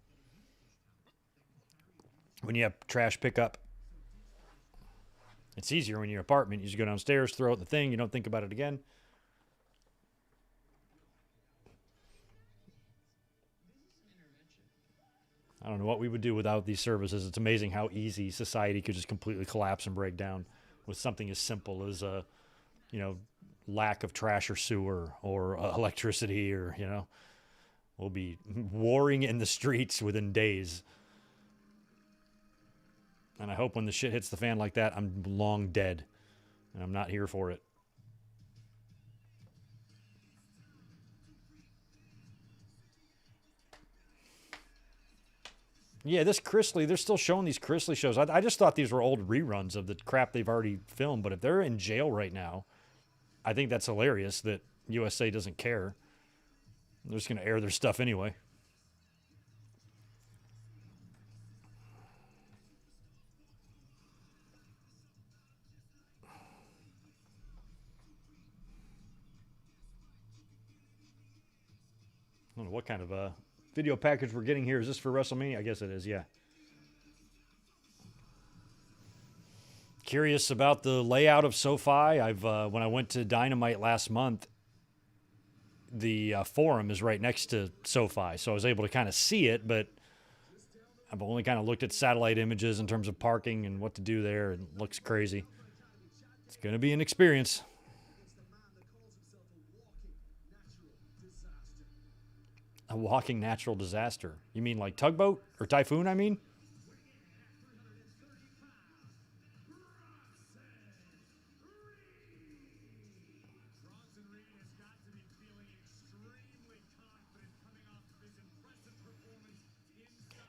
When you have trash pickup, it's easier when you're in your apartment. You just go downstairs, throw it in the thing. You don't think about it again. I don't know what we would do without these services. It's amazing how easy society could just completely collapse and break down with something as simple as lack of trash or sewer or electricity, or we'll be warring in the streets within days. And I hope when the shit hits the fan like that, I'm long dead, and I'm not here for it. Yeah, this Chrisley, they're still showing these Chrisley shows. I just thought these were old reruns of the crap they've already filmed. But if they're in jail right now, I think that's hilarious that USA doesn't care. They're just going to air their stuff anyway. I don't know what kind of video package we're getting here. Is this for WrestleMania? I guess it is, yeah. Curious about the layout of SoFi. When I went to Dynamite last month, the forum is right next to SoFi, so I was able to kind of see it, but I've only kind of looked at satellite images in terms of parking and what to do there. It looks crazy. It's going to be an experience. A walking natural disaster. You mean like tugboat or typhoon, I mean?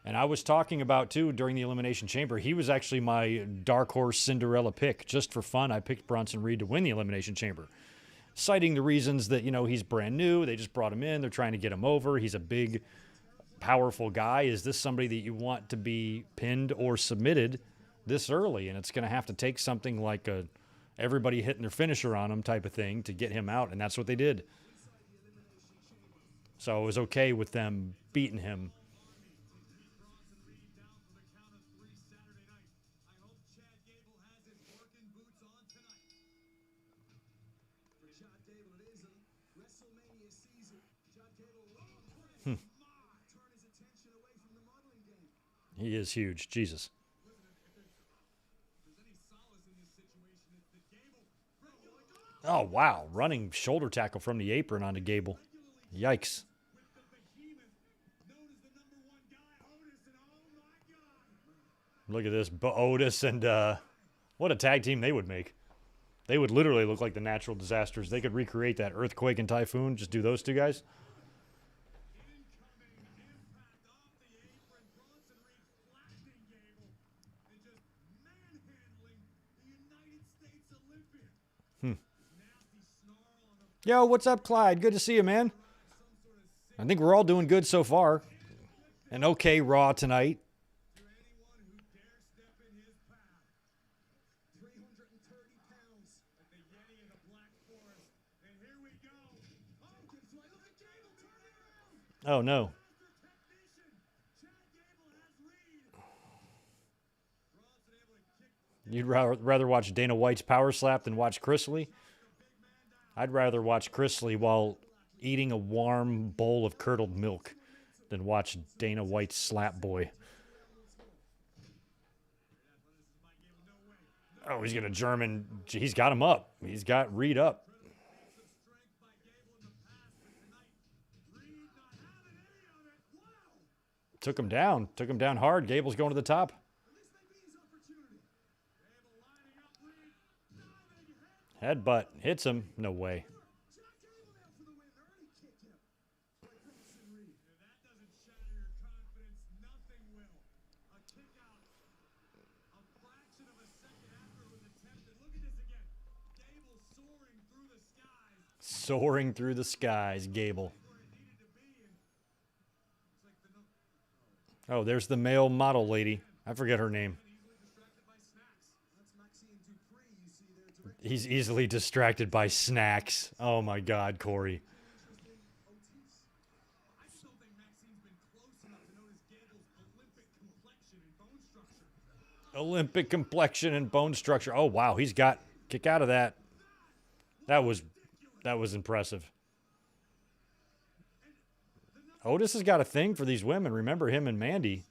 And I was talking about, too, during the Elimination Chamber, he was actually my dark horse Cinderella pick. Just for fun, I picked Bronson Reed to win the Elimination Chamber, citing the reasons that, he's brand new. They just brought him in. They're trying to get him over. He's a big, powerful guy. Is this somebody that you want to be pinned or submitted this early? And it's going to have to take something like everybody hitting their finisher on him type of thing to get him out, and that's what they did. So I was okay with them beating him. He is huge. Jesus. Oh, wow. Running shoulder tackle from the apron onto Gable. Yikes. Look at this. Otis and what a tag team they would make. They would literally look like the natural disasters. They could recreate that earthquake and typhoon. Just do those two guys. Yo, what's up, Clyde? Good to see you, man. I think we're all doing good so far. An okay Raw tonight. Oh, no. You'd rather watch Dana White's power slap than watch Chrisley? I'd rather watch Chrisley while eating a warm bowl of curdled milk than watch Dana White's slap boy. Oh, he's going to German. He's got him up. He's got Reed up. Took him down. Took him down hard. Gable's going to the top. Headbutt. Hits him. No way. Soaring through the skies, Gable. Oh, there's the male model lady. I forget her name. He's easily distracted by snacks. Oh my God, Corey. Olympic complexion and bone structure. Oh wow, he's got kick out of that. That was impressive. Otis has got a thing for these women. Remember him and Mandy.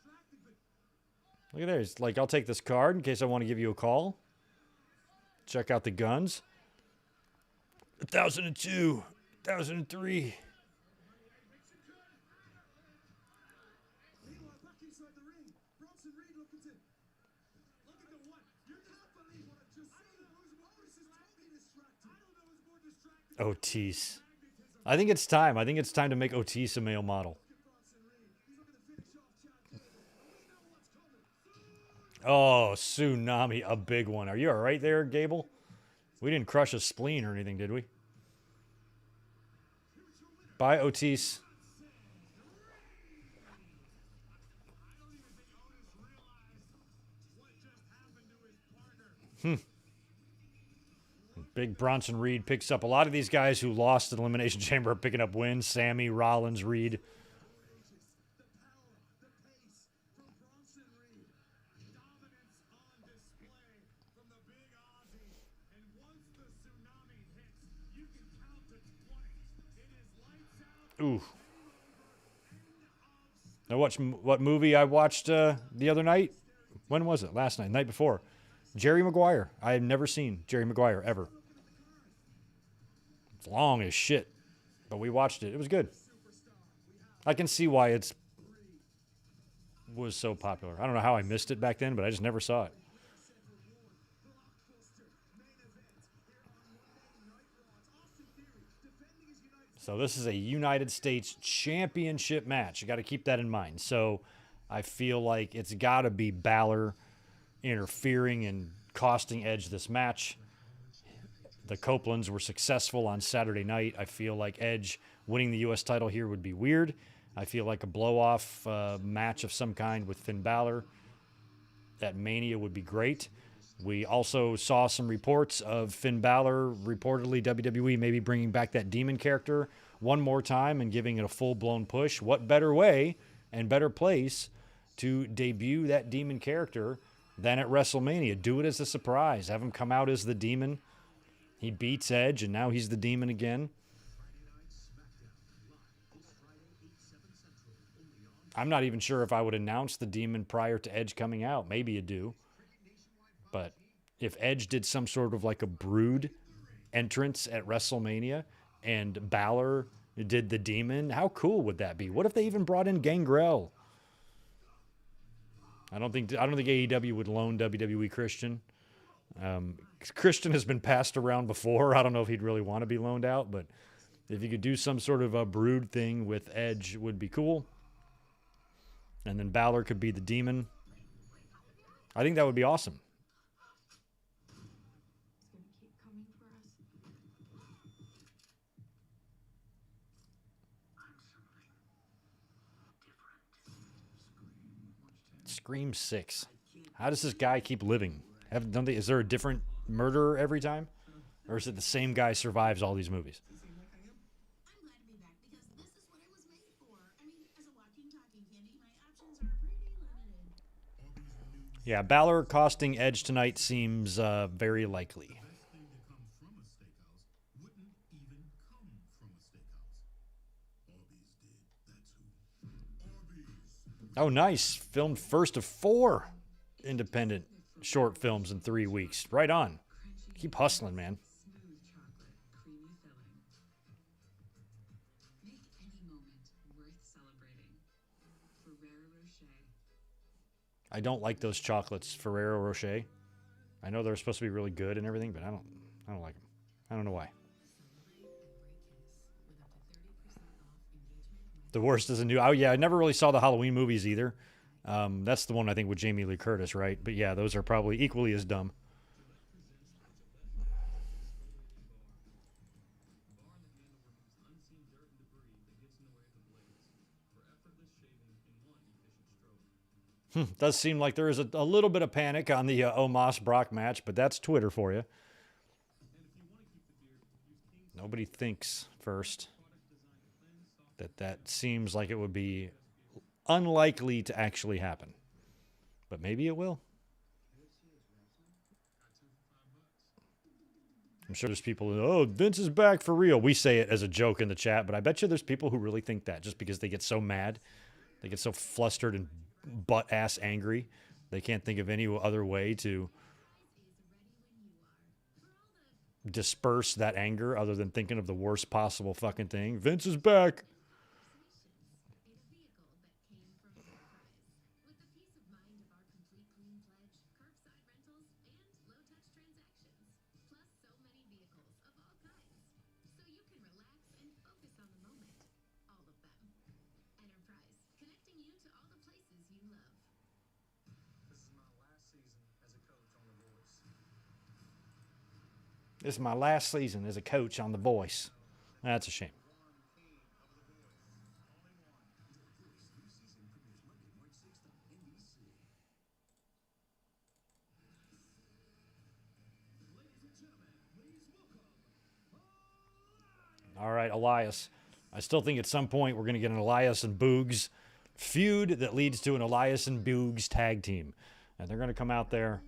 Look at there. He's like, I'll take this card in case I want to give you a call. Check out the guns. 1002, 1003. Otis. I think it's time. I think it's time to make Otis a male model. Oh, tsunami, a big one. Are you all right there, Gable? We didn't crush a spleen or anything, did we? Bye, Otis. Big Bronson Reed picks up a lot of these guys who lost in Elimination Chamber are picking up wins. Sami, Rollins, Reed. Ooh. Now what movie I watched the other night? When was it? Last night, night before. Jerry Maguire. I had never seen Jerry Maguire ever. It's long as shit, but we watched it. It was good. I can see why it was so popular. I don't know how I missed it back then, but I just never saw it. So this is a United States Championship match. You got to keep that in mind. So I feel like it's got to be Balor interfering and costing Edge this match. The Copelands were successful on Saturday night. I feel like Edge winning the U.S. title here would be weird. I feel like a blow-off match of some kind with Finn Balor at Mania would be great. We also saw some reports of Finn Balor, reportedly WWE maybe bringing back that demon character one more time and giving it a full-blown push. What better way and better place to debut that demon character than at WrestleMania? Do it as a surprise. Have him come out as the demon. He beats Edge, and now he's the demon again. I'm not even sure if I would announce the demon prior to Edge coming out. Maybe you do. But if Edge did some sort of like a brood entrance at WrestleMania and Balor did the demon, how cool would that be? What if they even brought in Gangrel? I don't think AEW would loan WWE Christian. Christian has been passed around before. I don't know if he'd really want to be loaned out, but if you could do some sort of a brood thing with Edge would be cool. And then Balor could be the demon. I think that would be awesome. Scream 6. How does this guy keep living? Is there a different murderer every time? Or is it the same guy survives all these movies? I'm glad to be back because this is what I was made for. I mean, as a walking, talking candy, my options are pretty limited. Yeah, Balor costing Edge tonight seems very likely. Oh, nice. Filmed first of 4 independent short films in 3 weeks. Right on. Keep hustling, man. Smooth chocolate, creamy filling. Make any moment worth celebrating. Ferrero Rocher. I don't like those chocolates, Ferrero Rocher. I know they're supposed to be really good and everything, but I don't like them. I don't know why. The Worst is a new... Oh, yeah, I never really saw the Halloween movies either. That's the one, I think, with Jamie Lee Curtis, right? But yeah, those are probably equally as dumb. Does seem like there is a little bit of panic on the Omos Brock match, but that's Twitter for you. Nobody thinks first that seems like it would be unlikely to actually happen. But maybe it will. I'm sure there's people who, oh, Vince is back for real. We say it as a joke in the chat, but I bet you there's people who really think that just because they get so mad. They get so flustered and butt-ass angry. They can't think of any other way to disperse that anger other than thinking of the worst possible fucking thing. Vince is back. This is my last season as a coach on The Voice. That's a shame. All right, Elias. I still think at some point we're going to get an Elias and Boogs feud that leads to an Elias and Boogs tag team. And they're going to come out there.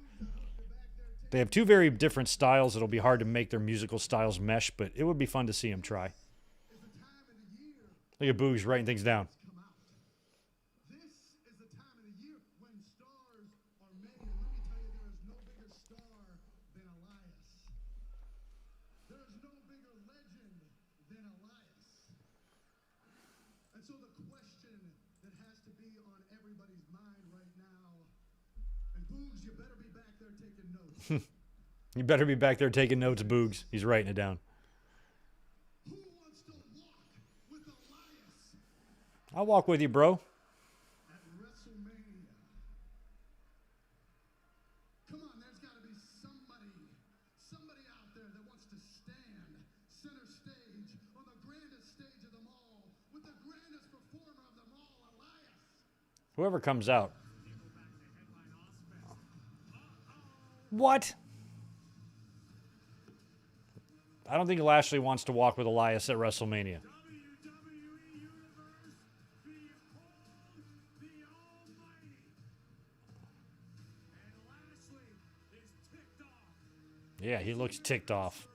They have 2 very different styles. It'll be hard to make their musical styles mesh, but it would be fun to see them try. Look at Boogs writing things down. This is the time of the year when stars are made. And let me tell you, there is no bigger star than Elias. There is no bigger legend than Elias. And so the question that has to be on everybody's mind right now, and Boogs, you better be back there taking notes. You better be back there taking notes, Boogs. He's writing it down. Who wants to walk with Elias I'll walk with you, bro. at WrestleMania? Come on, there's got to be somebody out there that wants to stand center stage on the grandest stage of them all with the grandest performer of them all, Elias. Whoever comes out. What? I don't think Lashley wants to walk with Elias at WrestleMania. WWE Universe, behold the Almighty. And Lashley is ticked off. Yeah, he looks ticked off.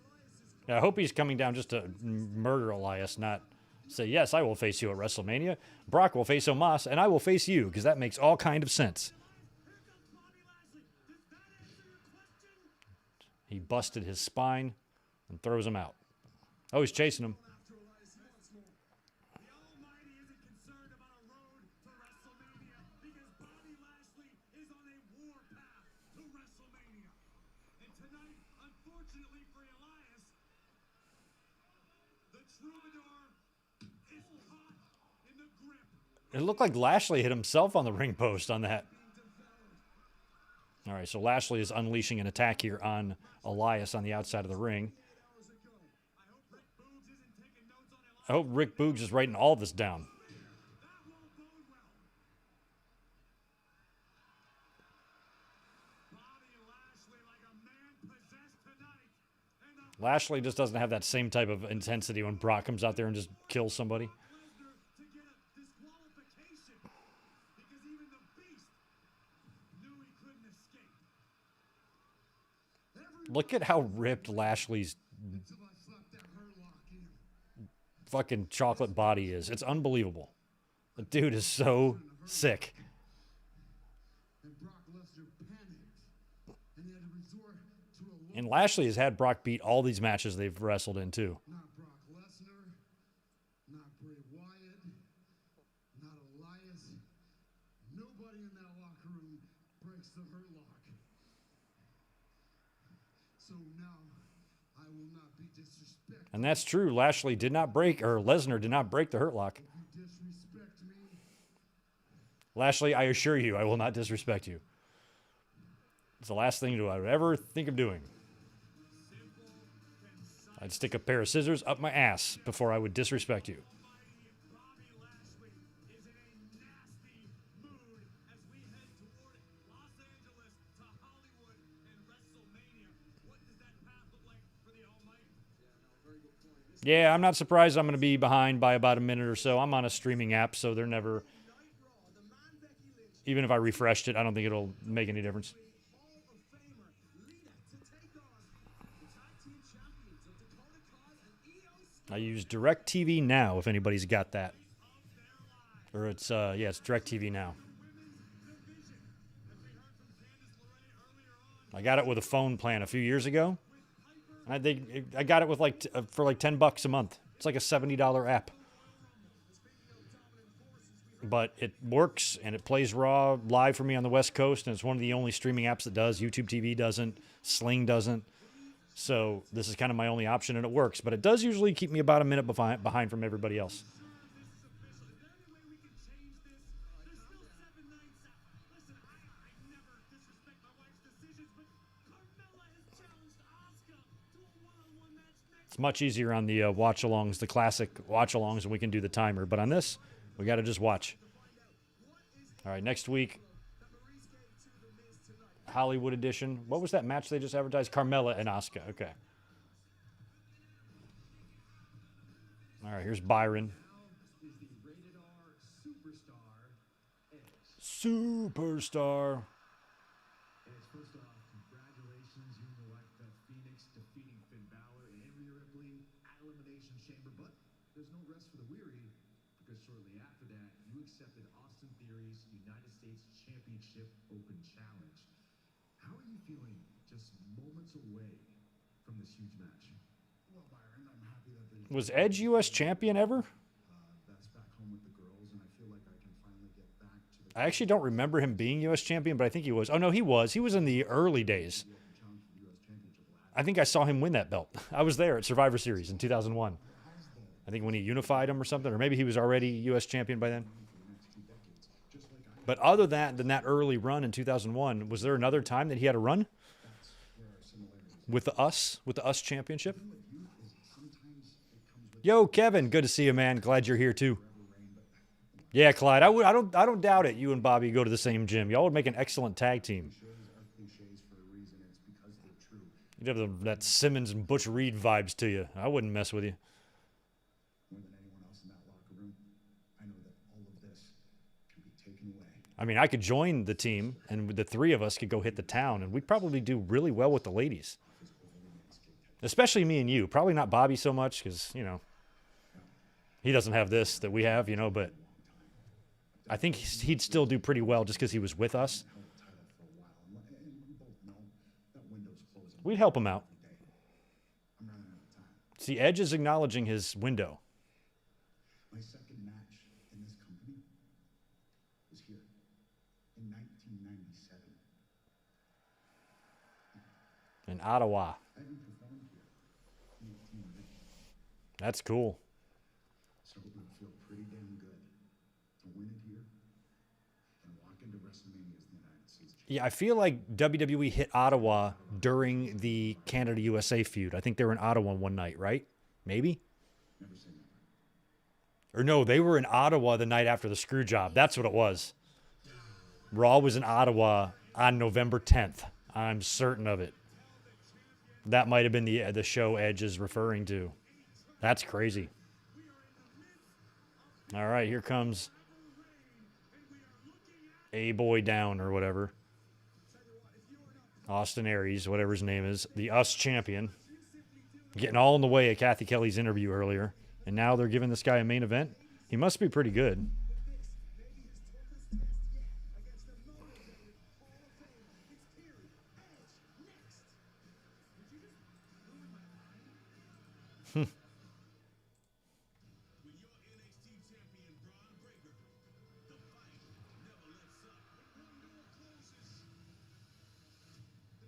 Yeah, I hope he's coming down just to murder Elias, not say, yes, I will face you at WrestleMania. Brock will face Omos, and I will face you, because that makes all kind of sense. He busted his spine and throws him out. Oh, he's chasing him. The Almighty isn't concerned about a road to WrestleMania because Bobby Lashley is on a war path to WrestleMania. And tonight, unfortunately for Elias, the troubadour is caught in the grip. It looked like Lashley hit himself on the ring post on that. All right, so Lashley is unleashing an attack here on Elias on the outside of the ring. I hope Rick Boogs is writing all this down. Lashley just doesn't have that same type of intensity when Brock comes out there and just kills somebody. Look at how ripped Lashley's fucking chocolate body is. It's unbelievable. The dude is so sick. And Lashley has had Brock beat all these matches they've wrestled in, too. Not Brock Lesnar, not Bray Wyatt, not Elias. Nobody in that locker room breaks the Hurt Lock. So now I will not be disrespected. And that's true. Lashley did not break, or Lesnar did not break the Hurt Lock. If you disrespect me, Lashley, I assure you, I will not disrespect you. It's the last thing I would ever think of doing. I'd stick a pair of scissors up my ass before I would disrespect you. Bobby Lashley is in a nasty mood as we head toward Los Angeles to Hollywood and WrestleMania. What does that path look like for the Almighty? Yeah, I'm not surprised I'm going to be behind by about a minute or so. I'm on a streaming app, so they're never... Even if I refreshed it, I don't think it'll make any difference. Hall of Famer Lita to take on the tag team champions of Dakota Kai and Io I use DirecTV Now, if anybody's got that. Or it's, yeah, it's DirecTV Now. I got it with a phone plan a few years ago. I got it with for like $10 a month. It's like a $70 app. But it works, and it plays Raw live for me on the West Coast, and it's one of the only streaming apps that does. YouTube TV doesn't. Sling doesn't. So this is kind of my only option, and it works. But it does usually keep me about a minute behind from everybody else. It's much easier on the watch-alongs, the classic watch-alongs, and we can do the timer. But on this, we got to just watch. All right, next week, Hollywood edition. What was that match they just advertised? Carmella and Asuka. Okay. All right, here's Byron. Superstar. First off, congratulations. You and your wife, Beth Phoenix, defeating Finn Balor and Rhea Ripley at Elimination Chamber. But there's no rest for the weary, because shortly after that, you accepted Austin Theory's United States Championship Open Challenge. How are you feeling just moments away from this huge match? Well, Byron, I'm happy that they Was Edge U.S. champion ever? That's back home with the girls, and I feel like I can finally get back to the I actually don't remember him being U.S. champion, but I think he was. Oh, no, he was. He was in the early days. challenge for the U.S. Championship. I think I saw him win that belt. I was there at Survivor Series in 2001. I think when he unified him or something, or maybe he was already U.S. champion by then. But other than that early run in 2001, was there another time that he had a run with the Us Championship? Yo, Kevin, good to see you, man. Glad you're here too. Yeah, Clyde, I don't doubt it. You and Bobby go to the same gym. Y'all would make an excellent tag team. You'd have that Simmons and Butch Reed vibes to you. I wouldn't mess with you. More than anyone else in that locker room, I know that all of this can be taken away. I mean, I could join the team, and the three of us could go hit the town, and we'd probably do really well with the ladies. Especially me and you. Probably not Bobby so much, because, you know, he doesn't have this that we have, you know, but I think he'd still do pretty well just because he was with us. We'd help him out. See, Edge is acknowledging his window. My second match in this company was here in 1997. In Ottawa. I haven't performed here in 18 years. That's cool. So it would feel pretty damn good to win it here and walk into WrestleMania as the United States champion. Yeah, I feel like WWE hit Ottawa during the Canada-USA feud. I think they were in Ottawa one night, right? Maybe? Never say never. Or no, they were in Ottawa the night after the screw job. That's what it was. Raw was in Ottawa on November 10th. I'm certain of it. That might have been the show Edge is referring to. That's crazy. All right, here comes A-Boy Down or whatever. Austin Aries, whatever his name is. The Us champion. Getting all in the way of Kathy Kelly's interview earlier. And now they're giving this guy a main event. He must be pretty good. The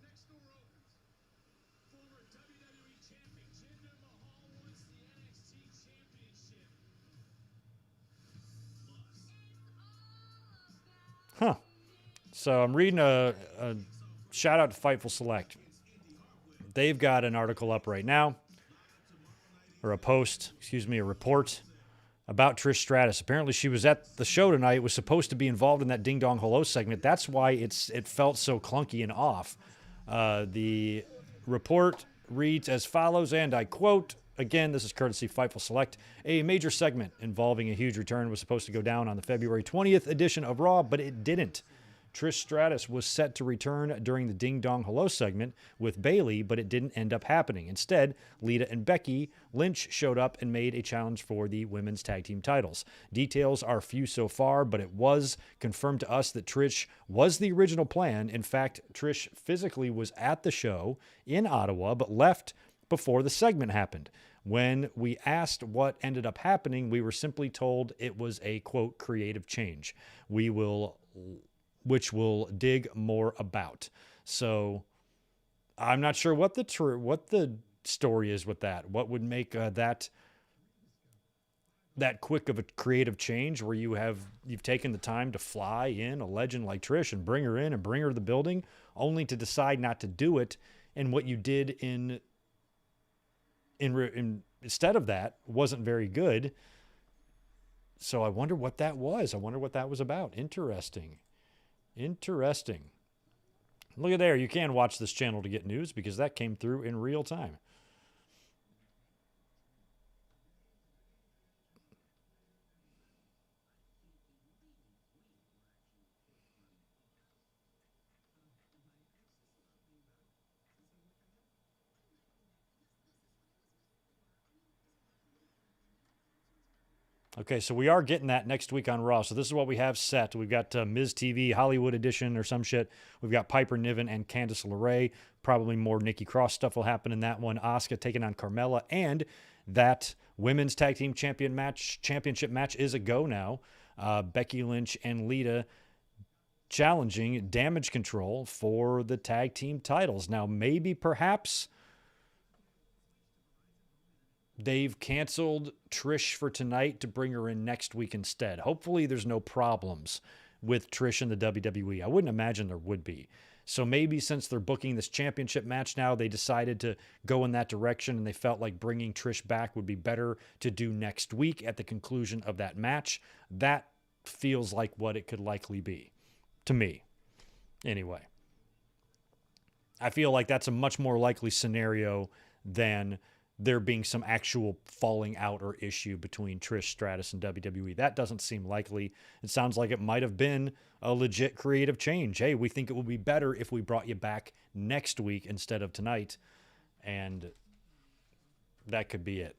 next door opens. Former WWE champion Jinder Mahal wants the NXT championship. Huh. So I'm reading a shout out to Fightful Select. They've got an article up right now, or a post, a report about Trish Stratus. Apparently she was at the show tonight, was supposed to be involved in that Ding Dong Hello segment. That's why it felt so clunky and off. The report reads as follows, and I quote, again, this is courtesy Fightful Select. A major segment involving a huge return was supposed to go down on the February 20th edition of Raw, but it didn't. Trish Stratus was set to return during the Ding Dong Hello segment with Bayley, but it didn't end up happening. Instead, Lita and Becky Lynch showed up and made a challenge for the women's tag team titles. Details are few so far, but it was confirmed to us that Trish was the original plan. In fact, Trish physically was at the show in Ottawa, but left before the segment happened. When we asked what ended up happening, we were simply told it was a, quote, creative change. Which we'll dig more about. So I'm not sure what the story is with that. What would make that quick of a creative change where you've taken the time to fly in a legend like Trish and bring her in and bring her to the building, only to decide not to do it, and what you did instead of that wasn't very good. So I wonder what that was. I wonder what that was about. Interesting. Look at there. You can watch this channel to get news because that came through in real time. Okay, so we are getting that next week on Raw. So this is what we have set. We've got Miz TV, Hollywood Edition or some shit. We've got Piper Niven and Candice LeRae. Probably more Nikki Cross stuff will happen in that one. Asuka taking on Carmella. And that women's tag team championship match is a go now. Becky Lynch and Lita challenging Damage Control for the tag team titles. Now, maybe, perhaps, they've canceled Trish for tonight to bring her in next week instead. Hopefully there's no problems with Trish in the WWE. I wouldn't imagine there would be. So maybe since they're booking this championship match now, they decided to go in that direction, and they felt like bringing Trish back would be better to do next week at the conclusion of that match. That feels like what it could likely be, to me. Anyway, I feel like that's a much more likely scenario than there being some actual falling out or issue between Trish Stratus and WWE. That doesn't seem likely. It sounds like it might have been a legit creative change. Hey, we think it would be better if we brought you back next week instead of tonight. And that could be it.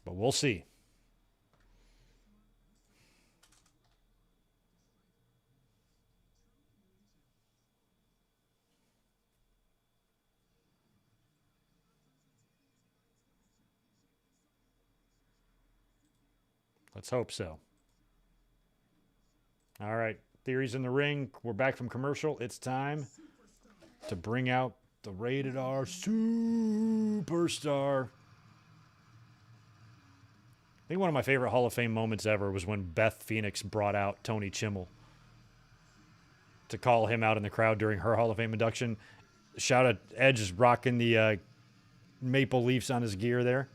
But we'll see. Let's hope so. All right. Theories in the ring. We're back from commercial. It's time to bring out the rated R superstar. I think one of my favorite Hall of Fame moments ever was when Beth Phoenix brought out Tony Chimmel to call him out in the crowd during her Hall of Fame induction. Shout out, Edge is rocking the Maple Leafs on his gear there.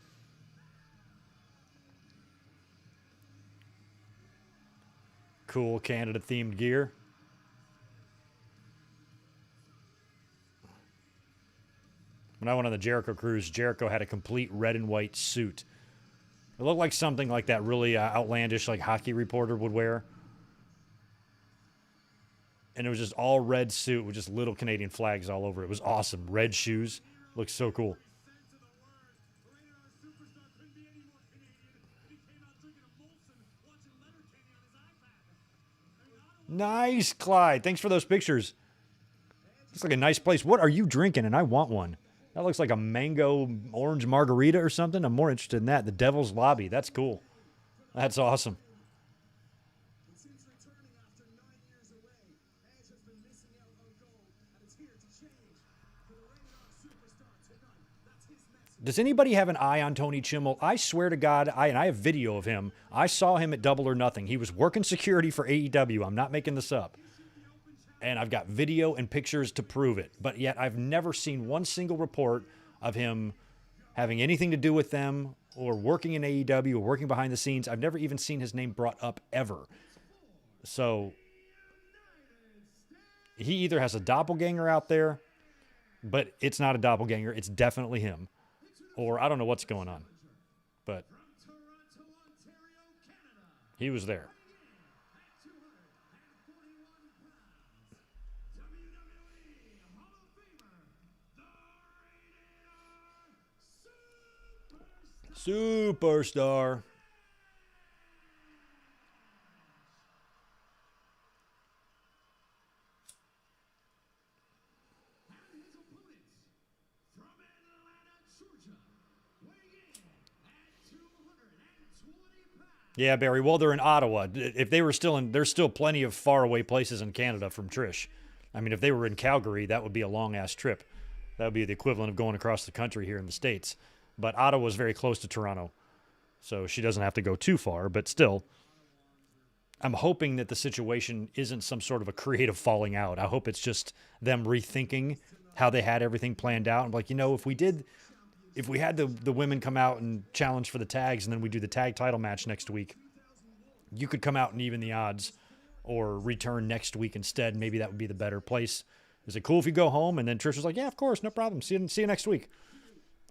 cool Canada-themed gear. When I went on the Jericho cruise, Jericho had a complete red and white suit. It looked like something like that really outlandish, like hockey reporter would wear. And it was just all red suit with just little Canadian flags all over it. It was awesome. Red shoes. Looks so cool. Nice, Clyde. Thanks for those pictures. Looks like a nice place. What are you drinking? And I want one. That looks like a mango orange margarita or something. I'm more interested in that. The Devil's Lobby. That's cool. That's awesome. Does anybody have an eye on Tony Chimmel? I swear to God, I have video of him. I saw him at Double or Nothing. He was working security for AEW. I'm not making this up. And I've got video and pictures to prove it. But yet I've never seen one single report of him having anything to do with them or working in AEW or working behind the scenes. I've never even seen his name brought up ever. So he either has a doppelganger out there, but it's not a doppelganger. It's definitely him. Or I don't know what's going on. But he was there. Superstar. Yeah, Barry. Well, they're in Ottawa. If they were still in, there's still plenty of faraway places in Canada from Trish. I mean, if they were in Calgary, that would be a long-ass trip. That would be the equivalent of going across the country here in the States. But Ottawa's very close to Toronto, so she doesn't have to go too far. But still, I'm hoping that the situation isn't some sort of a creative falling out. I hope it's just them rethinking how they had everything planned out. I'm like, you know, if we had the women come out and challenge for the tags and then we do the tag title match next week, you could come out and even the odds or return next week instead. Maybe that would be the better place. Is it cool if you go home? And then Trish was like, yeah, of course, no problem. See you next week.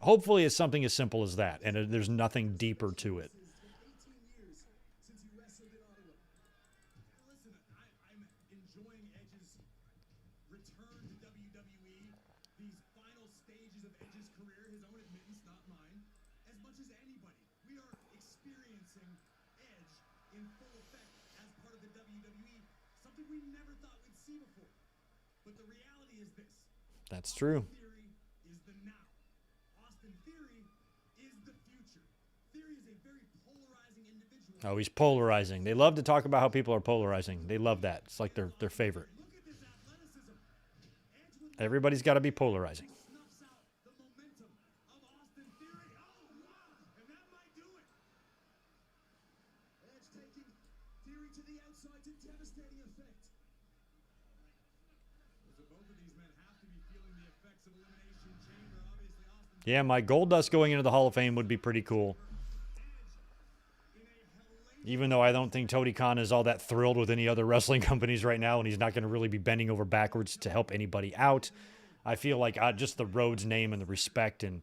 Hopefully it's something as simple as that, and there's nothing deeper to it. That's true. Oh, he's polarizing. They love to talk about how people are polarizing. They love that. It's like their favorite. Everybody's got to be polarizing. Yeah, my Goldust going into the Hall of Fame would be pretty cool. Even though I don't think Tony Khan is all that thrilled with any other wrestling companies right now, and he's not going to really be bending over backwards to help anybody out. I feel like just the Rhodes name and the respect and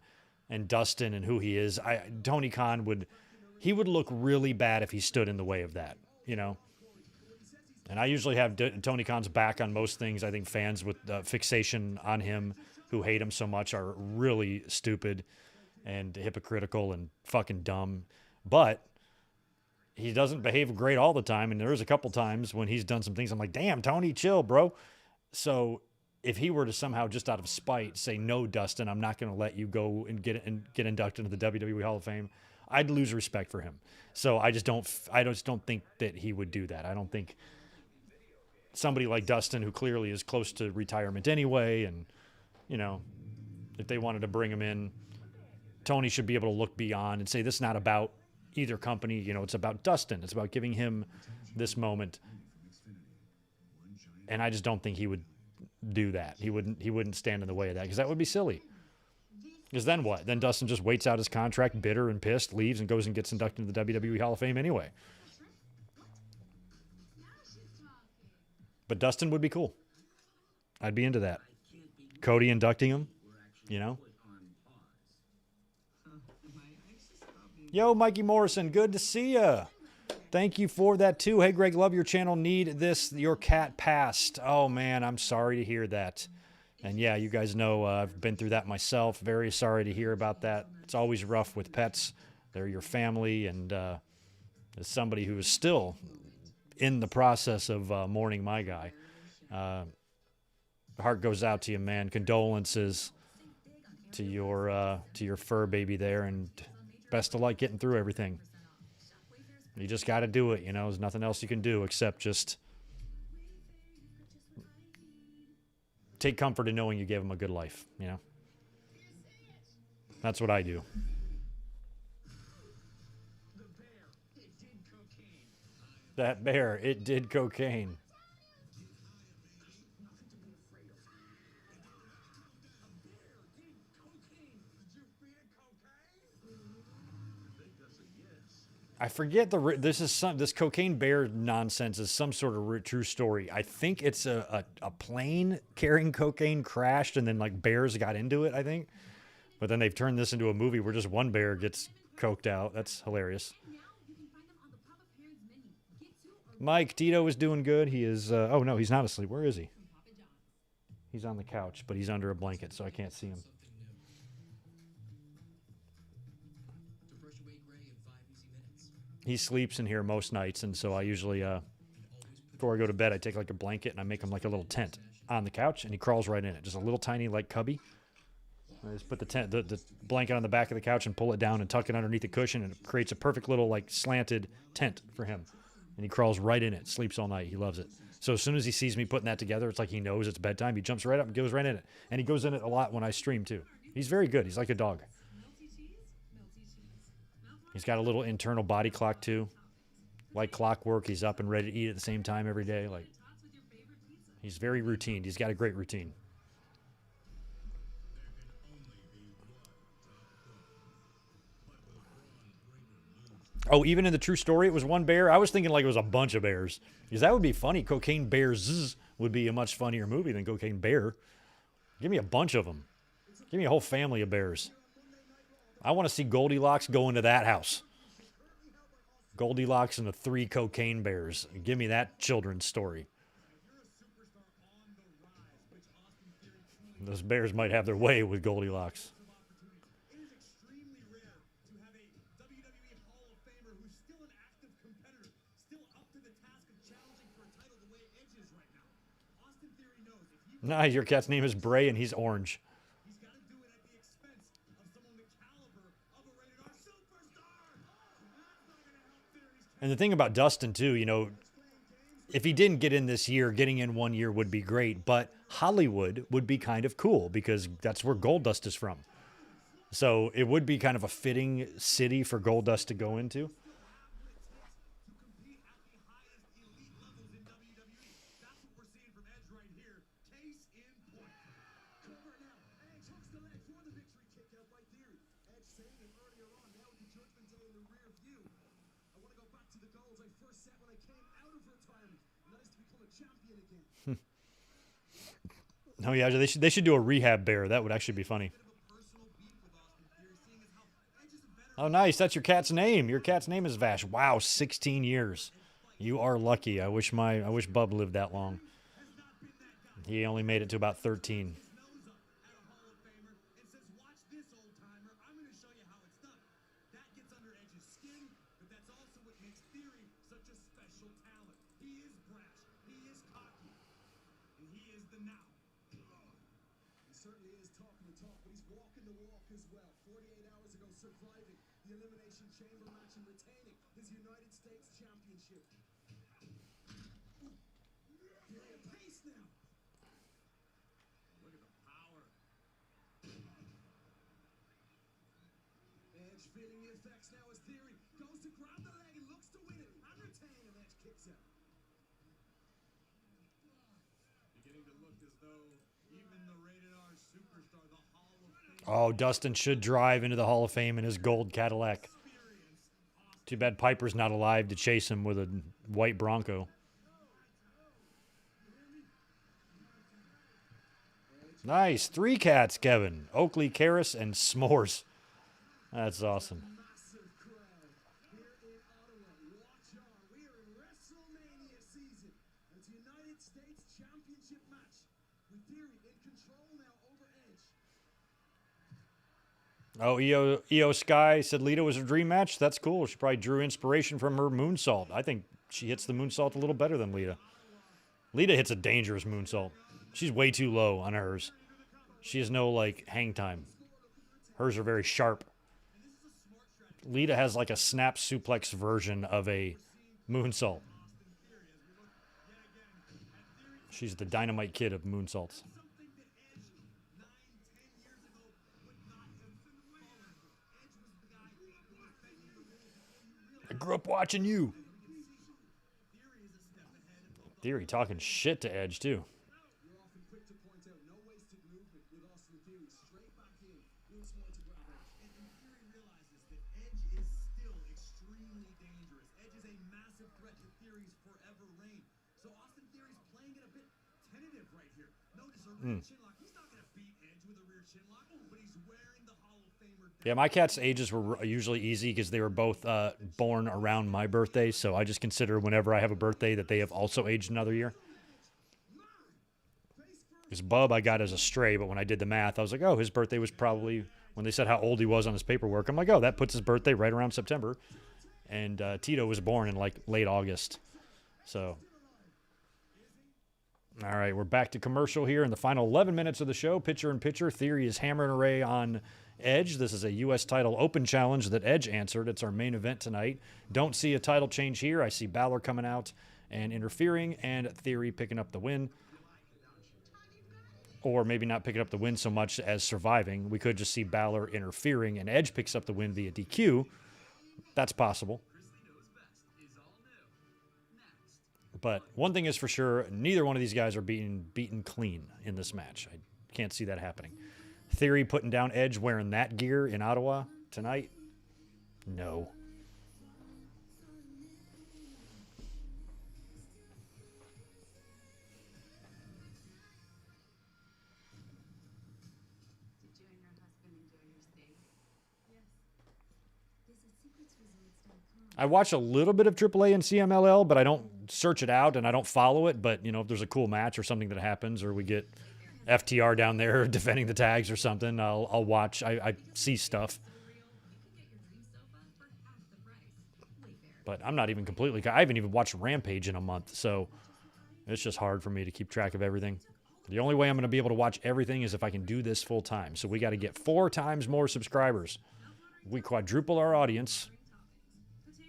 Dustin and who he is, Tony Khan would look really bad if he stood in the way of that, you know? And I usually have Tony Khan's back on most things. I think fans with fixation on him who hate him so much are really stupid and hypocritical and fucking dumb. But he doesn't behave great all the time, and there's a couple times when he's done some things I'm like, damn, Tony, chill, bro. So if he were to somehow just out of spite say, no, Dustin, I'm not going to let you go and get inducted into the WWE Hall of Fame, I'd lose respect for him. So I just don't think that he would do that. I don't think somebody like Dustin, who clearly is close to retirement anyway, and, you know, if they wanted to bring him in, Tony should be able to look beyond and say, this is not about either company, you know, it's about Dustin. It's about giving him this moment. And I just don't think he would do that. He wouldn't stand in the way of that, because that would be silly. Because then what? Then Dustin just waits out his contract, bitter and pissed, leaves and goes and gets inducted into the WWE Hall of Fame anyway. But Dustin would be cool. I'd be into that. Cody inducting him, you know? Yo, Mikey Morrison, good to see ya. Thank you for that, too. Hey, Greg, love your channel. Need this. Your cat passed. Oh, man, I'm sorry to hear that. And, yeah, you guys know I've been through that myself. Very sorry to hear about that. It's always rough with pets. They're your family. And as somebody who is still in the process of mourning my guy, heart goes out to you, man. Condolences to your fur baby there. And best of luck getting through everything. You just got to do it, you know. There's nothing else you can do except just take comfort in knowing you gave him a good life, you know. That's what I do. That bear, it did cocaine. I forget this cocaine bear nonsense is some sort of true story. I think it's a plane carrying cocaine crashed and then like bears got into it, I think. But then they've turned this into a movie where just one bear gets coked out. That's hilarious. Mike, Tito is doing good. He is, oh no, he's not asleep. Where is he? He's on the couch, but he's under a blanket, so I can't see him. He sleeps in here most nights, and so I usually, before I go to bed, I take like a blanket and I make him like a little tent on the couch, and he crawls right in it. Just a little tiny like cubby. I just put the blanket on the back of the couch and pull it down and tuck it underneath the cushion, and it creates a perfect little like slanted tent for him. And he crawls right in it, sleeps all night. He loves it. So as soon as he sees me putting that together, it's like he knows it's bedtime. He jumps right up and goes right in it. And he goes in it a lot when I stream too. He's very good. He's like a dog. He's got a little internal body clock too. Like clockwork, he's up and ready to eat at the same time every day. Like, he's very routine. He's got a great routine. Oh, even in the true story, it was one bear? I was thinking like it was a bunch of bears. Because that would be funny. Cocaine Bears would be a much funnier movie than Cocaine Bear. Give me a bunch of them. Give me a whole family of bears. I want to see Goldilocks go into that house. Goldilocks and the 3 cocaine bears. Give me that children's story. Those bears might have their way with Goldilocks. It is extremely rare to have a WWE Hall of Famer who's still an active competitor, still up to the task of challenging for a title the way Edge is right now. Austin Theory knows if he Nice, your cat's name is Bray and he's orange. he's got to do it at the expense of someone the caliber of a rated R superstar. That's not going to help Theory's And the thing about Dustin too, you know, if he didn't get in this year, getting in one year would be great, but Hollywood would be kind of cool because that's where Goldust is from. So it would be kind of a fitting city for Goldust to go into. to compete at the highest elite levels in WWE. That's what we're seeing from Edge right here. Case in point. Cover now. Edge hooks the leg for the victory kick out by Theory. Edge saying it earlier on. Now with the Judgment Day in the rear view. I want to go back to the goals I first set when I came out of retirement. And that is to become a champion again. Oh yeah, they should do a rehab bear. That would actually be funny. Oh nice, that's your cat's name. Your cat's name is Vash. Wow, 16 years. You are lucky. I wish Bub lived that long. He only made it to about 13. Certainly is talking the talk, but he's walking the walk as well. 48 hours ago, surviving the Elimination Chamber match and retaining his United States Championship. Theory of pace now. Look at the power. Edge feeling the effects now as Theory goes to grab the leg and looks to win it and retain, and Edge kicks out. Beginning to look as though even the rated R superstar, the Hall of Fame. Oh, Dustin should drive into the Hall of Fame in his gold Cadillac. Too bad Piper's not alive to chase him with a white Bronco. Nice. 3 cats, Kevin. Oakley, Karras, and S'mores. That's awesome. Massive crowd here in Ottawa. Watch on. We are in WrestleMania season. It's a United States Championship match with Theory in control now over Edge. Oh, EO Sky said Lita was a dream match. That's cool. She probably drew inspiration from her moonsault. I think she hits the moonsault a little better than Lita. Lita hits a dangerous moonsault. She's way too low on hers. She has no, like, hang time. Hers are very sharp. Lita has, like, a snap suplex version of a moonsault. She's the dynamite kid of moonsaults. I grew up watching you. Theory talking shit to Edge, too. You're often quick to point out no wasted movement with Austin Theory. Straight back in. Once more to grab Edge. And Theory realizes that Edge is still extremely dangerous. Edge is a massive threat to Theory's forever reign. So Austin Theory's playing it a bit tentative right here. Notice a rear chin lock. He's not going to beat Edge with a rear chin lock, but he's wearing the Hall of Famer. Yeah, my cats' ages were usually easy because they were both born around my birthday, so I just consider whenever I have a birthday that they have also aged another year. Because Bub I got as a stray, but when I did the math, I was like, oh, his birthday was probably, when they said how old he was on his paperwork, I'm like, oh, that puts his birthday right around September. And Tito was born in, like, late August. So, all right, we're back to commercial here in the final 11 minutes of the show. Pitcher-in-pitcher. Theory is hammering away on Edge. This is a U.S. title open challenge that Edge answered. It's our main event tonight. Don't see a title change here. I see Balor coming out and interfering, and Theory picking up the win. Or maybe not picking up the win so much as surviving. We could just see Balor interfering, and Edge picks up the win via DQ. That's possible. But one thing is for sure, neither one of these guys are being beaten clean in this match. I can't see that happening. Theory putting down Edge wearing that gear in Ottawa tonight? No. Did you and your husband enjoy your stay? Yes. Visit secretsresorts.com. I watch a little bit of AAA and CMLL, but I don't search it out and I don't follow it. But, you know, if there's a cool match or something that happens, or we get FTR down there defending the tags or something, I'll watch. I see stuff. But I'm not even completely... I haven't even watched Rampage in a month, so it's just hard for me to keep track of everything. The only way I'm going to be able to watch everything is if I can do this full time. So we got to get 4 times more subscribers. We quadruple our audience,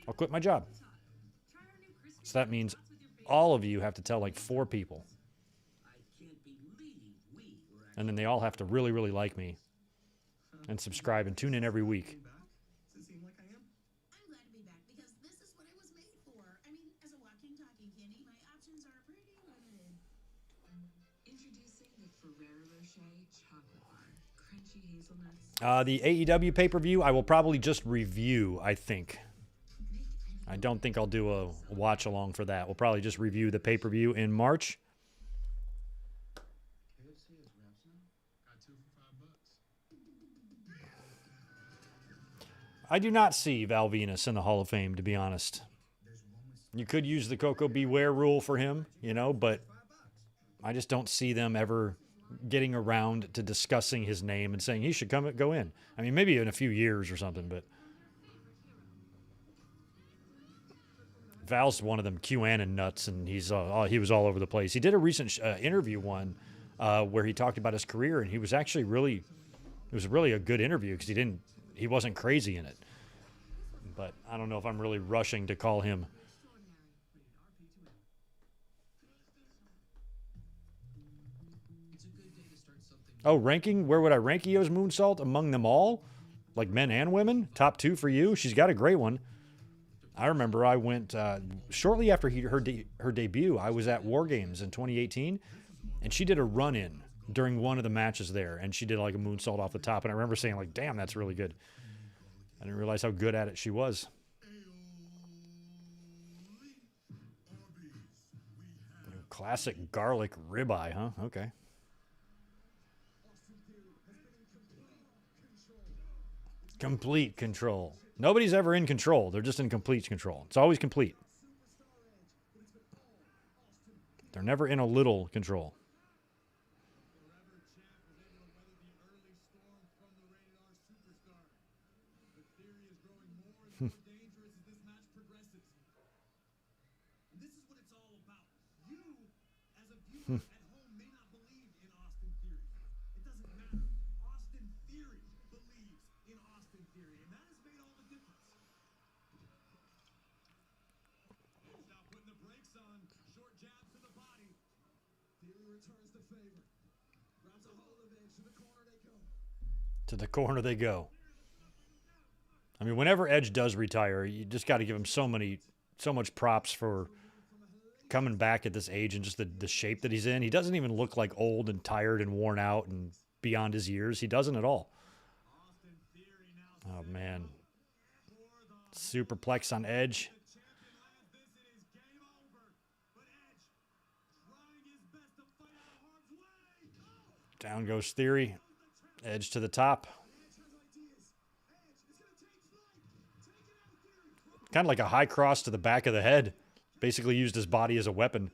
I'll quit my job. So that means all of you have to tell like 4 people. And then they all have to really, really like me and subscribe and tune in every week. Does it seem like I am? I'm glad to be back because this is what I was made for. I mean, as a walking, talking candy, my options are pretty limited. Introducing the Ferrero Rocher chocolate bar. Crunchy hazelnuts. The AEW pay-per-view, I will probably just review, I think. I don't think I'll do a watch-along for that. We'll probably just review the pay-per-view in March. I do not see Val Venus in the Hall of Fame, to be honest. You could use the Coco Beware rule for him, you know, but I just don't see them ever getting around to discussing his name and saying he should go in. I mean, maybe in a few years or something, but Val's one of them QAnon nuts, and he was all over the place. He did a recent interview where he talked about his career, and he was actually it was really a good interview because he wasn't crazy in it. But I don't know if I'm really rushing to call him. Oh, ranking? Where would I rank Io's moonsault? Among them all? Like men and women? Top 2 for you? She's got a great one. I remember I went, shortly after her debut, I was at War Games in 2018, and she did a run-in during one of the matches there, and she did like a moonsault off the top, and I remember saying like, damn, that's really good. I didn't realize how good at it she was. Classic garlic ribeye, huh? Okay. Complete control. Nobody's ever in control. They're just in complete control. It's always complete. They're never in a little control. To the corner they go. I mean, whenever Edge does retire, you just got to give him so much props for coming back at this age and just the shape that he's in. He doesn't even look like old and tired and worn out and beyond his years. He doesn't at all. Oh, man. Superplex on Edge. Down goes Theory. Edge to the top. Kind of like a high cross to the back of the head. Basically used his body as a weapon.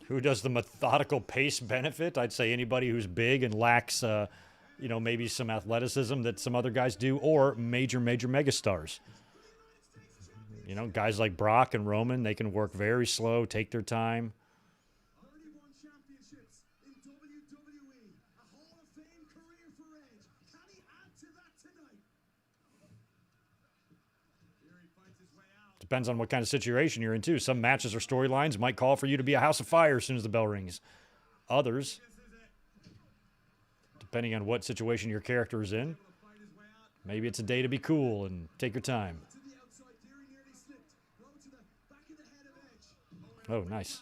Who does the methodical pace benefit? I'd say anybody who's big and lacks, maybe some athleticism that some other guys do, or major megastars. Guys like Brock and Roman, they can work very slow, take their time. Depends on what kind of situation you're in, too. Some matches or storylines might call for you to be a house of fire as soon as the bell rings. Others, depending on what situation your character is in, maybe it's a day to be cool and take your time. Oh, nice.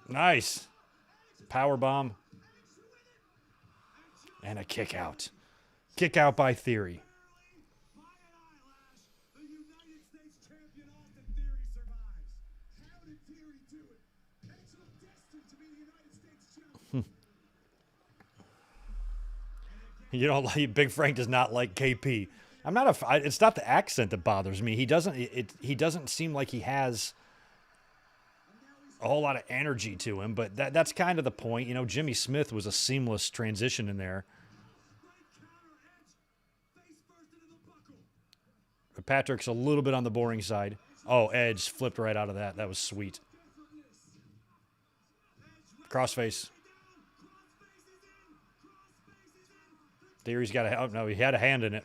Nice. Powerbomb. And a kick out. Kick out by Theory. Big Frank does not like KP. It's not the accent that bothers me. He doesn't seem like he has a whole lot of energy to him, but that's kind of the point. Jimmy Smith was a seamless transition in there. But Patrick's a little bit on the boring side. Oh, Edge flipped right out of that. That was sweet. Crossface. Theory's got a... Oh, no, he had a hand in it.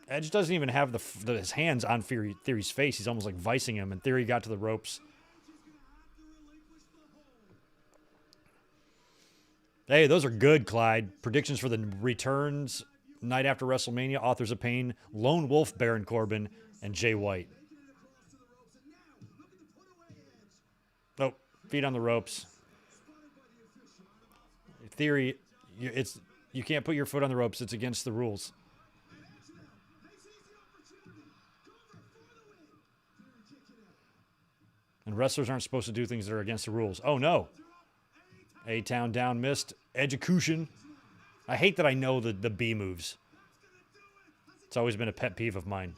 Edge doesn't even have his hands on Theory's face. He's almost like vicing him, and Theory got to the ropes. Hey, those are good, Clyde. Predictions for the returns night after WrestleMania, Authors of Pain, Lone Wolf, Baron Corbin, and Jay White. Oh, feet on the ropes. Theory, you can't put your foot on the ropes. It's against the rules. And wrestlers aren't supposed to do things that are against the rules. Oh, no. A-Town down missed. Execution. I hate that I know the B moves. It's always been a pet peeve of mine.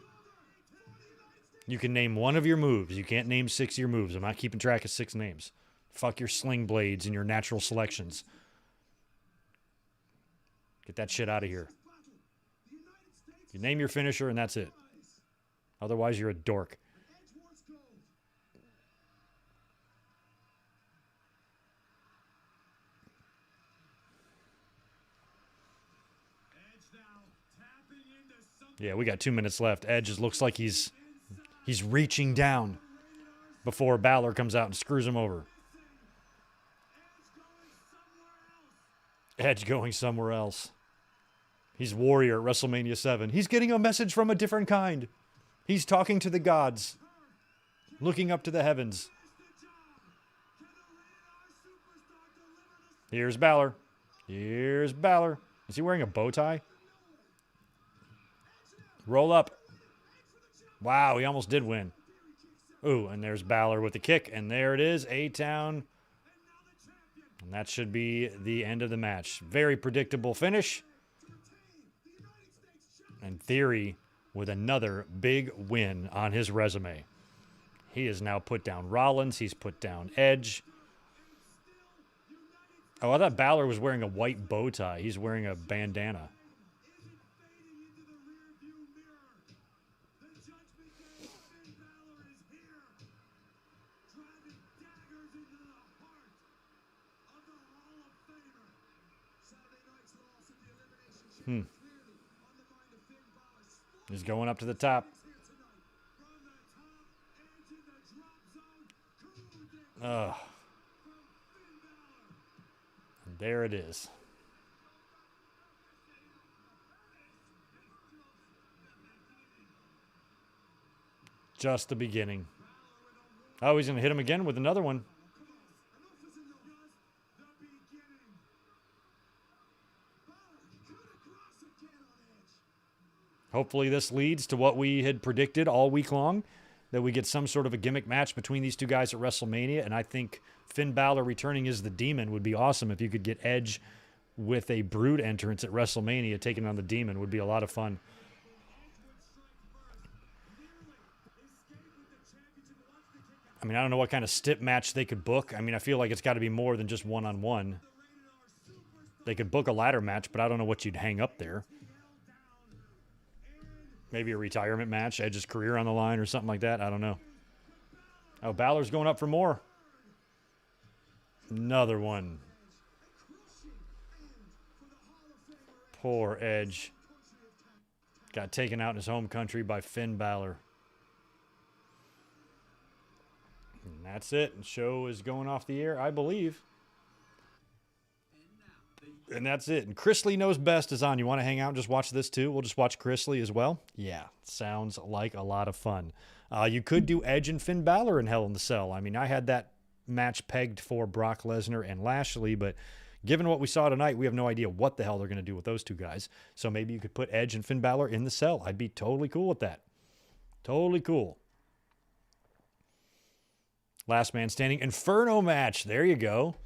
You can name one of your moves. You can't name 6 of your moves. I'm not keeping track of 6 names. Fuck your sling blades and your natural selections. Get that shit out of here. You name your finisher and that's it. Otherwise, you're a dork. Yeah, we got 2 minutes left. Edge just looks like he's reaching down before Balor comes out and screws him over. Edge going somewhere else. He's Warrior at WrestleMania 7. He's getting a message from a different kind. He's talking to the gods, looking up to the heavens. Here's Balor. Here's Balor. Is he wearing a bow tie? Roll up. Wow, he almost did win. Ooh, and there's Balor with the kick, and there it is, A-Town. And that should be the end of the match. Very predictable finish. And Theory with another big win on his resume. He has now put down Rollins. He's put down Edge. Oh, I thought Balor was wearing a white bow tie. He's wearing a bandana. He's going up to the top. Ugh. And there it is. Just the beginning. Oh, he's going to hit him again with another one. Hopefully this leads to what we had predicted all week long, that we get some sort of a gimmick match between these two guys at WrestleMania. And I think Finn Balor returning as the Demon would be awesome. If you could get Edge with a Brood entrance at WrestleMania taking on the Demon would be a lot of fun. I mean, I don't know what kind of stip match they could book. I mean, I feel like it's got to be more than just one-on-one. They could book a ladder match, but I don't know what you'd hang up there. Maybe a retirement match, Edge's career on the line or something like that. I don't know. Oh, Balor's going up for more. Another one. Poor Edge. Got taken out in his home country by Finn Balor. And that's it. The show is going off the air, I believe. And that's it. And Chrisley Knows Best is on. You want to hang out and just watch this too? We'll just watch Chrisley as well. Yeah, sounds like a lot of fun. You could do Edge and Finn Balor in Hell in the Cell. I mean, I had that match pegged for Brock Lesnar and Lashley, but given what we saw tonight, we have no idea what the hell they're going to do with those two guys. So maybe you could put Edge and Finn Balor in the cell. I'd be totally cool with that. Totally cool. Last Man Standing Inferno match. There you go.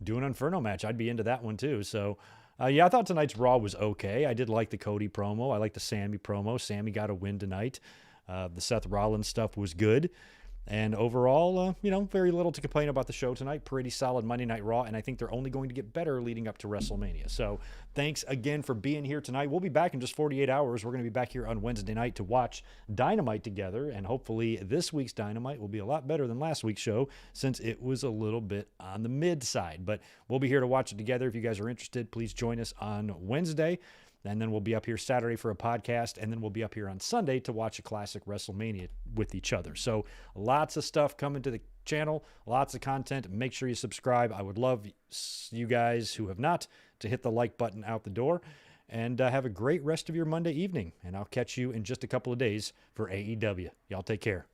Do an Inferno match. I'd be into that one too. So, yeah, I thought tonight's Raw was okay. I did like the Cody promo. I like the Sami promo. Sami got a win tonight. The Seth Rollins stuff was good. And overall, very little to complain about the show tonight. Pretty solid Monday Night Raw, and I think they're only going to get better leading up to WrestleMania. So thanks again for being here tonight. We'll be back in just 48 hours. We're going to be back here on Wednesday night to watch Dynamite together, and hopefully this week's Dynamite will be a lot better than last week's show since it was a little bit on the mid side. But we'll be here to watch it together. If you guys are interested, please join us on Wednesday. And then we'll be up here Saturday for a podcast, and then we'll be up here on Sunday to watch a classic WrestleMania with each other. So lots of stuff coming to the channel, lots of content. Make sure you subscribe. I would love you guys who have not to hit the like button out the door, and have a great rest of your Monday evening. And I'll catch you in just a couple of days for AEW. Y'all take care.